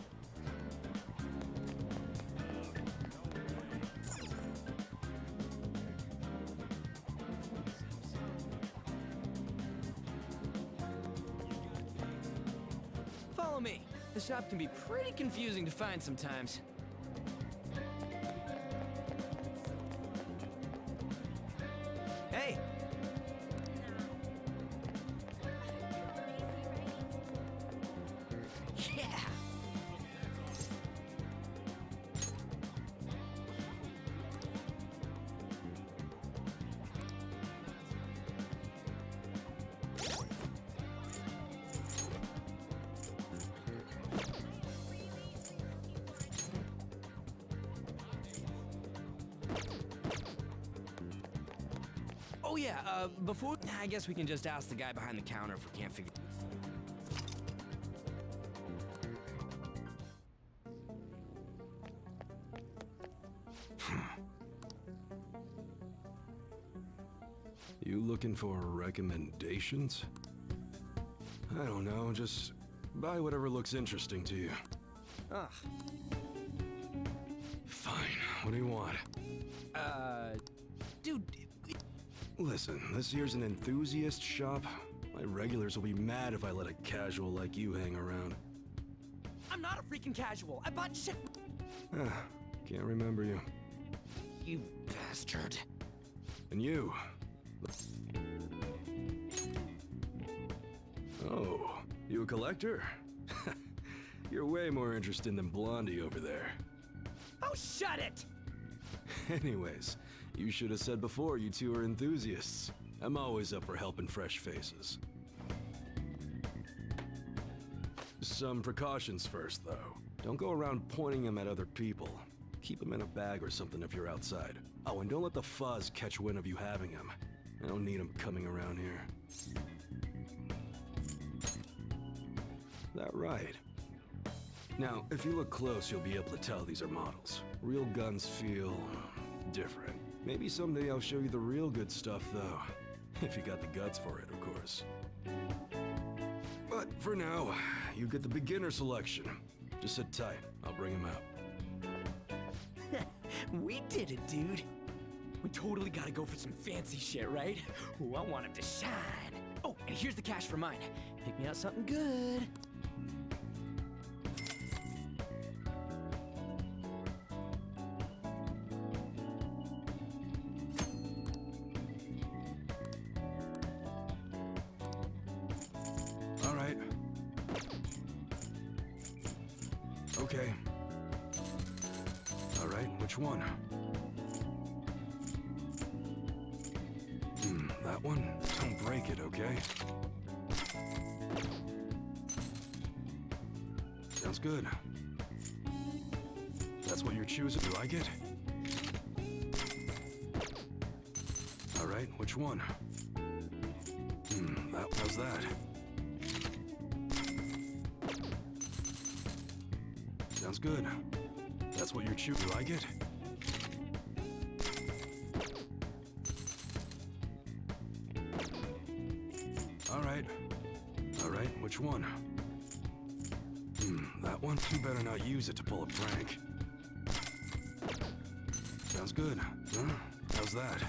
Speaker 8: Follow me. The shop can be pretty confusing to find sometimes. Hey! Yeah! Oh yeah, before... I guess we can just ask the guy behind the counter if we can't figure...
Speaker 20: You looking for recommendations? I don't know, just buy whatever looks interesting to you.
Speaker 8: Ugh.
Speaker 20: Fine. What do you want?
Speaker 8: Dude...
Speaker 20: Listen, this here's an enthusiast shop. My regulars will be mad if I let a casual like you hang around.
Speaker 8: I'm not a freaking casual. I bought shit...
Speaker 20: Can't remember you.
Speaker 8: You bastard.
Speaker 20: And you. Oh, you a collector? You're way more interesting than Blondie over there.
Speaker 8: Oh, shut it!
Speaker 20: Anyways, you should have said before you two are enthusiasts. I'm always up for helping fresh faces. Some precautions first, though. Don't go around pointing them at other people. Keep them in a bag or something if you're outside. Oh, and don't let the fuzz catch wind of you having them. I don't need them coming around here. That right? Now, if you look close, you'll be able to tell these are models. Real guns feel... different. Maybe someday I'll show you the real good stuff, though. If you got the guts for it, of course. But for now, you get the beginner selection. Just sit tight. I'll bring him out.
Speaker 8: We did it, dude. We totally gotta go for some fancy shit, right? Ooh, I want him to shine. Oh, and here's the cash for mine. Pick me out something good.
Speaker 20: All right. Okay. All right, which one? That one? Don't break it, okay? Sounds good. That's what you're choosing. You like it? All right, which one? How's that? Sounds good. That's what you're choosing. You like it? All right, which one? That one? You better not use it to pull a prank. Sounds good. How's that?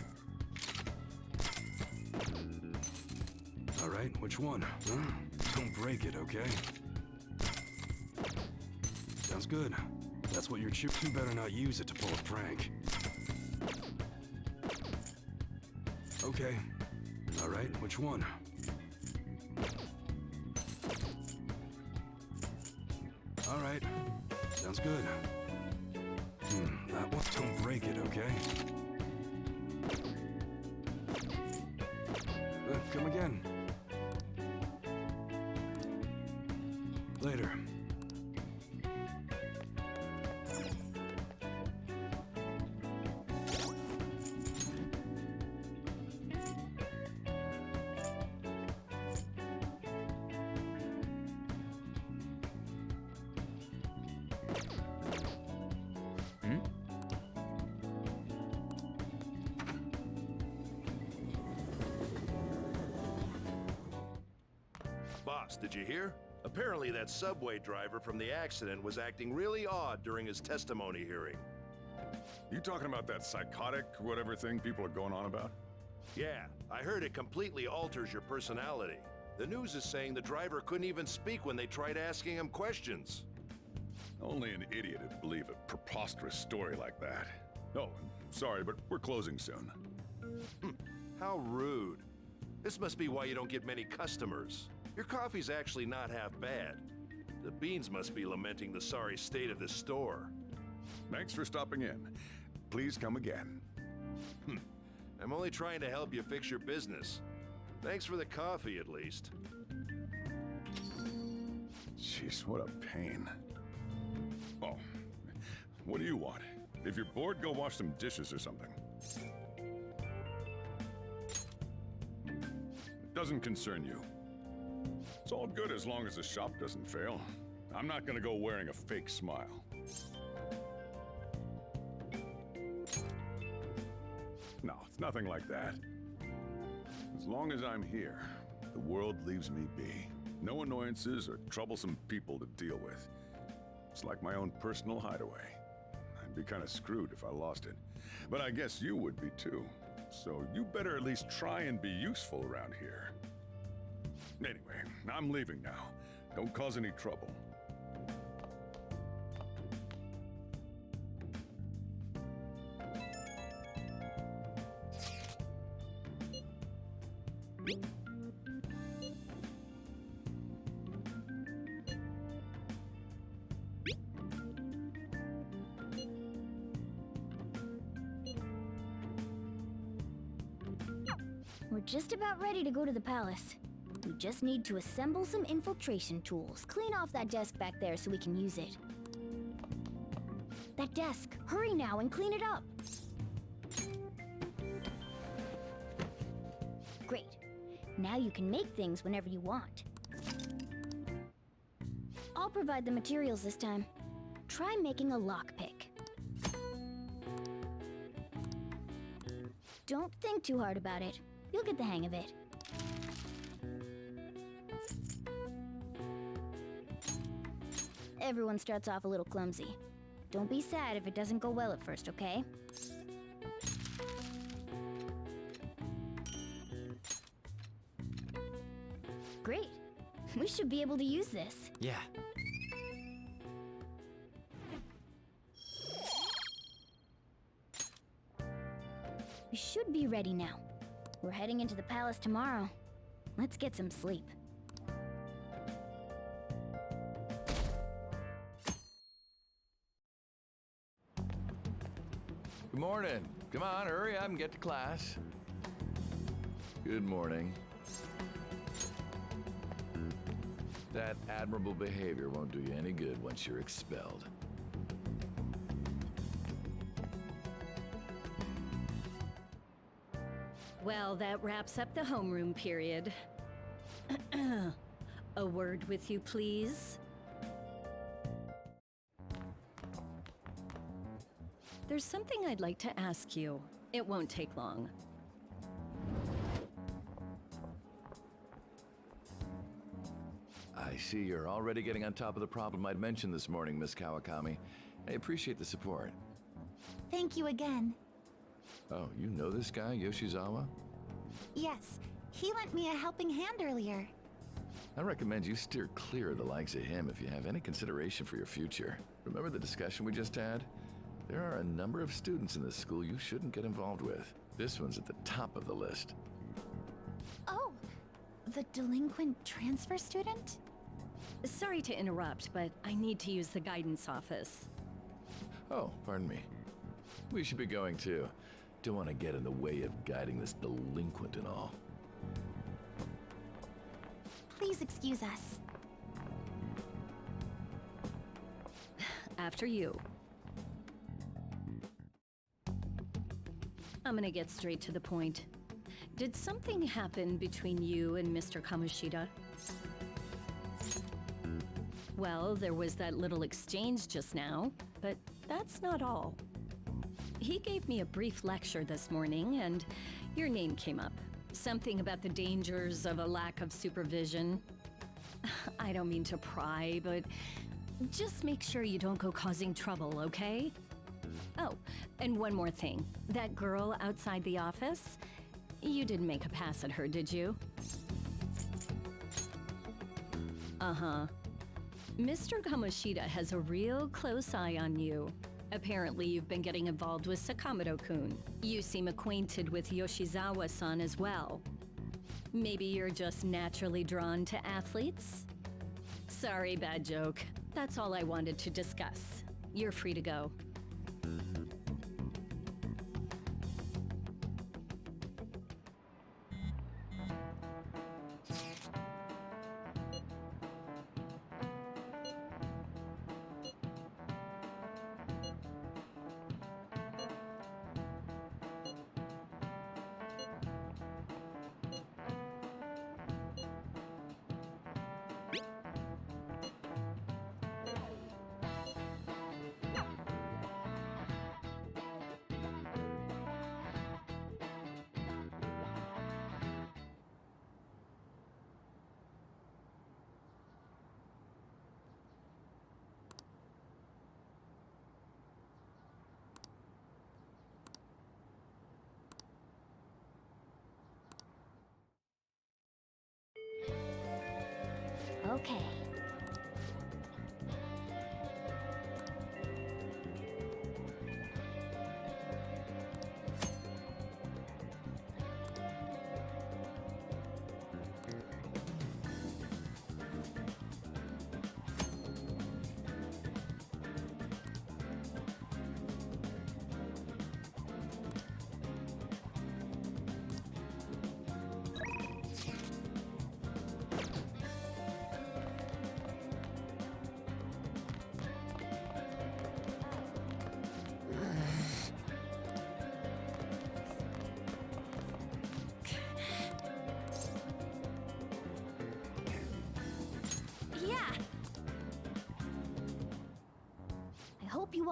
Speaker 20: All right, which one? Don't break it, okay? Sounds good. That's what you're choosing. You better not use it to pull a prank. Okay. All right, which one? All right. Sounds good. That one. Don't break it, okay? Come again. Later.
Speaker 5: Boss, did you hear? Apparently that subway driver from the accident was acting really odd during his testimony hearing.
Speaker 17: You talking about that psychotic whatever thing people are going on about?
Speaker 5: Yeah, I heard it completely alters your personality. The news is saying the driver couldn't even speak when they tried asking him questions.
Speaker 17: Only an idiot would believe a preposterous story like that. Oh, sorry, but we're closing soon.
Speaker 5: How rude. This must be why you don't get many customers. Your coffee's actually not half bad. The beans must be lamenting the sorry state of this store.
Speaker 17: Thanks for stopping in. Please come again.
Speaker 5: I'm only trying to help you fix your business. Thanks for the coffee, at least.
Speaker 17: Jeez, what a pain. Oh, what do you want? If you're bored, go wash some dishes or something. It doesn't concern you. It's all good as long as the shop doesn't fail. I'm not gonna go wearing a fake smile. No, it's nothing like that. As long as I'm here, the world leaves me be. No annoyances or troublesome people to deal with. It's like my own personal hideaway. I I'd be kind of screwed if I lost it. But I guess you would be too. So you better at least try and be useful around here. Anyway, I'm leaving now. Don't cause any trouble.
Speaker 1: We're just about ready to go to the palace. We just need to assemble some infiltration tools. Clean off that desk back there so we can use it. That desk! Hurry now and clean it up! Great. Now you can make things whenever you want. I'll provide the materials this time. Try making a lockpick. Don't think too hard about it. You'll get the hang of it. Everyone starts off a little clumsy. Don't be sad if it doesn't go well at first, okay? Great. We should be able to use this.
Speaker 8: Yeah.
Speaker 1: We should be ready now. We're heading into the palace tomorrow. Let's get some sleep.
Speaker 9: Good morning. Come on, hurry up and get to class. Good morning. That admirable behavior won't do you any good once you're expelled.
Speaker 6: Well, that wraps up the homeroom period. A word with you, please. There's something I'd like to ask you. It won't take long.
Speaker 9: I see you're already getting on top of the problem I'd mentioned this morning, Miss Kawakami. I appreciate the support.
Speaker 2: Thank you again.
Speaker 9: Oh, you know this guy, Yoshizawa?
Speaker 2: Yes, he lent me a helping hand earlier.
Speaker 9: I recommend you steer clear of the likes of him if you have any consideration for your future. Remember the discussion we just had? There are a number of students in this school you shouldn't get involved with. This one's at the top of the list.
Speaker 2: Oh, the delinquent transfer student?
Speaker 6: Sorry to interrupt, but I need to use the guidance office.
Speaker 9: Oh, pardon me. We should be going too. Don't want to get in the way of guiding this delinquent and all.
Speaker 2: Please excuse us.
Speaker 6: After you. I'm gonna get straight to the point. Did something happen between you and Mr. Kamoshida? Well, there was that little exchange just now, but that's not all. He gave me a brief lecture this morning, and your name came up. Something about the dangers of a lack of supervision. I don't mean to pry, but just make sure you don't go causing trouble, okay? Oh, and one more thing. That girl outside the office? You didn't make a pass at her, did you? Uh-huh. Mr. Kamoshida has a real close eye on you. Apparently, you've been getting involved with Sakamoto-kun. You seem acquainted with Yoshizawa-san as well. Maybe you're just naturally drawn to athletes? Sorry, bad joke. That's all I wanted to discuss. You're free to go.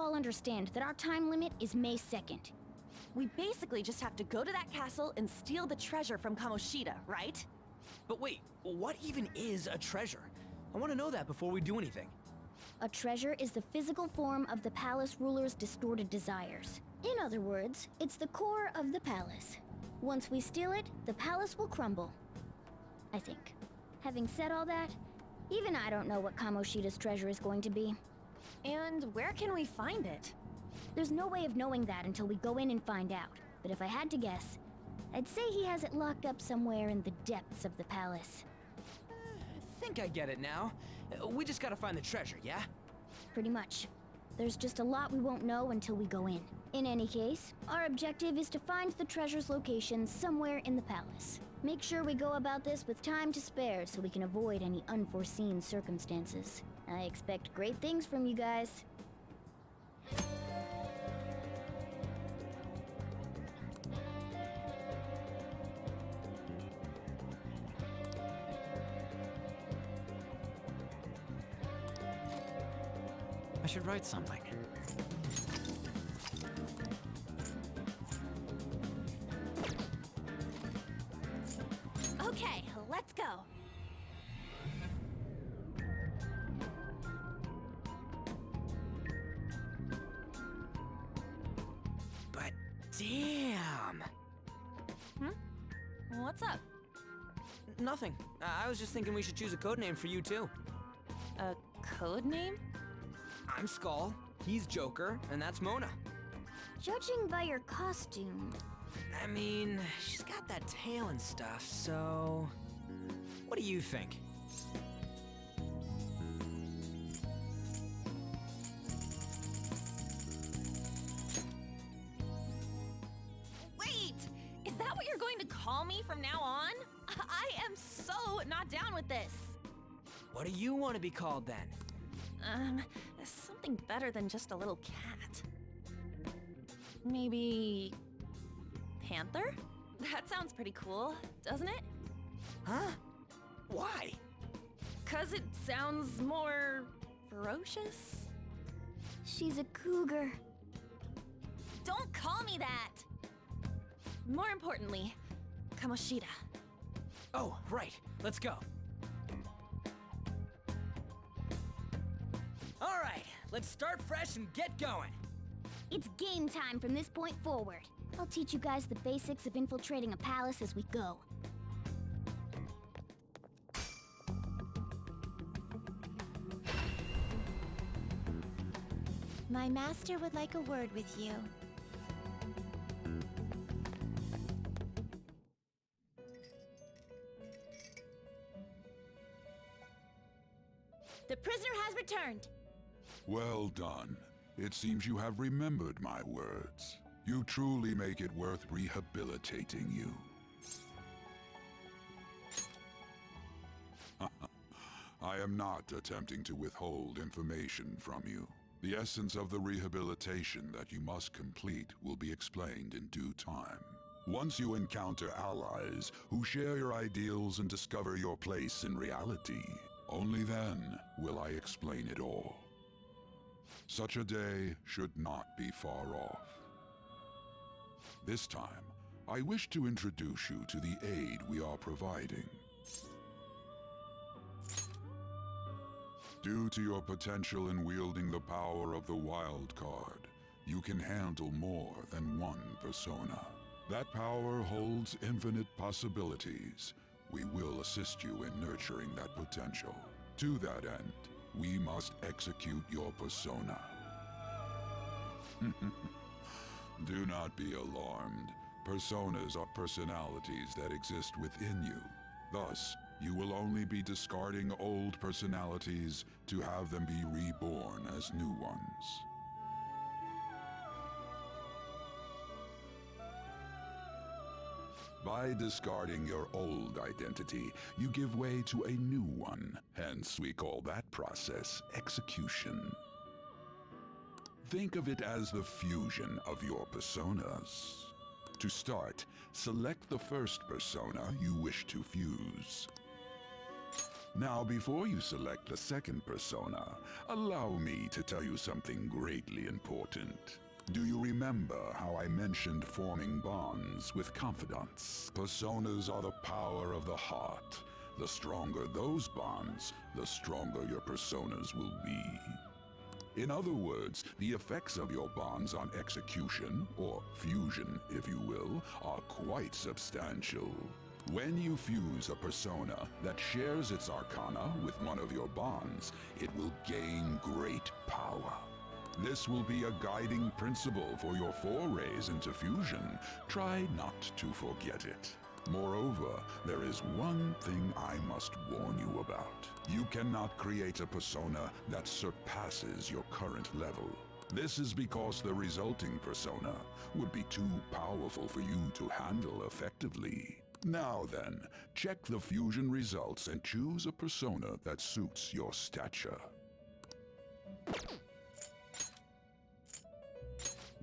Speaker 1: all understand that our time limit is May 2nd.
Speaker 10: We basically just have to go to that castle and steal the treasure from Kamoshida, right?
Speaker 8: But wait, what even is a treasure? I want to know that before we do anything.
Speaker 1: A treasure is the physical form of the palace ruler's distorted desires. In other words, it's the core of the palace. Once we steal it, the palace will crumble. I think. Having said all that, even I don't know what Kamoshida's treasure is going to be.
Speaker 10: And where can we find it?
Speaker 1: There's no way of knowing that until we go in and find out. But if I had to guess, I'd say he has it locked up somewhere in the depths of the palace.
Speaker 8: I think I get it now. We just gotta find the treasure, yeah?
Speaker 1: Pretty much. There's just a lot we won't know until we go in. In any case, our objective is to find the treasure's location somewhere in the palace. Make sure we go about this with time to spare so we can avoid any unforeseen circumstances. I expect great things from you guys.
Speaker 4: I should write something.
Speaker 2: Okay, let's go.
Speaker 8: But damn!
Speaker 10: What's up?
Speaker 8: Nothing. I was just thinking we should choose a code name for you too.
Speaker 10: A code name?
Speaker 8: I'm Skull, he's Joker, and that's Mona.
Speaker 1: Judging by your costume...
Speaker 8: I mean, she's got that tail and stuff, so... What do you think?
Speaker 10: Wait! Is that what you're going to call me from now on? I am so not down with this.
Speaker 8: What do you want to be called then?
Speaker 10: Something better than just a little cat. Maybe... Panther? That sounds pretty cool, doesn't it?
Speaker 8: Huh? Why?
Speaker 10: 'Cause it sounds more... ferocious?
Speaker 1: She's a cougar.
Speaker 10: Don't call me that! More importantly, Kamoshida.
Speaker 8: Oh, right. Let's go. All right, let's start fresh and get going.
Speaker 1: It's game time from this point forward. I'll teach you guys the basics of infiltrating a palace as we go.
Speaker 2: My master would like a word with you. The prisoner has returned.
Speaker 12: Well done. It seems you have remembered my words. You truly make it worth rehabilitating you. I am not attempting to withhold information from you. The essence of the rehabilitation that you must complete will be explained in due time. Once you encounter allies who share your ideals and discover your place in reality, only then will I explain it all. Such a day should not be far off. This time, I wish to introduce you to the aid we are providing. Due to your potential in wielding the power of the wild card, you can handle more than one persona. That power holds infinite possibilities. We will assist you in nurturing that potential. To that end, we must execute your persona. Do not be alarmed. Personas are personalities that exist within you. Thus, you will only be discarding old personalities to have them be reborn as new ones. By discarding your old identity, you give way to a new one. Hence, we call that process execution. Think of it as the fusion of your personas. To start, select the first persona you wish to fuse. Now, before you select the second persona, allow me to tell you something greatly important. Do you remember how I mentioned forming bonds with confidants? Personas are the power of the heart. The stronger those bonds, the stronger your personas will be. In other words, the effects of your bonds on execution, or fusion if you will, are quite substantial. When you fuse a persona that shares its arcana with one of your bonds, it will gain great power. This will be a guiding principle for your forays into fusion. Try not to forget it. Moreover, there is one thing I must warn you about. You cannot create a persona that surpasses your current level. This is because the resulting persona would be too powerful for you to handle effectively. Now then, check the fusion results and choose a persona that suits your stature.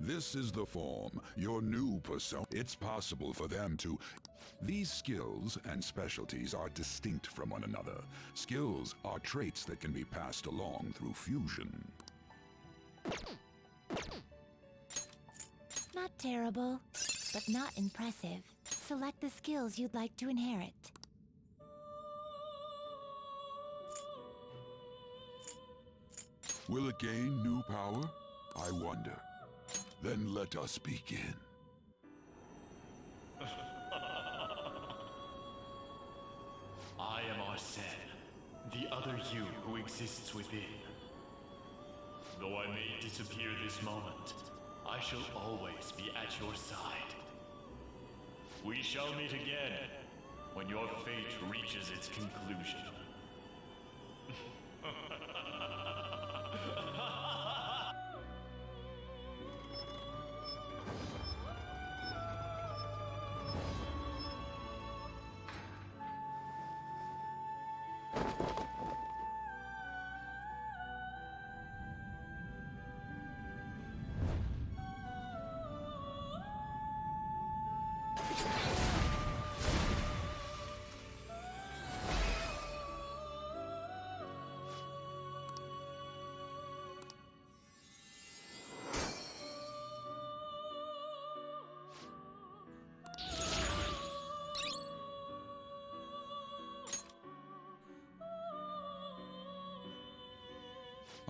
Speaker 12: This is the form, your new persona. It's possible for them to... These skills and specialties are distinct from one another. Skills are traits that can be passed along through fusion.
Speaker 2: Not terrible, but not impressive. Select the skills you'd like to inherit.
Speaker 12: Will it gain new power? I wonder. Then let us begin.
Speaker 3: I am Arsene, the other you who exists within. Though I may disappear this moment, I shall always be at your side. We shall meet again when your fate reaches its conclusion.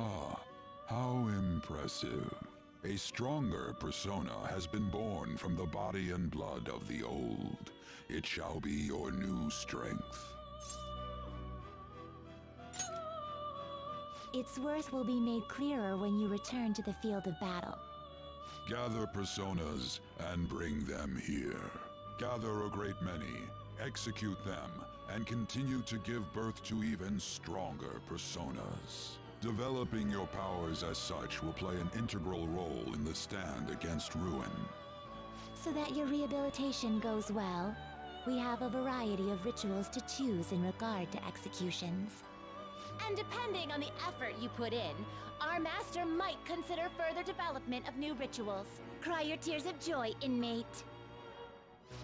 Speaker 12: Ah, how impressive. A stronger persona has been born from the body and blood of the old. It shall be your new strength.
Speaker 2: Its worth will be made clearer when you return to the field of battle.
Speaker 12: Gather personas and bring them here. Gather a great many, execute them, and continue to give birth to even stronger personas. Developing your powers as such will play an integral role in the stand against ruin.
Speaker 2: So that your rehabilitation goes well, we have a variety of rituals to choose in regard to executions.
Speaker 11: And depending on the effort you put in, our master might consider further development of new rituals. Cry your tears of joy, inmate.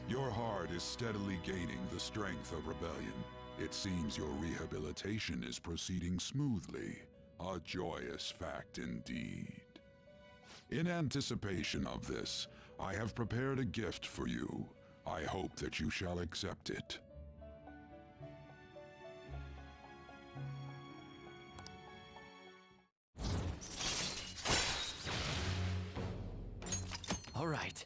Speaker 12: Your heart is steadily gaining the strength of rebellion. It seems your rehabilitation is proceeding smoothly. A joyous fact indeed. In anticipation of this, I have prepared a gift for you. I hope that you shall accept it.
Speaker 4: All right.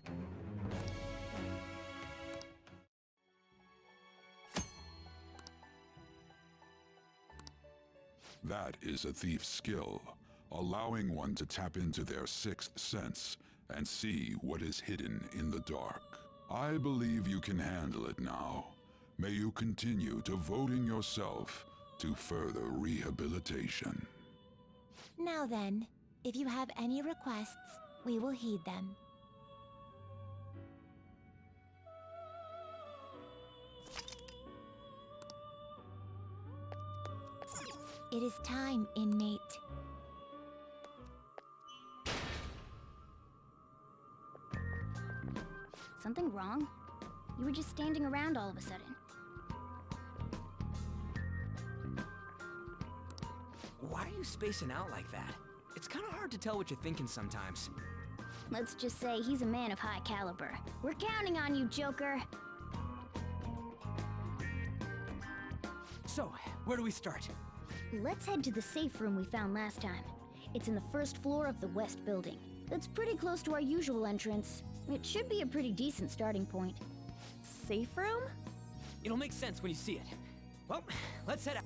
Speaker 12: That is a thief's skill, allowing one to tap into their sixth sense and see what is hidden in the dark. I believe you can handle it now. May you continue devoting yourself to further rehabilitation.
Speaker 2: Now then, if you have any requests, we will heed them. It is time, inmate.
Speaker 1: Something wrong? You were just standing around all of a sudden.
Speaker 8: spacing out like that? It's kind of hard to tell what you're thinking sometimes.
Speaker 1: Let's just say he's a man of high caliber. We're counting on you, Joker.
Speaker 8: So, where do we start?
Speaker 1: Let's head to the safe room we found last time. It's in the first floor of the west building. It's pretty close to our usual entrance. It should be a pretty decent starting point.
Speaker 10: Safe room?
Speaker 8: It'll make sense when you see it. Well, let's head out.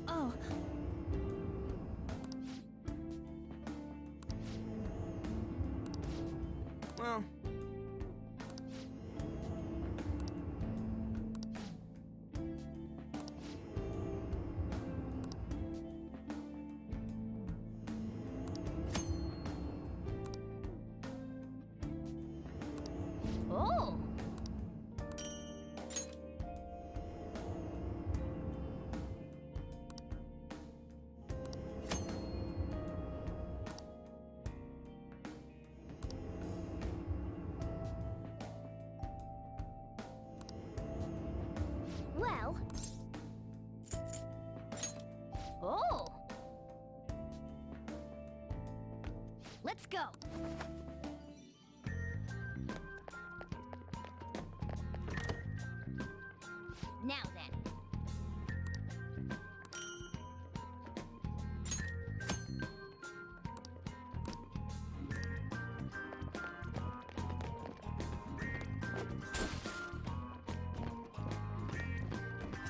Speaker 2: Oh.
Speaker 8: Well...
Speaker 1: Oh! Well... Oh! Let's go! Now then.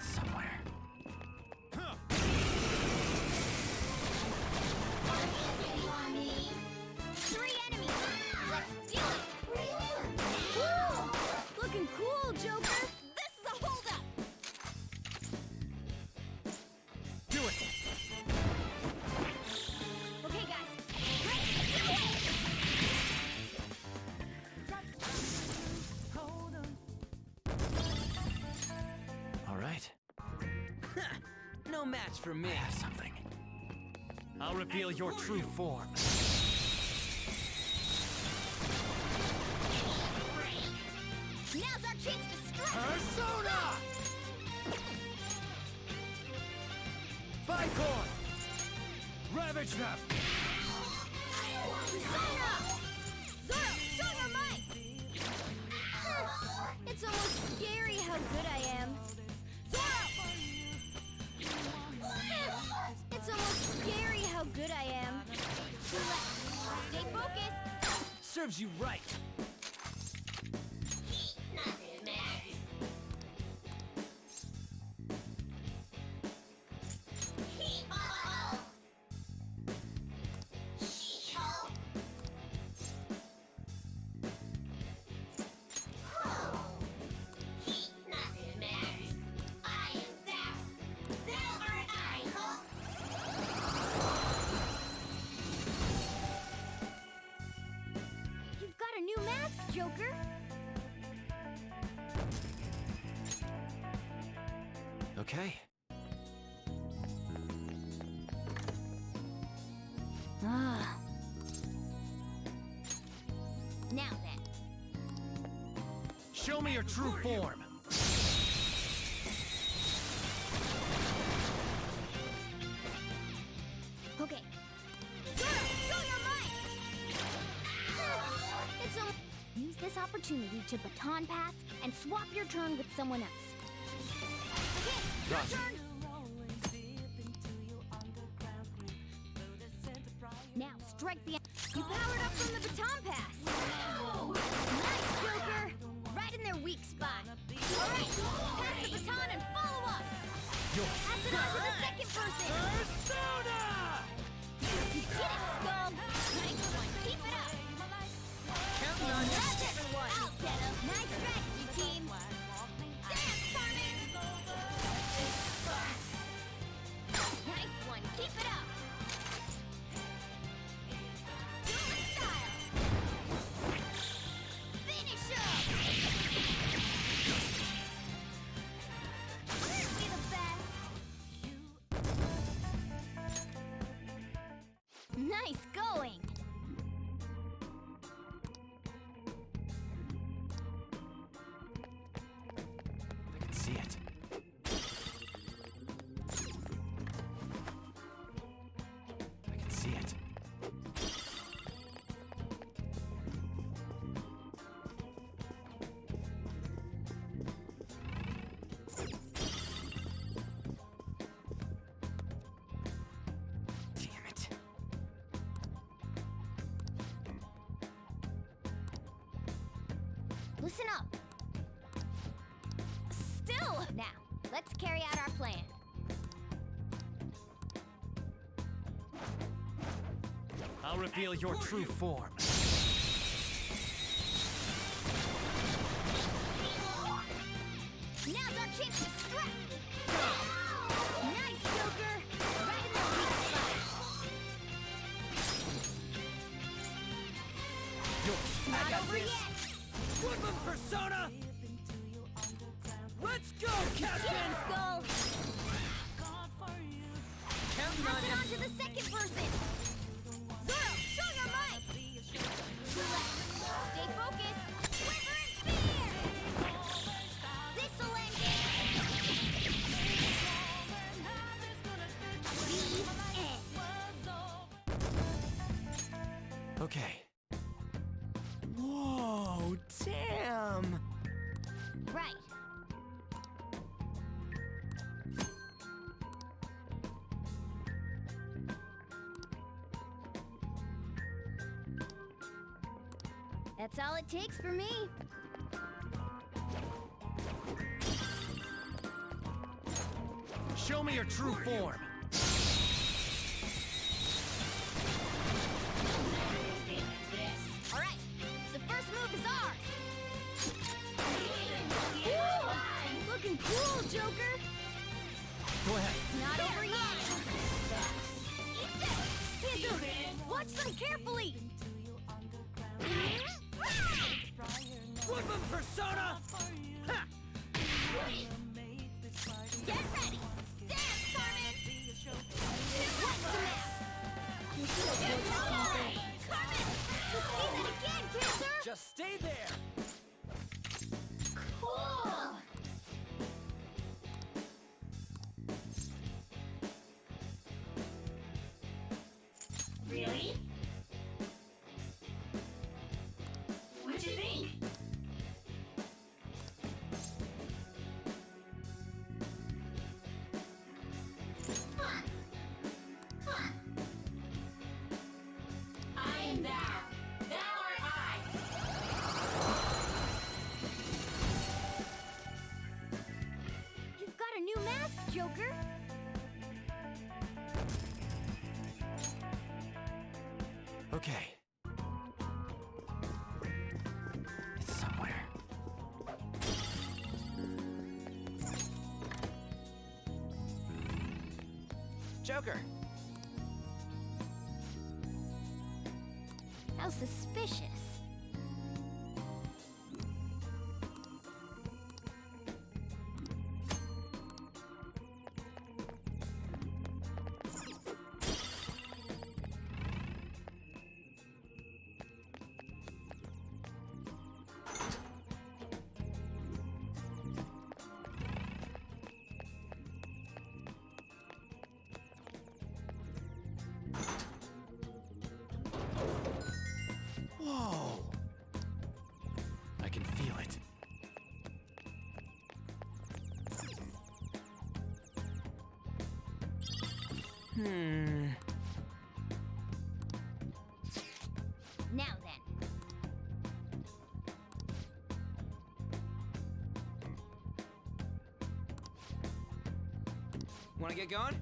Speaker 8: Somewhere.
Speaker 1: 3 enemies! Let's do it! Woo! Looking cool, Joker! This is a holdup!
Speaker 8: Do it!
Speaker 1: Okay, guys. Let's do it!
Speaker 8: All right. No match for me. I have something. I'll reveal your true form.
Speaker 1: Now's our chance to strike!
Speaker 8: Persona! Vicor! Ravage them!
Speaker 1: Persona! Zoro, show your might! It's almost scary how good I am. Zoro! It's almost scary how good I am. Stay focused!
Speaker 8: Serves you right.
Speaker 1: You've got a new mask, Joker!
Speaker 8: Okay.
Speaker 1: Ah. Now then.
Speaker 8: Show me your true form.
Speaker 1: Okay. Zoro, show your might! It's a... Use this opportunity to baton pass and swap your turn with someone else. Okay, your
Speaker 8: Roger.
Speaker 1: turn! Now strike the... You powered up from the baton pass! Nice, Joker! Right in their weak spot. Alright, pass the baton and follow up! Pass it on to the second person!
Speaker 13: Persona!
Speaker 1: You did it, Skull! Nice one, keep it up!
Speaker 13: Counting on you.
Speaker 1: That's everyone! Out, Denim! Nice strategy, team! Dance, Carmen! Nice one, keep it up! Do it style! Finish up! Aren't we the best? Nice Listen up. Still! Now, let's carry out our plan.
Speaker 13: I'll reveal your true form.
Speaker 1: Now's our chance to strike! Nice, Joker! Right in the weak spot! Not over yet!
Speaker 13: Woodman Persona! Let's go, Captain!
Speaker 1: Yes, Skull!
Speaker 13: Counting
Speaker 1: Pass
Speaker 13: on
Speaker 1: it
Speaker 13: you.
Speaker 1: on to the second person! Zoro, show your might! Stay focused! Quiver and spear! This'll end it! The end.
Speaker 8: Okay. Whoa, damn!
Speaker 1: Right. That's all it takes for me.
Speaker 13: Show me your true form.
Speaker 1: All right, the first move is ours. Looking cool, Joker.
Speaker 13: Go ahead.
Speaker 1: It's not over yet. Panther, watch them carefully.
Speaker 13: Woodman Persona! Ha!
Speaker 1: Get ready. Dance, Carmen. What's the mess? Carmen, let's see that again, Panther.
Speaker 13: Just stay there.
Speaker 1: Cool. Really? What'd you think? I am thou. Thou art I. You've got a new mask, Joker.
Speaker 8: Okay. It's somewhere. Joker!
Speaker 1: How suspicious.
Speaker 8: Whoa! I can feel it.
Speaker 1: Now then.
Speaker 8: Wanna get going?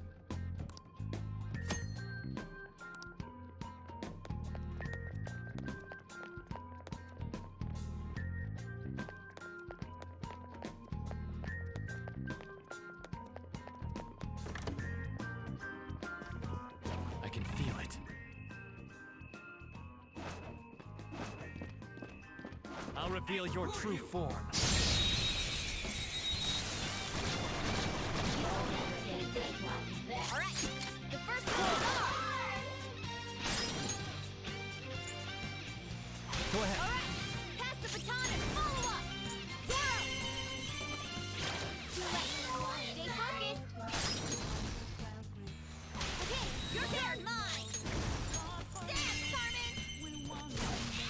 Speaker 8: I can feel it.
Speaker 13: I'll reveal your true form.
Speaker 1: All right, the first move is ours.
Speaker 13: Go ahead.
Speaker 1: All right, pass the baton and follow up. Zoro. Too late. Stay focused. Okay, your turn. Mine. Dance, Carmen.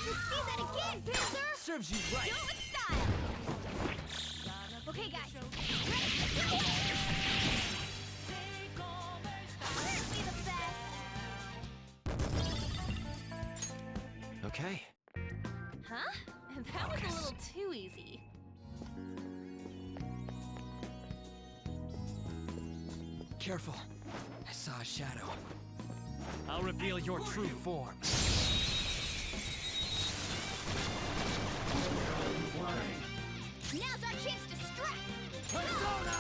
Speaker 1: Let's see that again, Panther.
Speaker 13: Serves you right.
Speaker 1: Do it with style. Okay, guys. Ready? Certainly the best.
Speaker 8: Okay.
Speaker 1: Huh?
Speaker 10: That was a little too easy.
Speaker 8: Careful. I saw a shadow.
Speaker 13: I'll reveal your true form.
Speaker 1: Now's our chance to strike!
Speaker 13: Persona!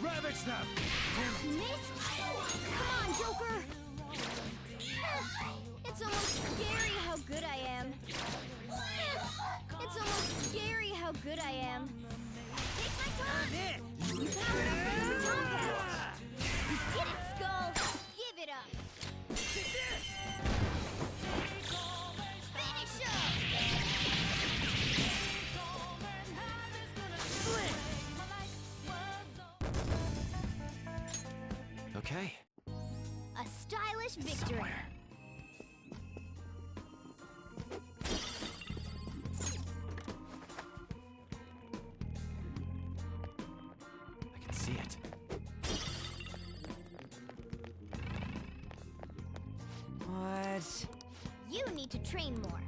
Speaker 13: Ravage them!
Speaker 1: Miss? Come on, Joker! It's almost scary how good I am. It's almost scary how good I am. Take my time! You powered up for your Tomcat! You did it, Skull! Give it up! Finish up!
Speaker 8: Okay.
Speaker 1: A stylish victory.
Speaker 8: I can see it. What?
Speaker 1: You need to train more.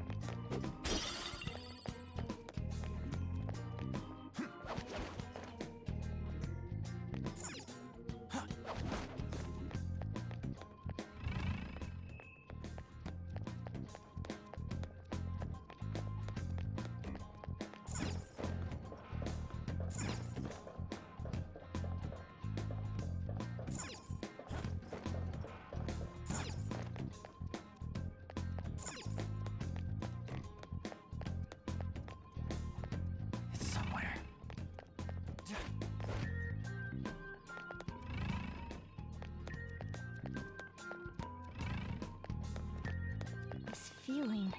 Speaker 8: It's somewhere.
Speaker 1: This feeling.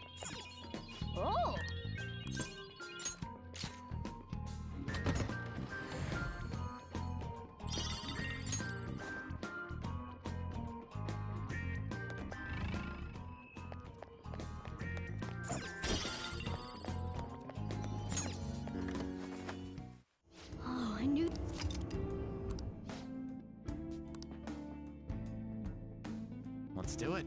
Speaker 1: Oh! Oh, I knew.
Speaker 8: Let's do it.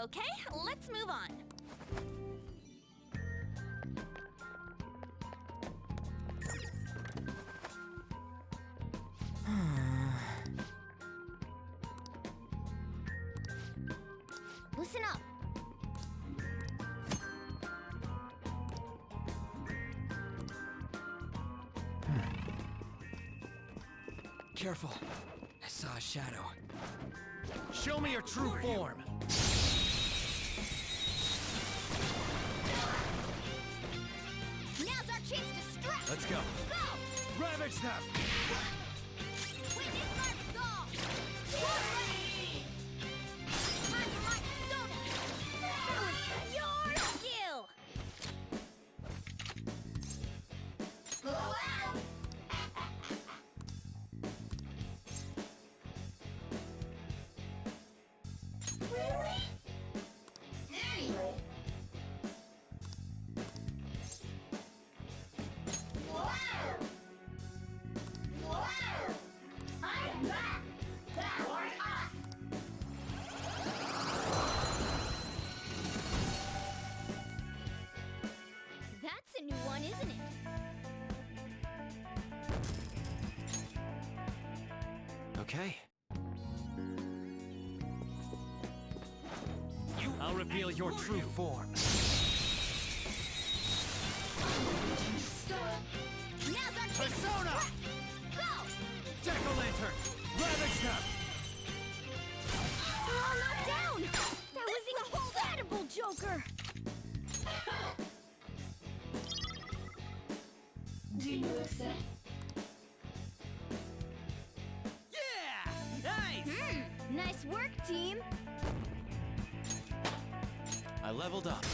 Speaker 10: Okay, let's move on.
Speaker 1: Listen up.
Speaker 8: Careful. I saw a shadow.
Speaker 13: Show me your true form.
Speaker 1: Now's our chance to strike.
Speaker 13: Let's go.
Speaker 1: Go!
Speaker 13: Ravage them!
Speaker 1: Witness my resolve! Time for my persona! Your skill! That's a new one, isn't it?
Speaker 8: Okay.
Speaker 13: I'll reveal your true form.
Speaker 1: Now's our chance
Speaker 13: Persona!
Speaker 1: to strike! Go!
Speaker 13: Jack-o'-lantern! Ravage them!
Speaker 1: They're all knocked down! That was incredible, Joker!
Speaker 15: Do you accept?
Speaker 13: Yeah! Nice!
Speaker 1: Nice work, team!
Speaker 8: I leveled up.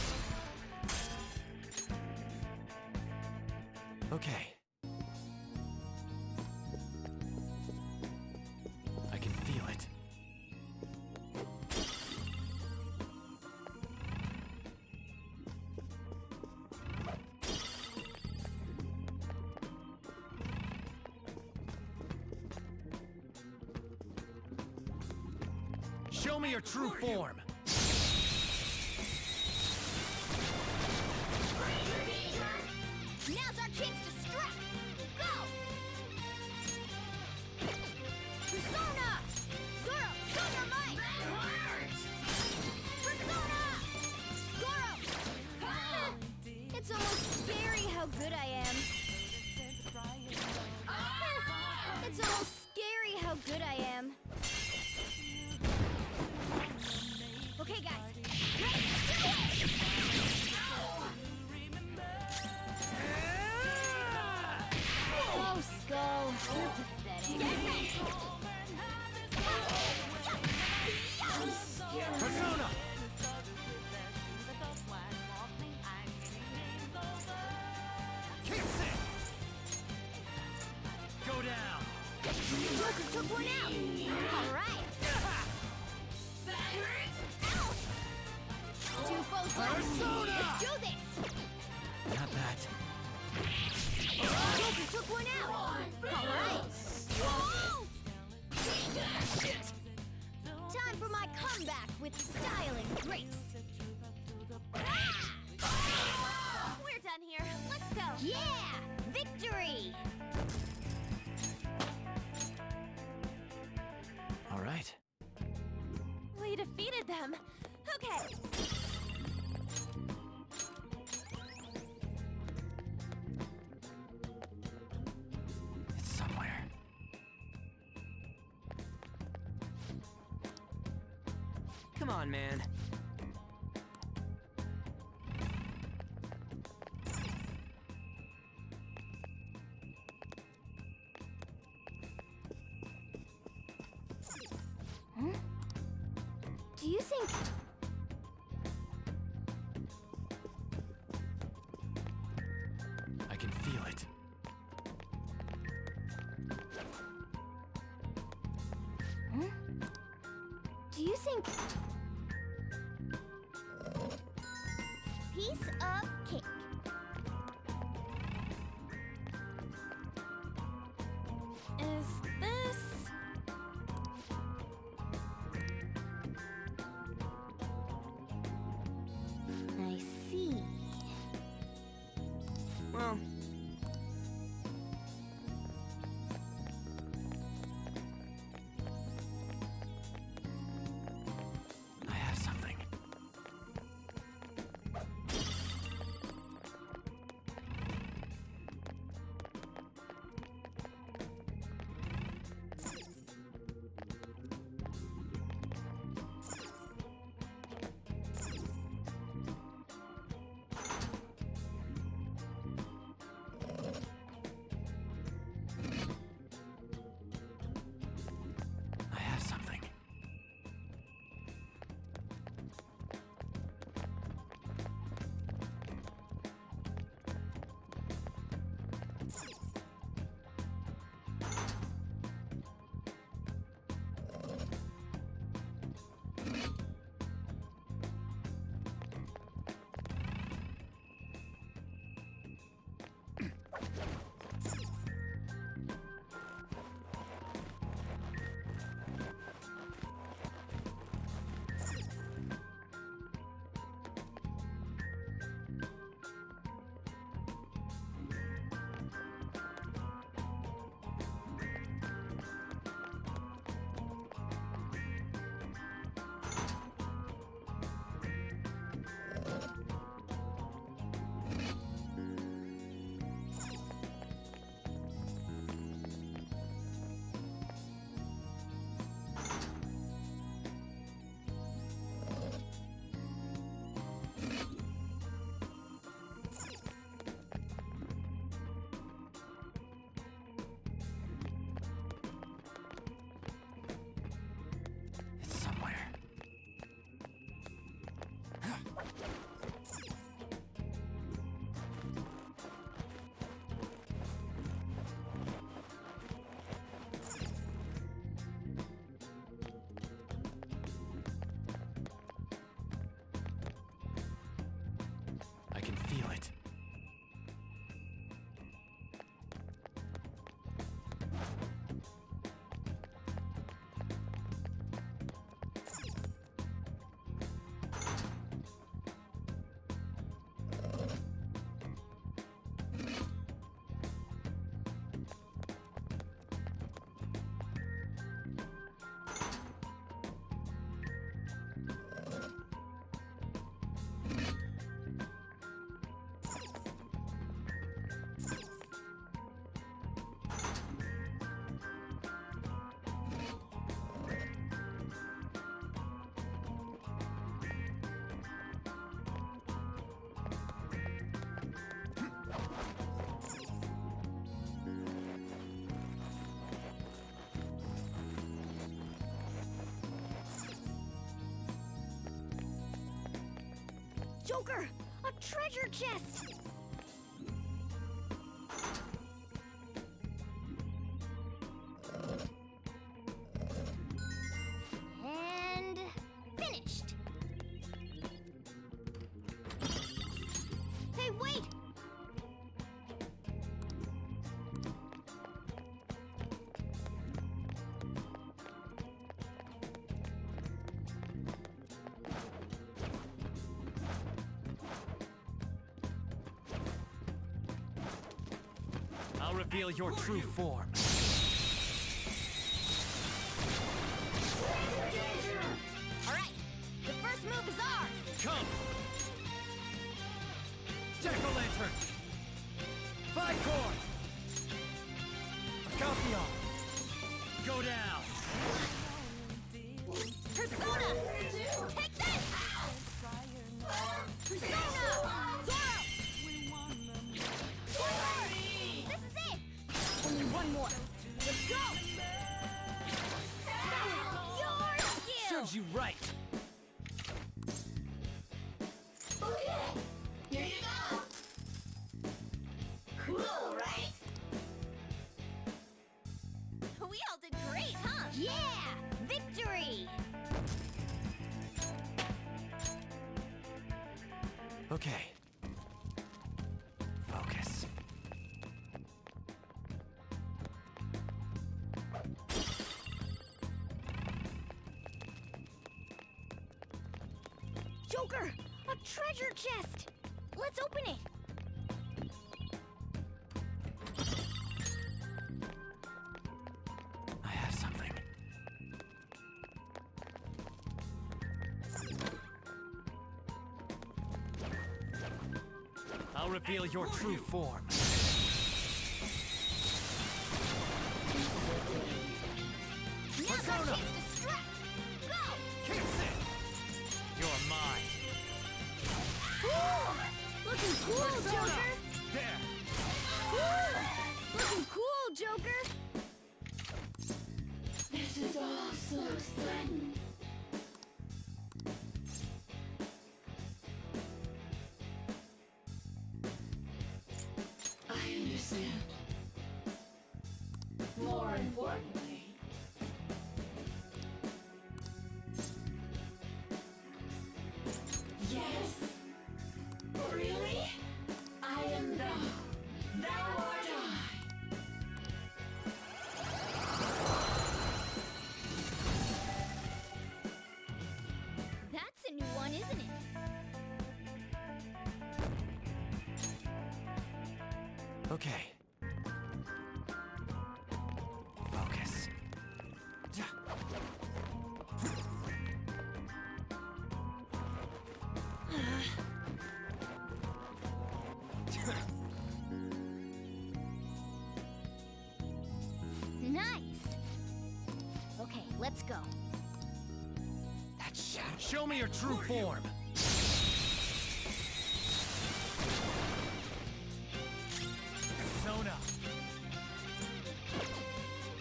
Speaker 8: Okay. I can feel it.
Speaker 13: Show me your true form!
Speaker 1: Now's our chance to strike! Go! Persona! Zoro, show your might! Persona! Zoro! Ah! It's almost scary how good I am. Ah! It's almost scary how good I am. Okay, guys. Ready? Do it! Oh, Skull, you're pathetic.
Speaker 13: Persona! Kicks it! Go down!
Speaker 1: Joker took one out! Alright! Two foes left!
Speaker 13: Persona!
Speaker 1: Let's do this!
Speaker 13: Not that.
Speaker 1: Joker took one out! Alright! Whoa! Time for my comeback with style and grace! Ah! We're done here. Let's go! Yeah! Victory!
Speaker 13: All right.
Speaker 11: We defeated them. Okay.
Speaker 13: It's somewhere.
Speaker 8: Come on, man.
Speaker 1: Do you think...
Speaker 13: I can feel it.
Speaker 1: Do you think... Piece of cake.
Speaker 11: Is this...
Speaker 1: I see.
Speaker 8: Well,
Speaker 13: I have something.
Speaker 1: Joker! A treasure chest! And finished. Hey, wait!
Speaker 14: I'll reveal your true form.
Speaker 1: All right, the first move is ours.
Speaker 14: Come! Jack-o'-lantern! Vicor! Accomption! Go down!
Speaker 1: Persona! Take this! Persona! Zoro! This is it! Only one more. Let's go! Your skill!
Speaker 14: Serves you right!
Speaker 1: Okay, here you go! Cool, right? We all did great, huh? Yeah! Victory!
Speaker 13: Okay. Focus.
Speaker 1: Joker! A treasure chest! Let's open it!
Speaker 13: I have something.
Speaker 14: I'll reveal your true form.
Speaker 1: Now's our chance to strike! Go!
Speaker 14: Kicks it! You're mine.
Speaker 1: Ooh! Looking cool, Joker!
Speaker 14: There!
Speaker 1: Ooh! Looking cool, Joker!
Speaker 15: This is all so sudden. I understand. More importantly, yes. Really? I am thou. Thou art I.
Speaker 1: That's a new one, isn't it?
Speaker 13: Okay. Focus.
Speaker 1: Nice! Okay, let's go.
Speaker 13: That shadow.
Speaker 14: Show me your true form! Persona!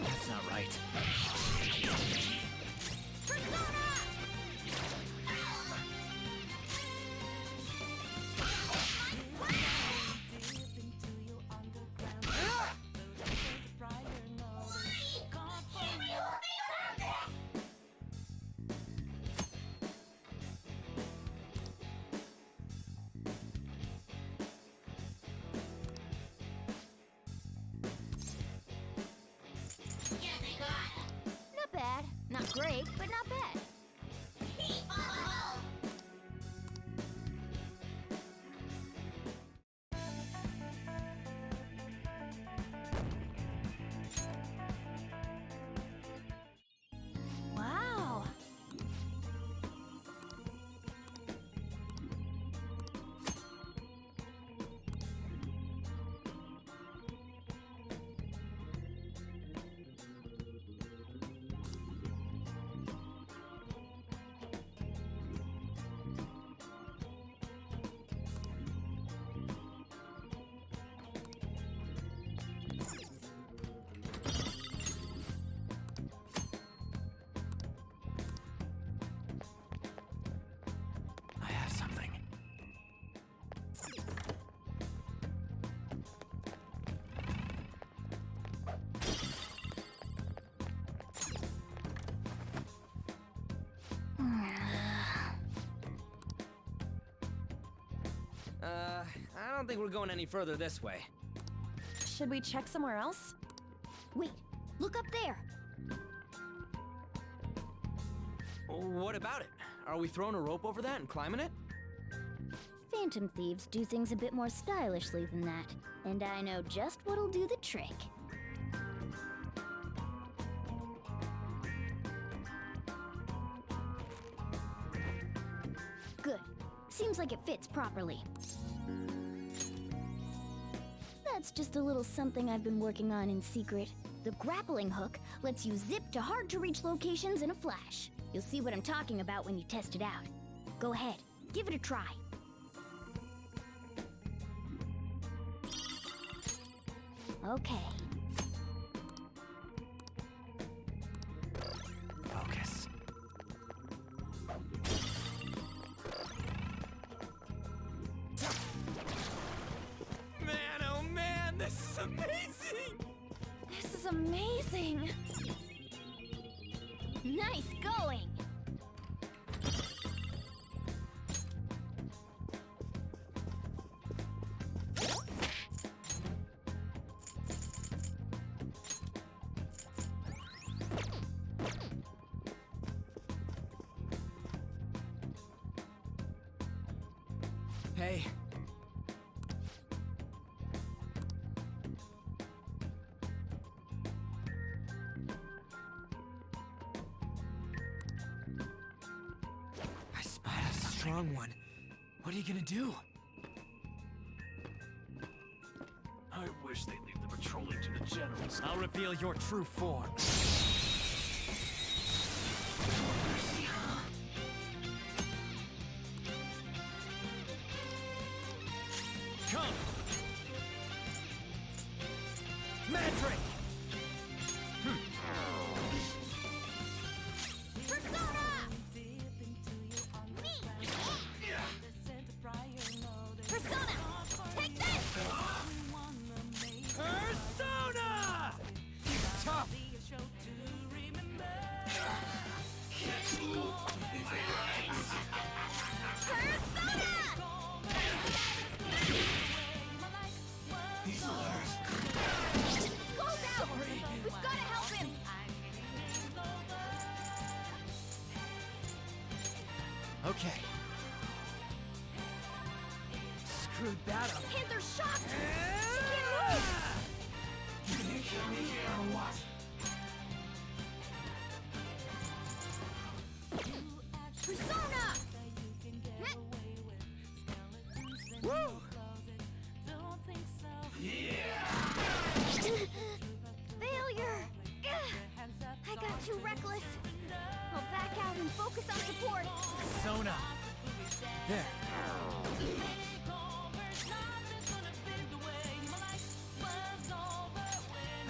Speaker 13: That's not right.
Speaker 1: Not bad. Not great, but not bad. Wow!
Speaker 8: don't think we're going any further this way.
Speaker 10: Should we check somewhere else?
Speaker 1: Wait, look up there.
Speaker 8: What about it? Are we throwing a rope over that and climbing it?
Speaker 1: Phantom thieves do things a bit more stylishly than that, and I know just what'll do the trick. Good. Seems like it fits properly. That's just a little something I've been working on in secret. The grappling hook lets you zip to hard-to-reach locations in a flash. You'll see what I'm talking about when you test it out. Go ahead, give it a try. Okay.
Speaker 13: Focus.
Speaker 8: Man, oh man, this is amazing!
Speaker 10: This is amazing!
Speaker 1: Nice going!
Speaker 8: Hey.
Speaker 13: I spotted a strong one. What are you gonna do?
Speaker 14: I wish they'd leave the patrolling to the generals. I'll reveal your true form. Come! Magic!
Speaker 1: Persona! Take this!
Speaker 14: Persona! Tough!
Speaker 1: Skull's out! We've got to help him!
Speaker 13: Okay. Screwed that up.
Speaker 1: Panther's shocked! She can't move!
Speaker 13: You kill me here or what?
Speaker 1: Persona!
Speaker 13: Woo!
Speaker 1: Failure! I got too reckless. I'll back out and focus on support.
Speaker 13: Sona. There.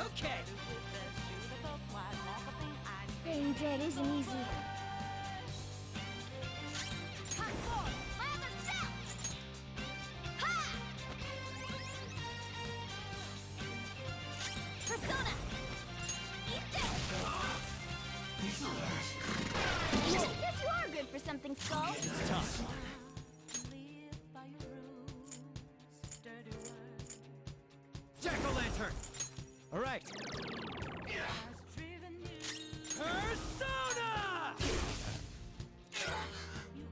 Speaker 8: Okay.
Speaker 1: Being dead isn't easy. Persona! Eat this! Yes, you are good for something, Skull.
Speaker 14: It's tough. Jack-o'-lantern! Alright. Persona!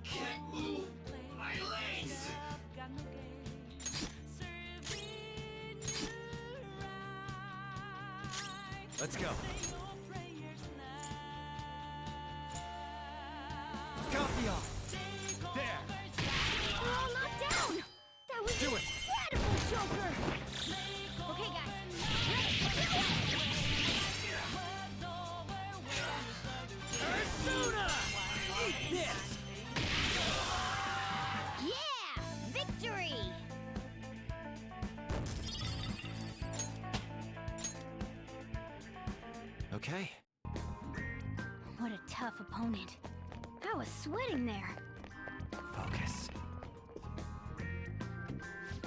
Speaker 13: Can't move my legs.
Speaker 14: Let's go. Copy on. There.
Speaker 1: We're all knocked down! That was
Speaker 14: Do it.
Speaker 1: incredible, Joker! Okay, guys.
Speaker 14: Persona! Eat this!
Speaker 1: Yeah! Victory!
Speaker 13: Okay.
Speaker 1: What a tough opponent. I was sweating there.
Speaker 13: Focus.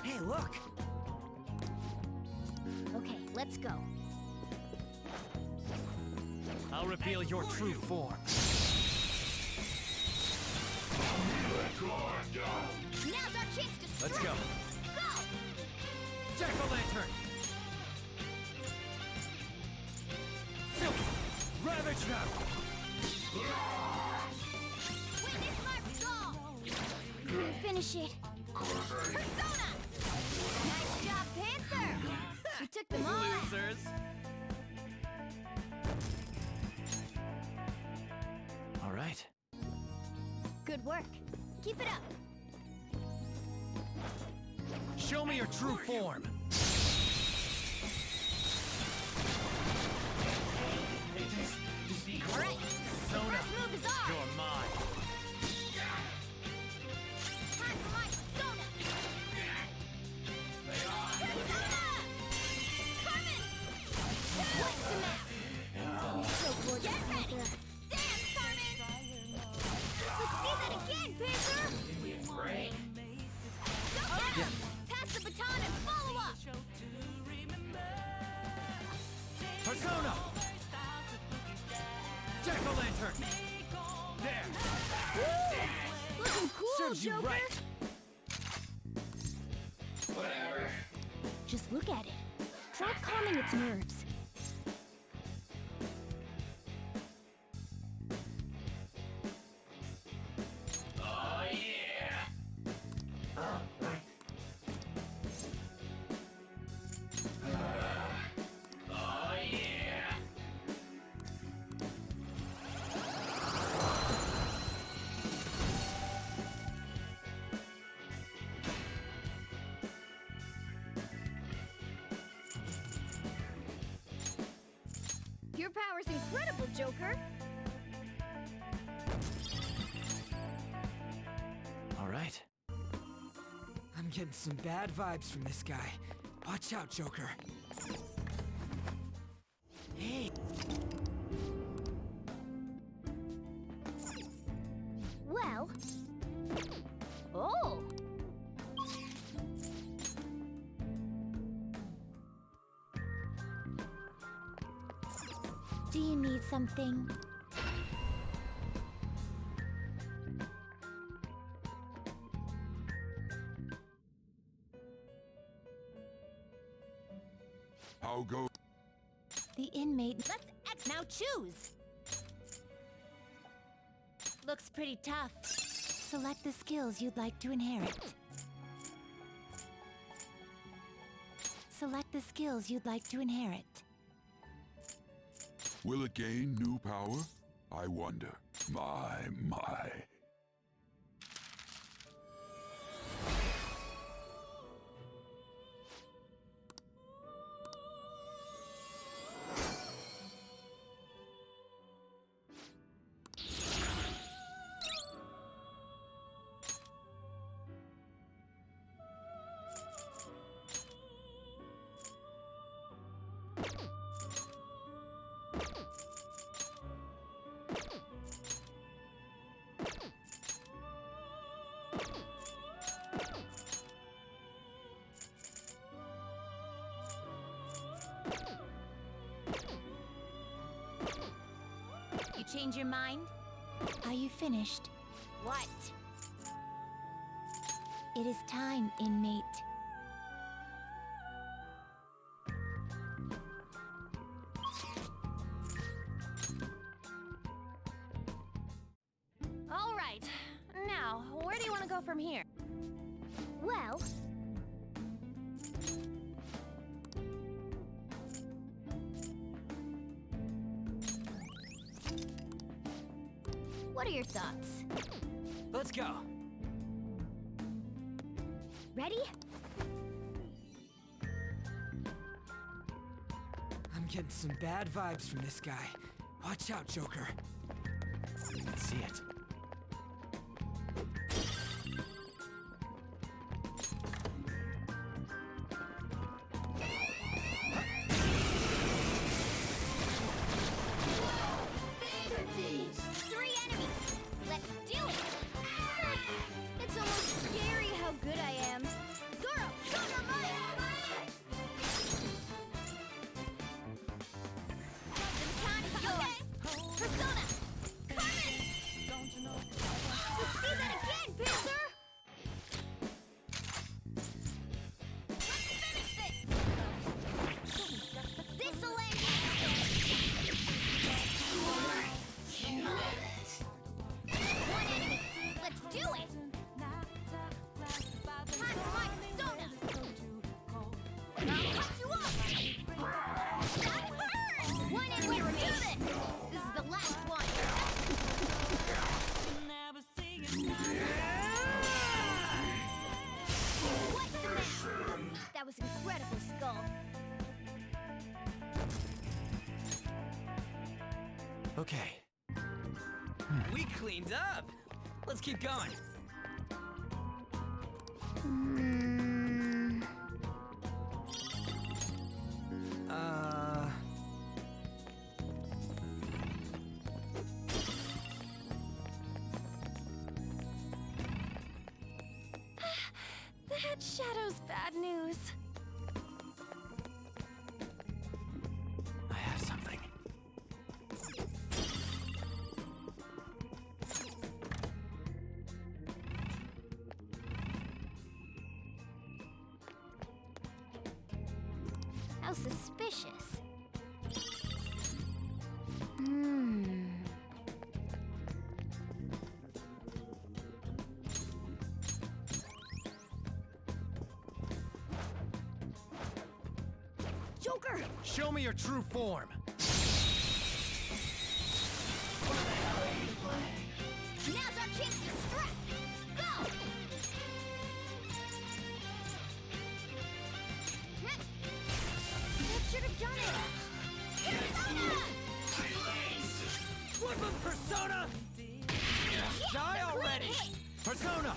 Speaker 13: Hey, look!
Speaker 1: Okay, let's go.
Speaker 14: I'll reveal your true form.
Speaker 1: Now's our chance to strike!
Speaker 14: Let's go.
Speaker 1: Go!
Speaker 14: Jack-o'-lantern! Silky! Ravage them!
Speaker 1: Witness my resolve! Couldn't finish it. Persona! Nice job, Panther! You took them all out.
Speaker 14: Losers!
Speaker 8: All right.
Speaker 1: Good work. Keep it up.
Speaker 14: Show me your true form!
Speaker 1: All right.
Speaker 14: Persona,
Speaker 1: First move is ours.
Speaker 14: you're mine.
Speaker 1: Time for my persona. Persona! Carmen! What's the map? You're so gorgeous,
Speaker 2: Get ready.
Speaker 1: Panther.
Speaker 2: Dance, Carmen!
Speaker 1: Let's see that again, Panther!
Speaker 2: Break.
Speaker 1: Go get him! Pass the baton and follow up!
Speaker 14: Persona! Jack-o'-lantern! There!
Speaker 1: Looking cool,
Speaker 14: Serves you
Speaker 1: Joker!
Speaker 14: right!
Speaker 1: Whatever. Just look at it. Try calming its nerves.
Speaker 14: Oh, yeah! Oh, yeah!
Speaker 1: Your power's incredible, Joker!
Speaker 13: All right. I'm getting some bad vibes from this guy. Watch out, Joker. Hey.
Speaker 1: Well... Oh! Do you need something?
Speaker 12: How go?
Speaker 2: The inmate.
Speaker 11: Let's now choose. Looks pretty tough.
Speaker 2: Select the skills you'd like to inherit. Select the skills you'd like to inherit.
Speaker 12: Will it gain new power? I wonder. My.
Speaker 11: You change your mind?
Speaker 2: Are you finished?
Speaker 11: What?
Speaker 2: It is time, inmate.
Speaker 11: All right. Now, where do you want to go from here?
Speaker 1: Well... What are your thoughts?
Speaker 13: Let's go.
Speaker 1: Ready?
Speaker 13: I'm getting some bad vibes from this guy. Watch out, Joker. Let's see it.
Speaker 1: Three enemies! Let's do it! It's almost scary how good I am. Zoro, show your might! The baton is yours! Persona! Carmen!
Speaker 8: Okay. We cleaned up! Let's keep going.
Speaker 10: That shadow's bad news.
Speaker 8: I have something.
Speaker 1: How suspicious. Joker!
Speaker 13: Show me your true form.
Speaker 1: Now's our chance to strike! Go! That should have done it! Persona!
Speaker 13: Flip him, Persona! Die already! Persona!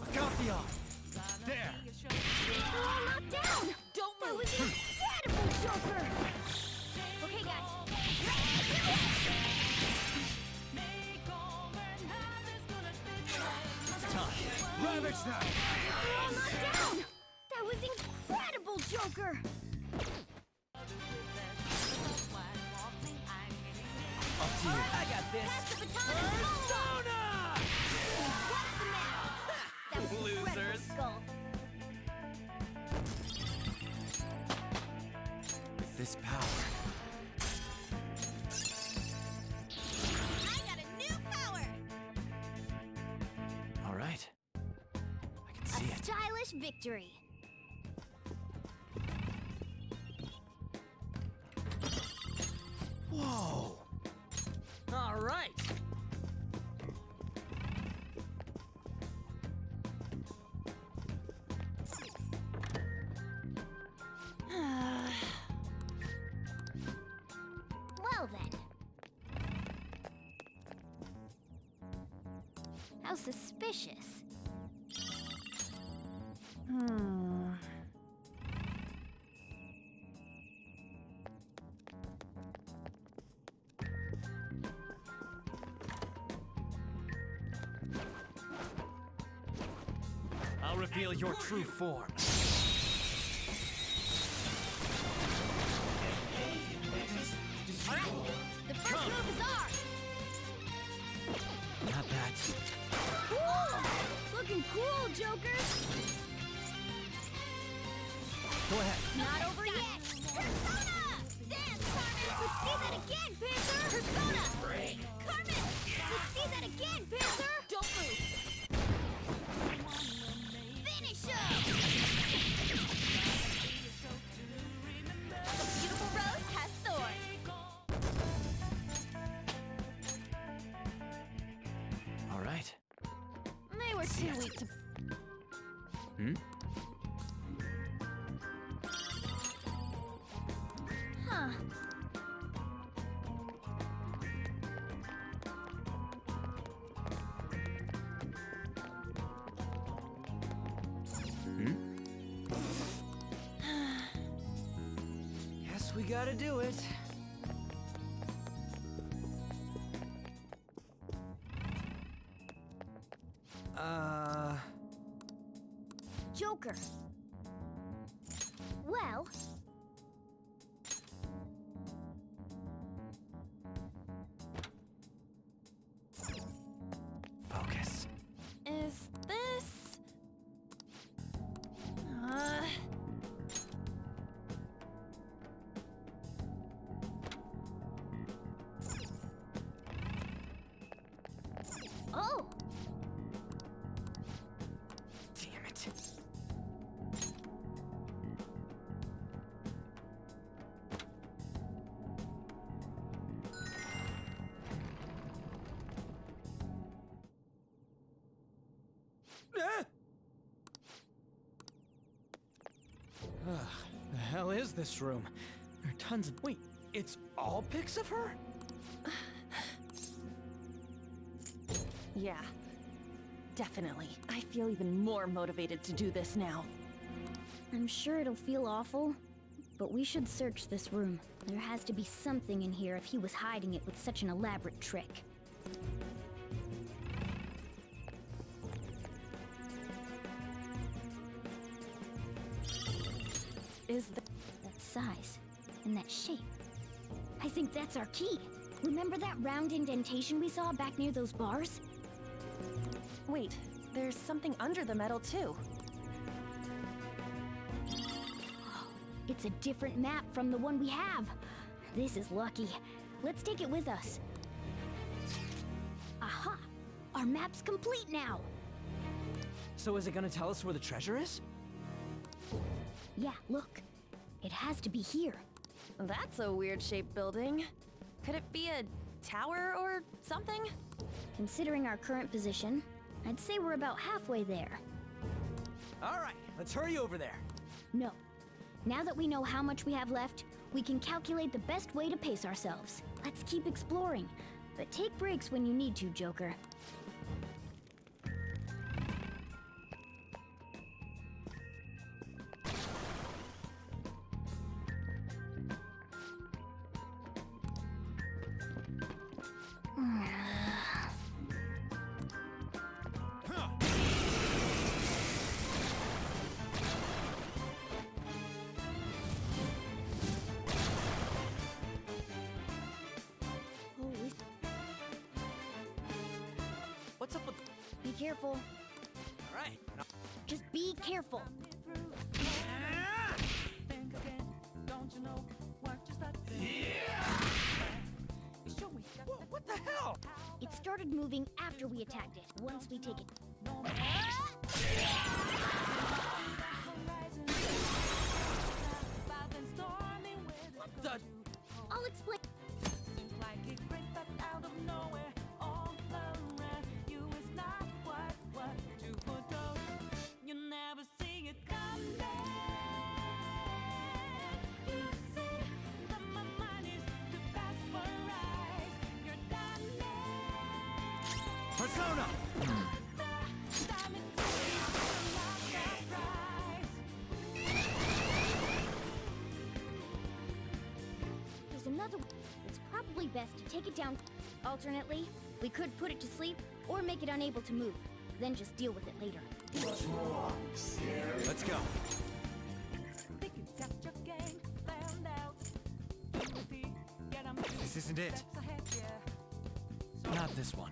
Speaker 13: Acantheon! There!
Speaker 1: They're all knocked down!
Speaker 10: Don't
Speaker 1: That
Speaker 10: move!
Speaker 1: was incredible, Joker! Okay, guys.
Speaker 13: It's time. Ravage them!
Speaker 1: They're all knocked down! That was incredible, Joker!
Speaker 13: Up to you.
Speaker 8: I got this.
Speaker 1: Pass the baton and
Speaker 13: Persona!
Speaker 1: what's the matter? That was incredible,
Speaker 8: Losers.
Speaker 1: Skull.
Speaker 8: With this power.
Speaker 1: I got a new power!
Speaker 8: All right. I can see
Speaker 1: A
Speaker 8: it.
Speaker 1: stylish victory.
Speaker 8: Whoa! All right.
Speaker 1: Well then. How suspicious.
Speaker 13: I'll reveal your true form.
Speaker 1: Alright, the first move is ours!
Speaker 8: Not bad.
Speaker 1: Cool! Looking cool, Joker!
Speaker 8: Go ahead.
Speaker 1: Not over yet! Persona! Dance, Carmen! Let's see that again, Panther! Persona! Carmen! Let's see that again, Panther!
Speaker 10: Don't move!
Speaker 1: Finish him!
Speaker 11: The beautiful rose has thorns.
Speaker 8: All right.
Speaker 10: They were too weak to.
Speaker 8: Hmm?
Speaker 1: Huh.
Speaker 8: Hmm? Guess we gotta do it.
Speaker 1: Joker. Well...
Speaker 8: Focus.
Speaker 10: Is this.
Speaker 1: Oh!
Speaker 8: Damn it. Ah! hell is this room? There are tons of... Wait, it's all pics of her?
Speaker 10: Yeah, definitely. I feel even more motivated to do this now.
Speaker 1: I'm sure it'll feel awful, but we should search this room. There has to be something in here if he was hiding it with such an elaborate trick. That size and that shape. I think that's our key. Remember that round indentation we saw back near those bars?
Speaker 10: Wait, there's something under the metal too.
Speaker 1: It's a different map from the one we have. This is lucky. Let's take it with us. Aha! Our map's complete now!
Speaker 8: So is it gonna tell us where the treasure is?
Speaker 1: Yeah, look. It has to be here.
Speaker 10: That's a weird-shaped building. Could it be a tower or something?
Speaker 1: Considering our current position, I'd say we're about halfway there.
Speaker 8: All right, let's hurry over there.
Speaker 1: No. Now that we know how much we have left, we can calculate the best way to pace ourselves. Let's keep exploring, but take breaks when you need to, Joker.
Speaker 8: What's up with...
Speaker 1: Be careful.
Speaker 8: All right.
Speaker 1: Just be careful.
Speaker 8: What the hell?
Speaker 1: It started moving after we attacked it. Once we take it...
Speaker 8: What the...
Speaker 1: I'll explain.
Speaker 8: Persona!
Speaker 1: There's another one. It's probably best to take it down. Alternately, we could put it to sleep or make it unable to move. Then just deal with it later.
Speaker 8: Let's go. This isn't it. Not this one.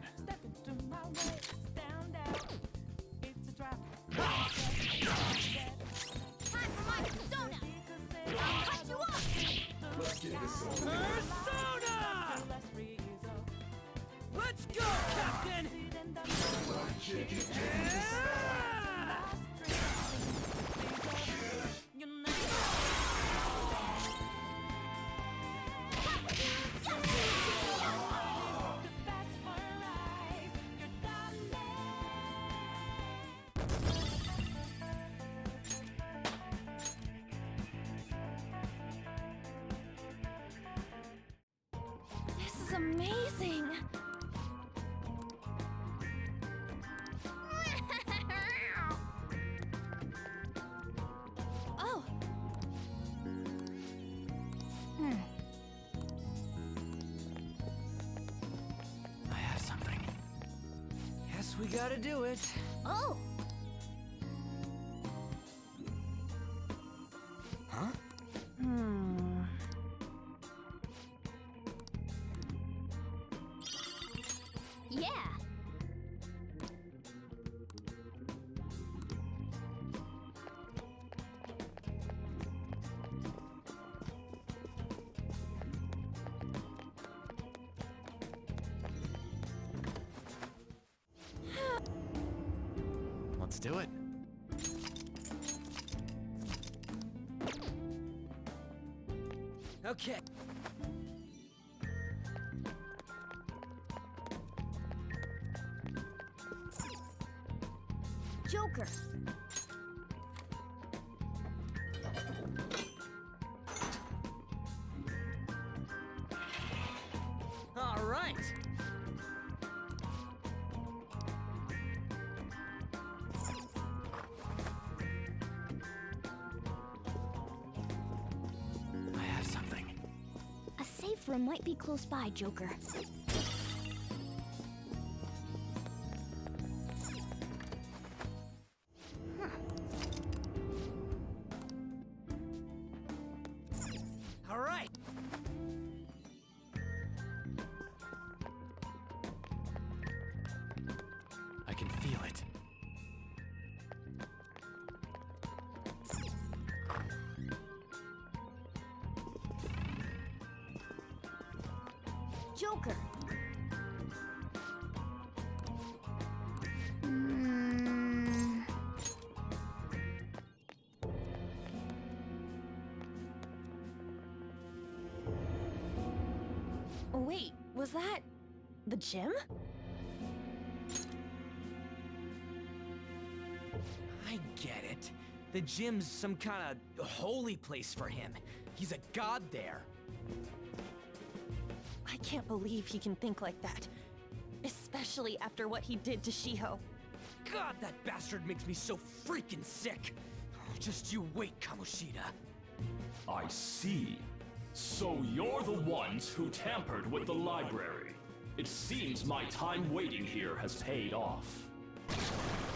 Speaker 1: Time for my persona! I'll cut you off!
Speaker 18: Let's get this over.
Speaker 8: Persona! Let's go, Captain!
Speaker 10: This is amazing! Oh!
Speaker 8: I have something. Guess we gotta do it.
Speaker 1: Oh!
Speaker 8: Huh?
Speaker 1: Yeah!
Speaker 8: Let's do it. Okay.
Speaker 1: Joker!
Speaker 8: right.
Speaker 19: I have something.
Speaker 1: A safe room might be close by, Joker.
Speaker 8: All right.
Speaker 19: I can feel it.
Speaker 1: Joker! Hmm.
Speaker 10: Wait, was that the gym?
Speaker 8: I get it. The gym's some kind of holy place for him. He's a god there.
Speaker 10: I can't believe he can think like that. Especially after what he did to Shiho.
Speaker 8: God, that bastard makes me so freaking sick. Just you wait, Kamoshida.
Speaker 3: I see. So you're the ones who tampered with the library. It seems my time waiting here has paid off.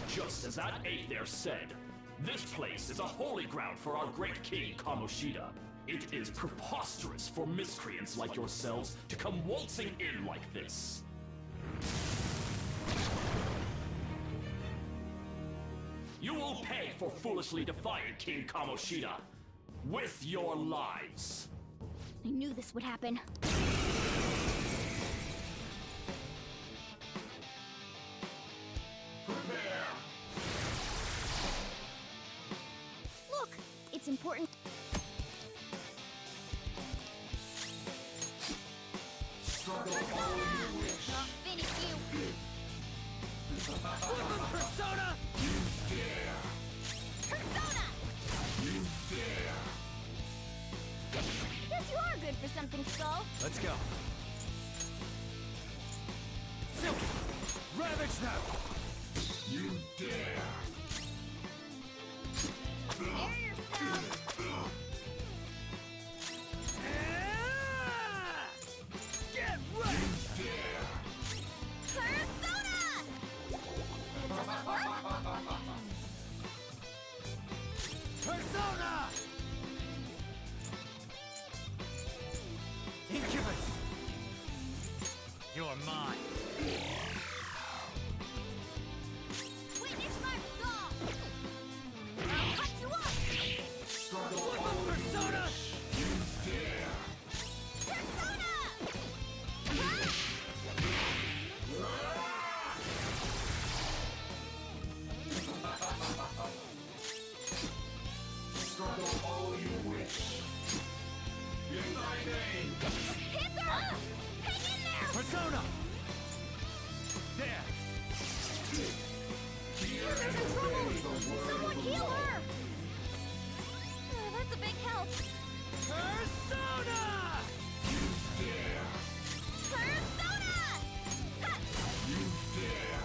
Speaker 3: Just as that ape there said, this place is a holy ground for our great king Kamoshida. It is preposterous for miscreants like yourselves to come waltzing in like this. You will pay for foolishly defying King Kamoshida with your lives.
Speaker 1: I knew this would happen.
Speaker 3: Prepare!
Speaker 1: Look! It's important. I'll finish you!
Speaker 8: Persona!
Speaker 3: You dare!
Speaker 1: Persona!
Speaker 3: You dare!
Speaker 1: Guess you are good for something, Skull.
Speaker 8: Let's go. Silky! Ravage them!
Speaker 3: You dare!
Speaker 1: Prepare yourself!
Speaker 8: Get ready!
Speaker 3: You dare!
Speaker 1: Persona! It doesn't work?
Speaker 8: Persona! Incubus! You're mine.
Speaker 1: Witness my skull! I'll cut you up!
Speaker 3: Struggle
Speaker 8: Persona!
Speaker 3: You dare!
Speaker 1: Persona!
Speaker 3: Struggle all you wish. In thy name!
Speaker 1: Panther! Hang in there!
Speaker 8: Persona! There!
Speaker 3: Hear
Speaker 1: There's
Speaker 3: and
Speaker 1: a trouble!
Speaker 3: obey the word
Speaker 1: Someone
Speaker 3: of the
Speaker 1: heal
Speaker 3: law.
Speaker 1: her! That's a big help.
Speaker 8: Persona!
Speaker 3: You dare!
Speaker 1: Persona! Ha!
Speaker 3: You dare!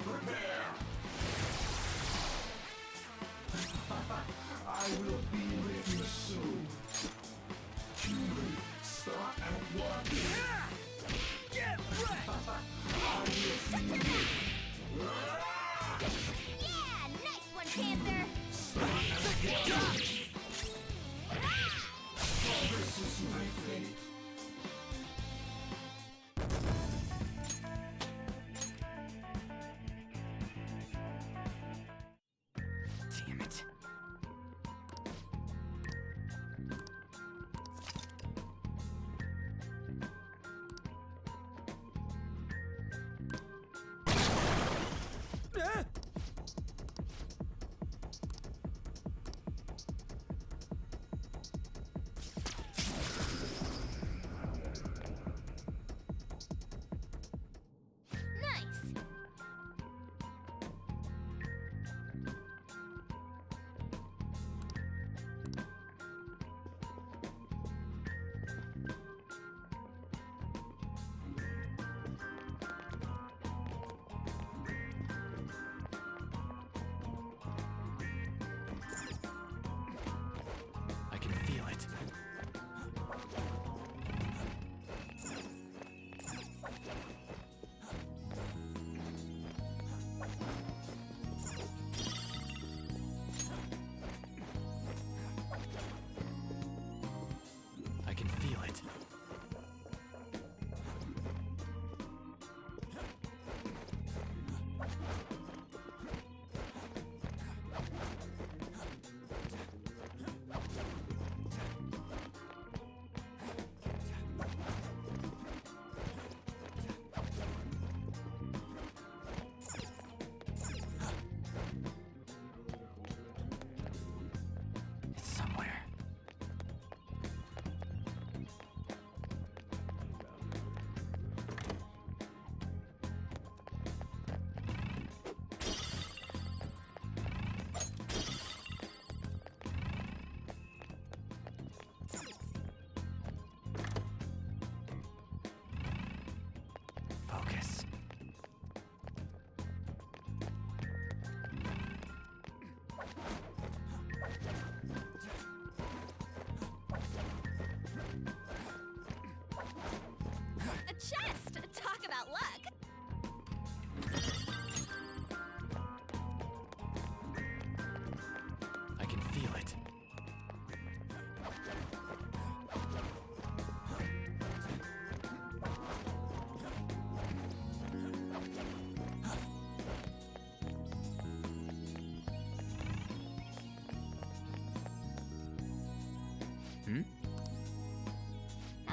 Speaker 3: Prepare! I will be with you soon. Human, stop at once.
Speaker 8: Get ready!
Speaker 3: I will see you.
Speaker 1: Yeah! Nice one, Panther!
Speaker 3: Stop at once. This is my fate.
Speaker 8: Damn it.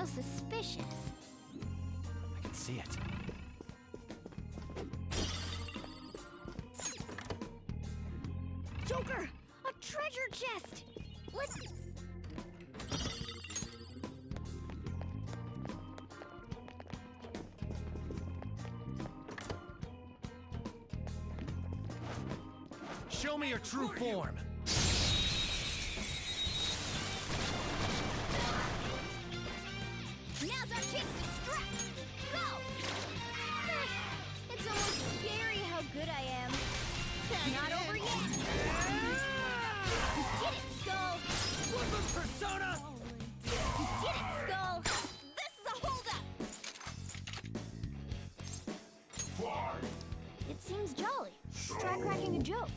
Speaker 1: How suspicious.
Speaker 8: I can see it.
Speaker 1: Joker! A treasure chest! Let's...
Speaker 8: Show me your true form.
Speaker 1: Now's our chance to strike! Go! It's almost scary how good I am. Not over yet! You did it, Skull!
Speaker 8: Woodland Persona!
Speaker 1: You did it, Skull! This is a holdup! It seems jolly. Try cracking a joke.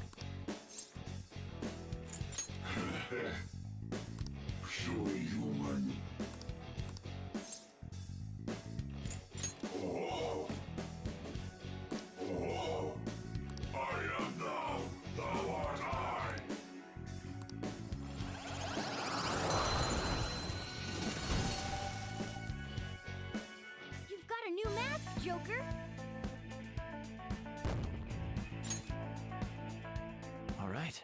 Speaker 12: Purely human. Oh. Oh. I am thou. Thou art I.
Speaker 1: You've got a new mask, Joker!
Speaker 8: All right.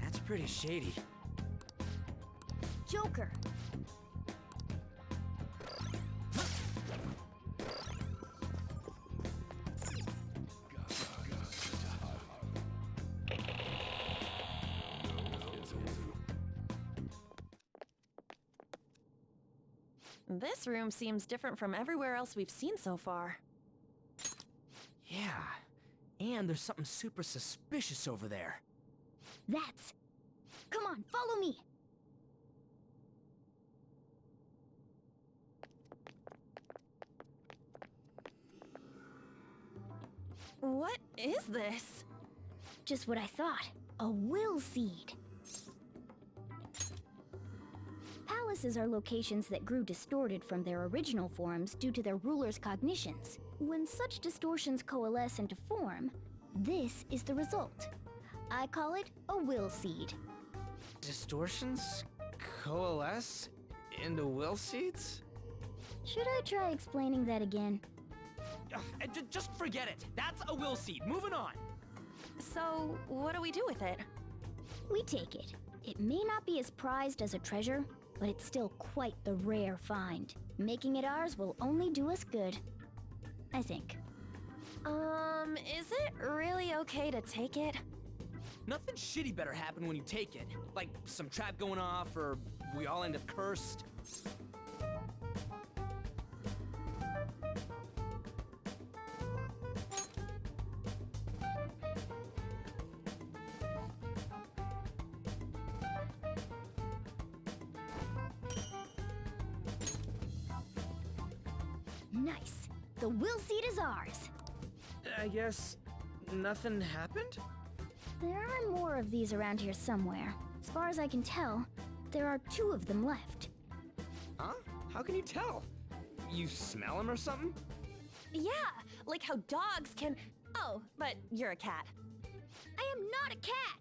Speaker 8: That's pretty shady.
Speaker 1: Joker!
Speaker 10: This room seems different from everywhere else we've seen so far.
Speaker 8: Yeah. And there's something super suspicious over there.
Speaker 1: That's... Come on, follow me!
Speaker 10: What is this?
Speaker 1: Just what I thought. A will seed. Palaces are locations that grew distorted from their original forms due to their rulers' cognitions. When such distortions coalesce into form, this is the result. I call it a will seed.
Speaker 8: Distortions coalesce into will seeds?
Speaker 1: Should I try explaining that again?
Speaker 8: Just forget it. That's a will seed. Moving on.
Speaker 10: So, what do we do with it?
Speaker 1: We take it. It may not be as prized as a treasure, but it's still quite the rare find. Making it ours will only do us good. I think.
Speaker 10: Is it really okay to take it?
Speaker 8: Nothing shitty better happen when you take it. Like some trap going off, or we all end up cursed.
Speaker 1: Nice. The will seed is ours.
Speaker 8: I guess nothing happened?
Speaker 1: There are more of these around here somewhere. As far as I can tell, there are 2 of them left.
Speaker 8: Huh? How can you tell? You smell them or something?
Speaker 10: Yeah, like how dogs can... Oh, but you're a cat.
Speaker 1: I am not a cat!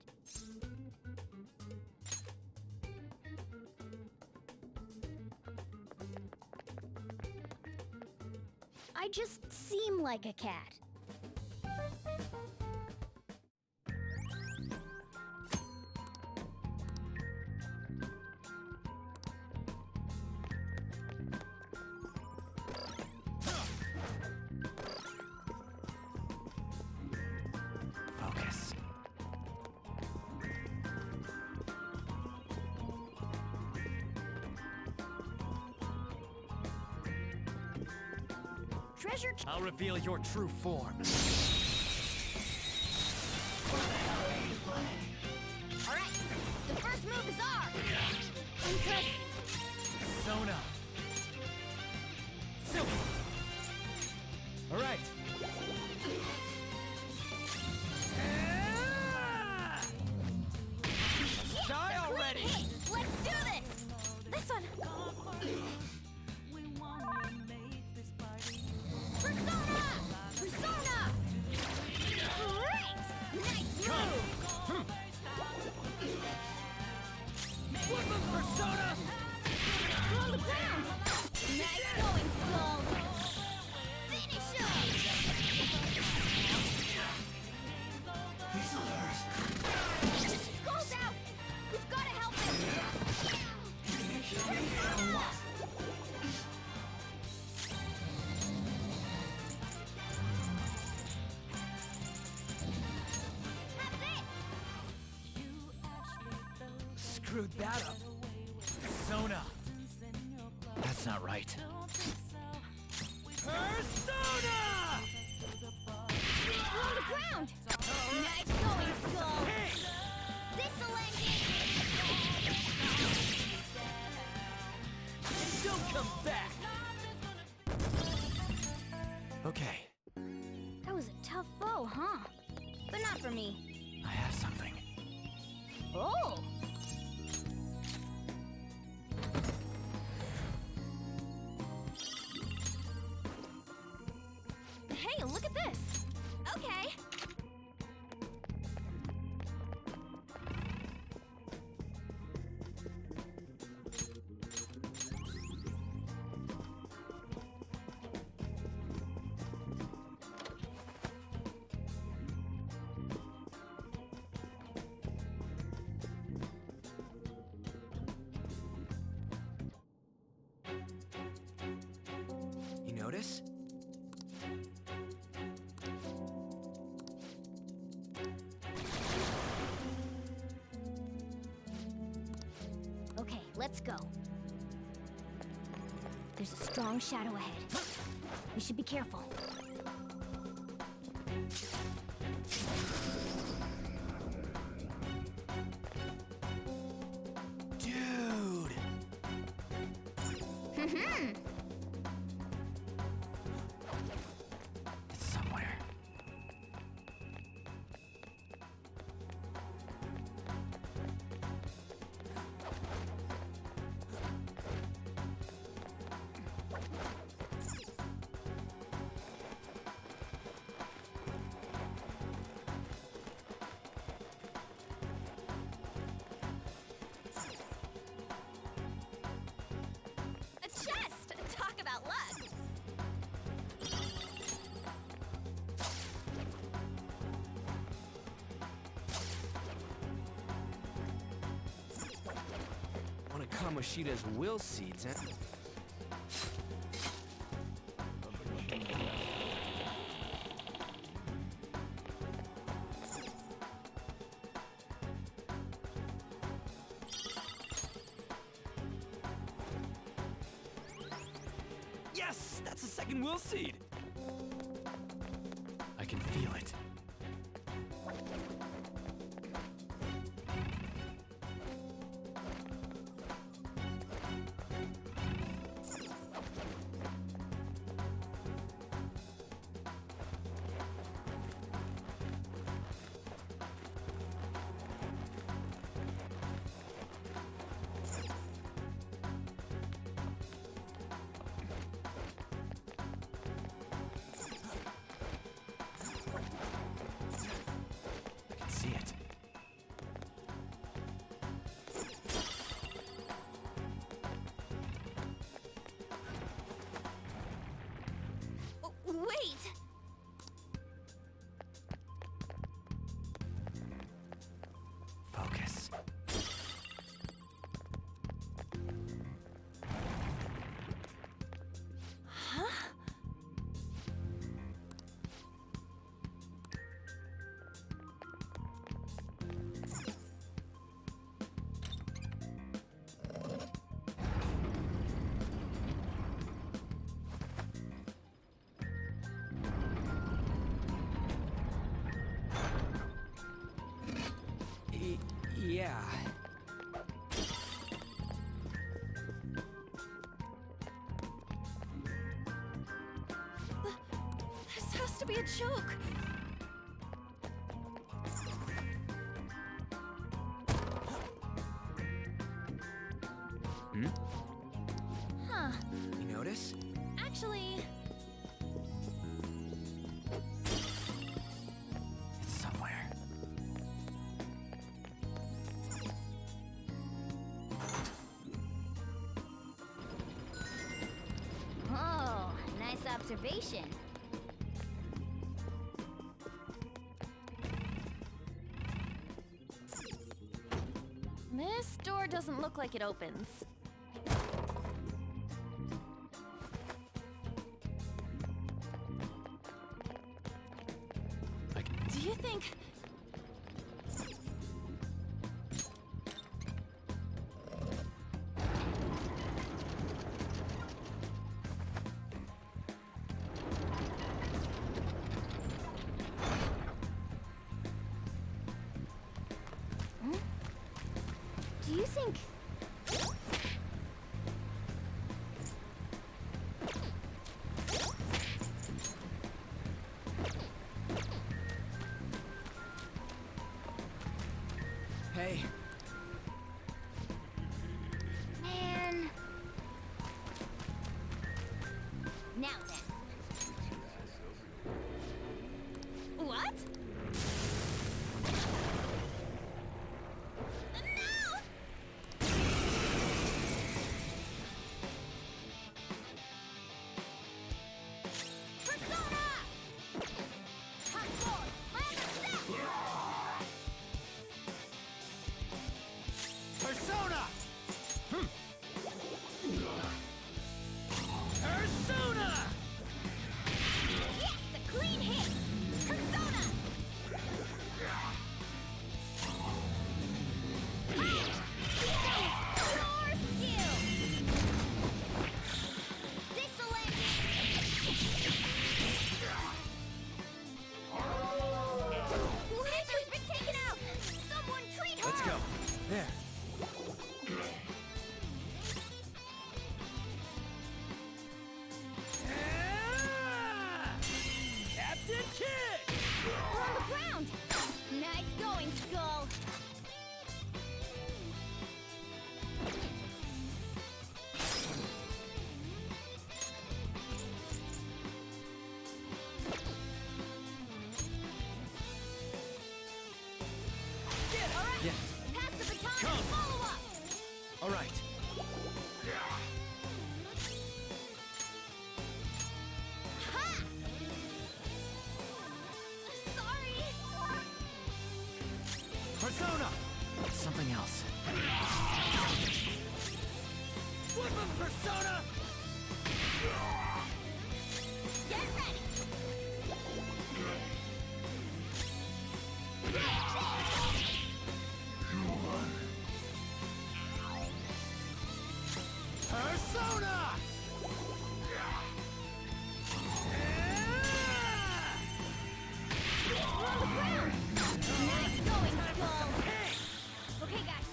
Speaker 1: I just seem like a cat.
Speaker 8: Focus.
Speaker 1: Treasure...
Speaker 8: I'll reveal your true form.
Speaker 1: Alright, the first move is ours! Impressive.
Speaker 8: Sona. Silver. All right. Die already!
Speaker 1: Hey, let's do this!
Speaker 10: This one!
Speaker 1: Persona! Persona!
Speaker 13: screwed that up.
Speaker 14: Persona! That's not right. Persona!
Speaker 1: On the ground! Nice going, Skull! This'll end
Speaker 13: And don't come back!
Speaker 8: Okay,
Speaker 1: That was a tough foe, huh? But not for me.
Speaker 14: I have something.
Speaker 1: Oh!
Speaker 2: Hey, look at this! Okay.
Speaker 8: you notice?
Speaker 1: Okay, let's go. There's a strong shadow ahead. We should be careful.
Speaker 8: Dude!
Speaker 14: It's somewhere.
Speaker 2: A chest! Talk about luck!
Speaker 8: One of Kamoshida's will seeds, eh?
Speaker 13: Yes! That's a second will seed!
Speaker 14: I can feel it. I can see it.
Speaker 2: Wait!
Speaker 14: Focus.
Speaker 2: Huh?
Speaker 8: Yeah.
Speaker 2: This has to be a joke!
Speaker 8: Hmm?
Speaker 2: Huh.
Speaker 8: You notice?
Speaker 2: Actually...
Speaker 14: It's somewhere.
Speaker 1: Oh, nice observation.
Speaker 10: This door doesn't look like it opens.
Speaker 2: Do you think...
Speaker 1: think?
Speaker 8: Hey.
Speaker 1: Man. Now then. What?
Speaker 7: Persona! Persona!
Speaker 1: Yes, a clean hit! Persona! Your skill! This'll end Lancer's been taken out! Someone treat her!
Speaker 8: Let's go. There.
Speaker 7: Captain Kidd!
Speaker 1: We're on the ground! Nice going, Skull! Alright!
Speaker 8: Yes.
Speaker 1: Pass the baton and follow up!
Speaker 8: All right.
Speaker 1: Ha! Sorry!
Speaker 8: Persona! Something else.
Speaker 7: Flip him, Persona!
Speaker 1: Get ready!
Speaker 7: Persona!
Speaker 1: We're on the ground! Nice going, Skull! Okay, guys.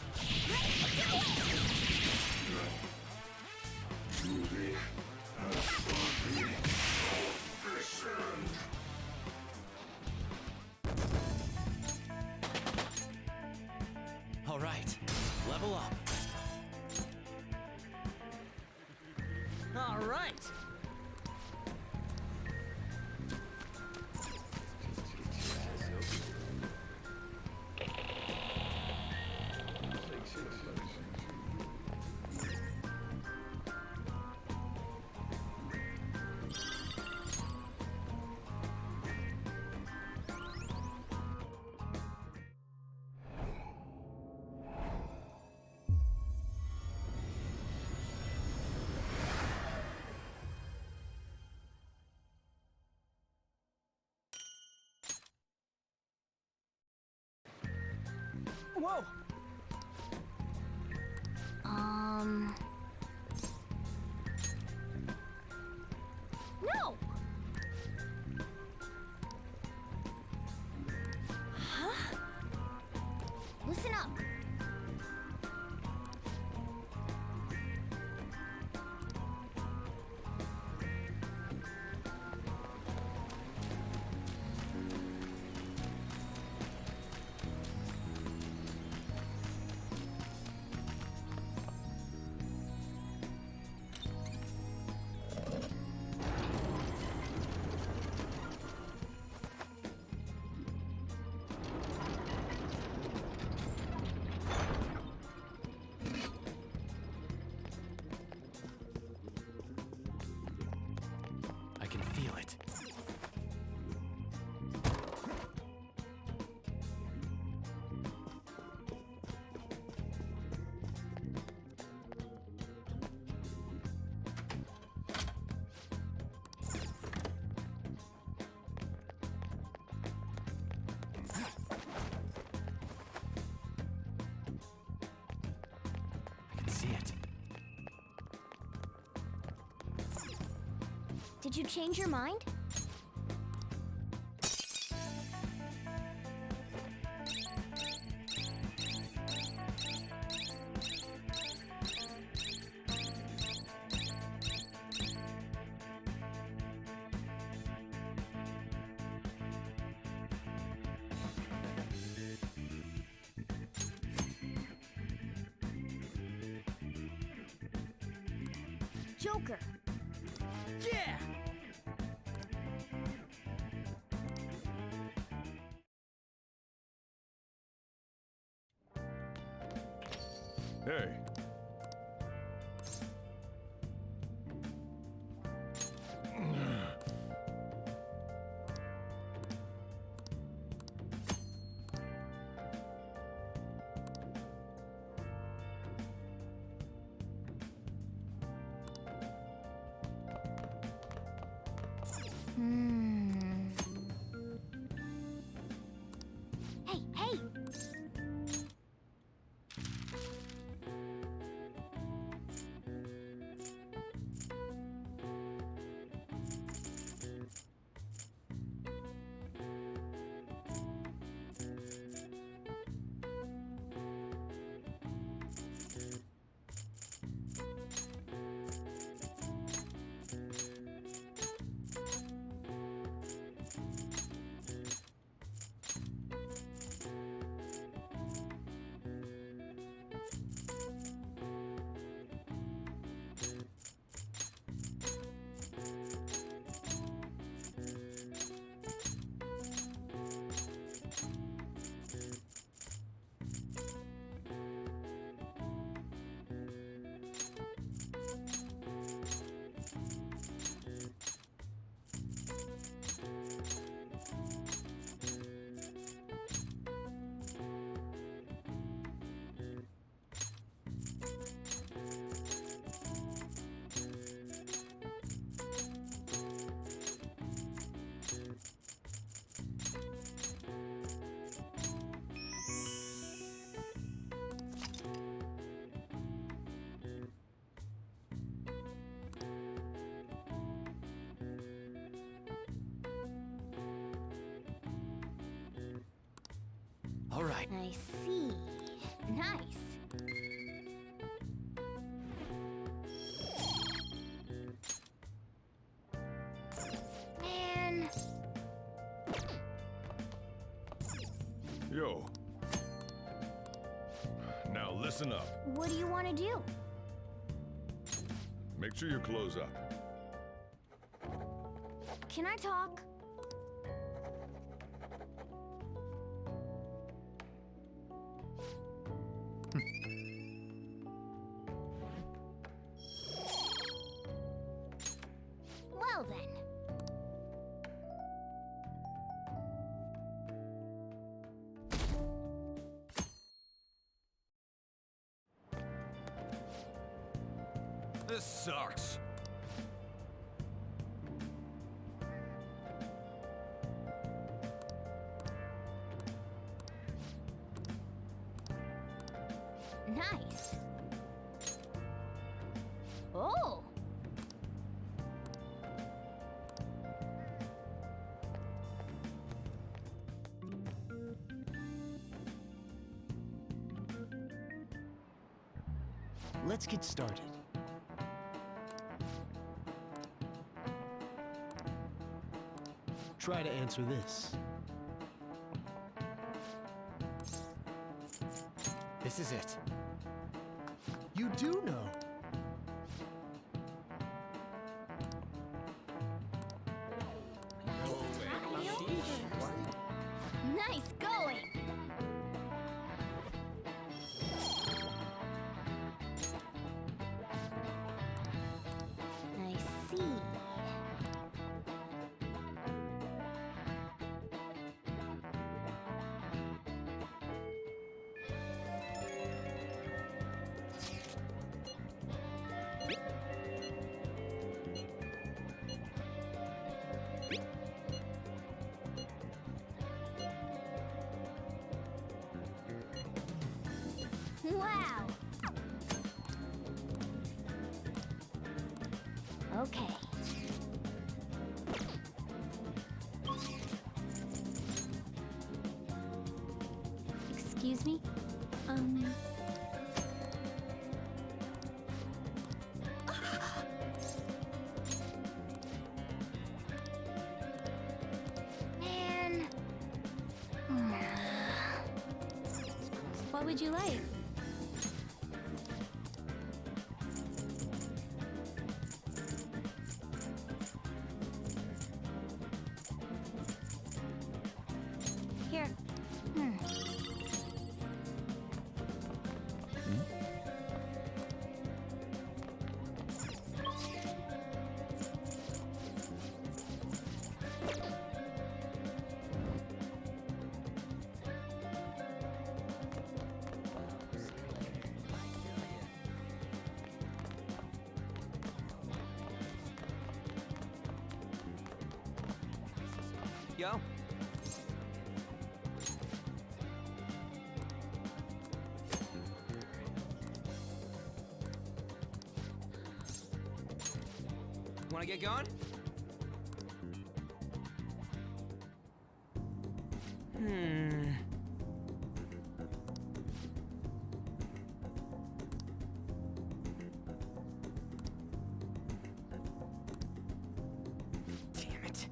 Speaker 1: Ready? Do it!
Speaker 8: All right. Level up.
Speaker 13: All right.
Speaker 8: Whoa!
Speaker 1: No! Huh? Listen up.
Speaker 8: I can feel it. I can see it.
Speaker 1: Did you change your mind? Joker.
Speaker 8: Yeah!
Speaker 17: Hey.
Speaker 1: Hey, hey!
Speaker 4: All right.
Speaker 1: I see. Nice. Man.
Speaker 17: Yo. Now listen up.
Speaker 1: What do you want to do?
Speaker 17: Make sure you close up.
Speaker 1: Can I talk? Well then.
Speaker 14: This sucks.
Speaker 1: Nice. Oh.
Speaker 21: Let's get started. Try to answer this. This is it. You do know.
Speaker 1: Nice going. I see. Wow. Okay. Excuse me? Man. What would you like?
Speaker 8: Yo. Wanna get going? Damn it.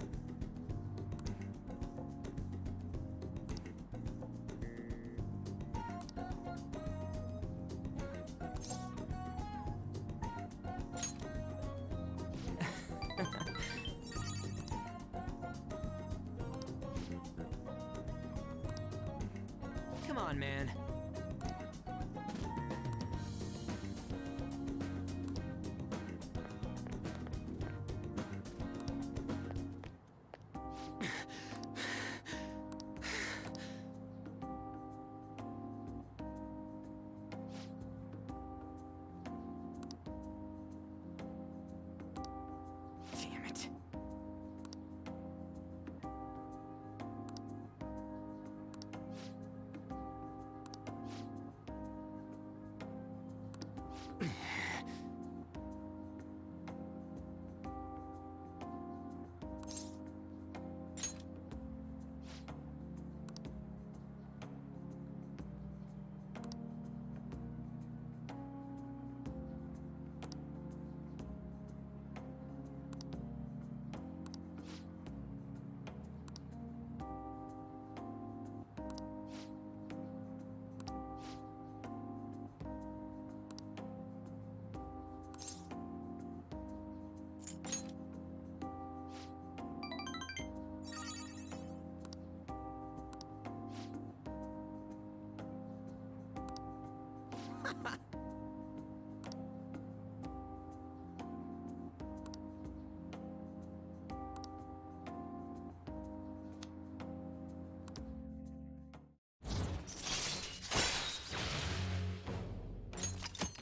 Speaker 8: Come on, man. Damn it.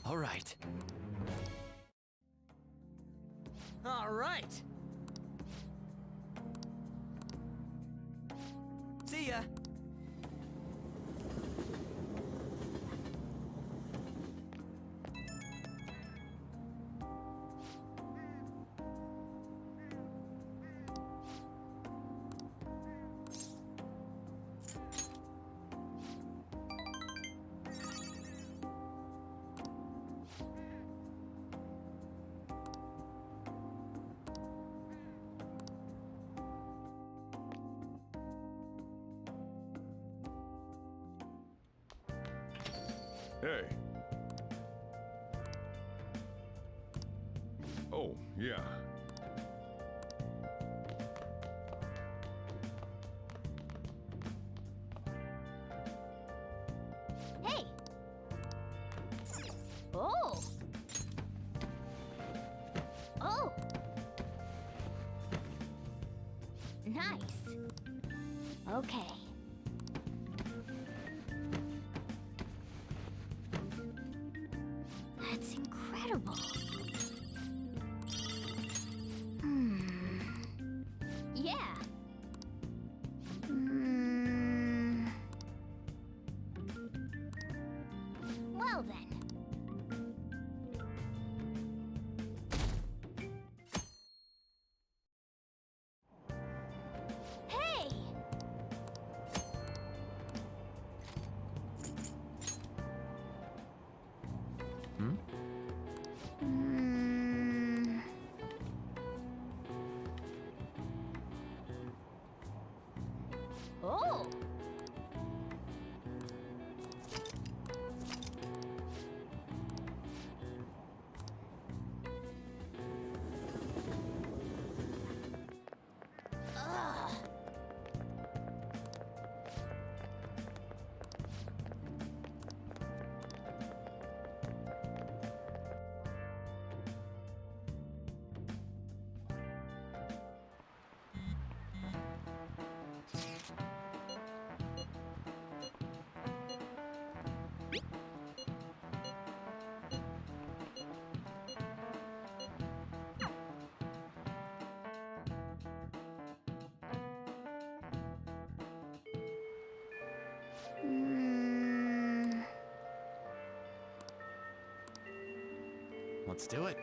Speaker 8: All right. All right. See ya.
Speaker 17: Hey. Oh, yeah.
Speaker 1: Hey! Oh! Oh! Nice. Okay. That's incredible. Yeah. Well then. Hey! Oh!
Speaker 21: Let's do it.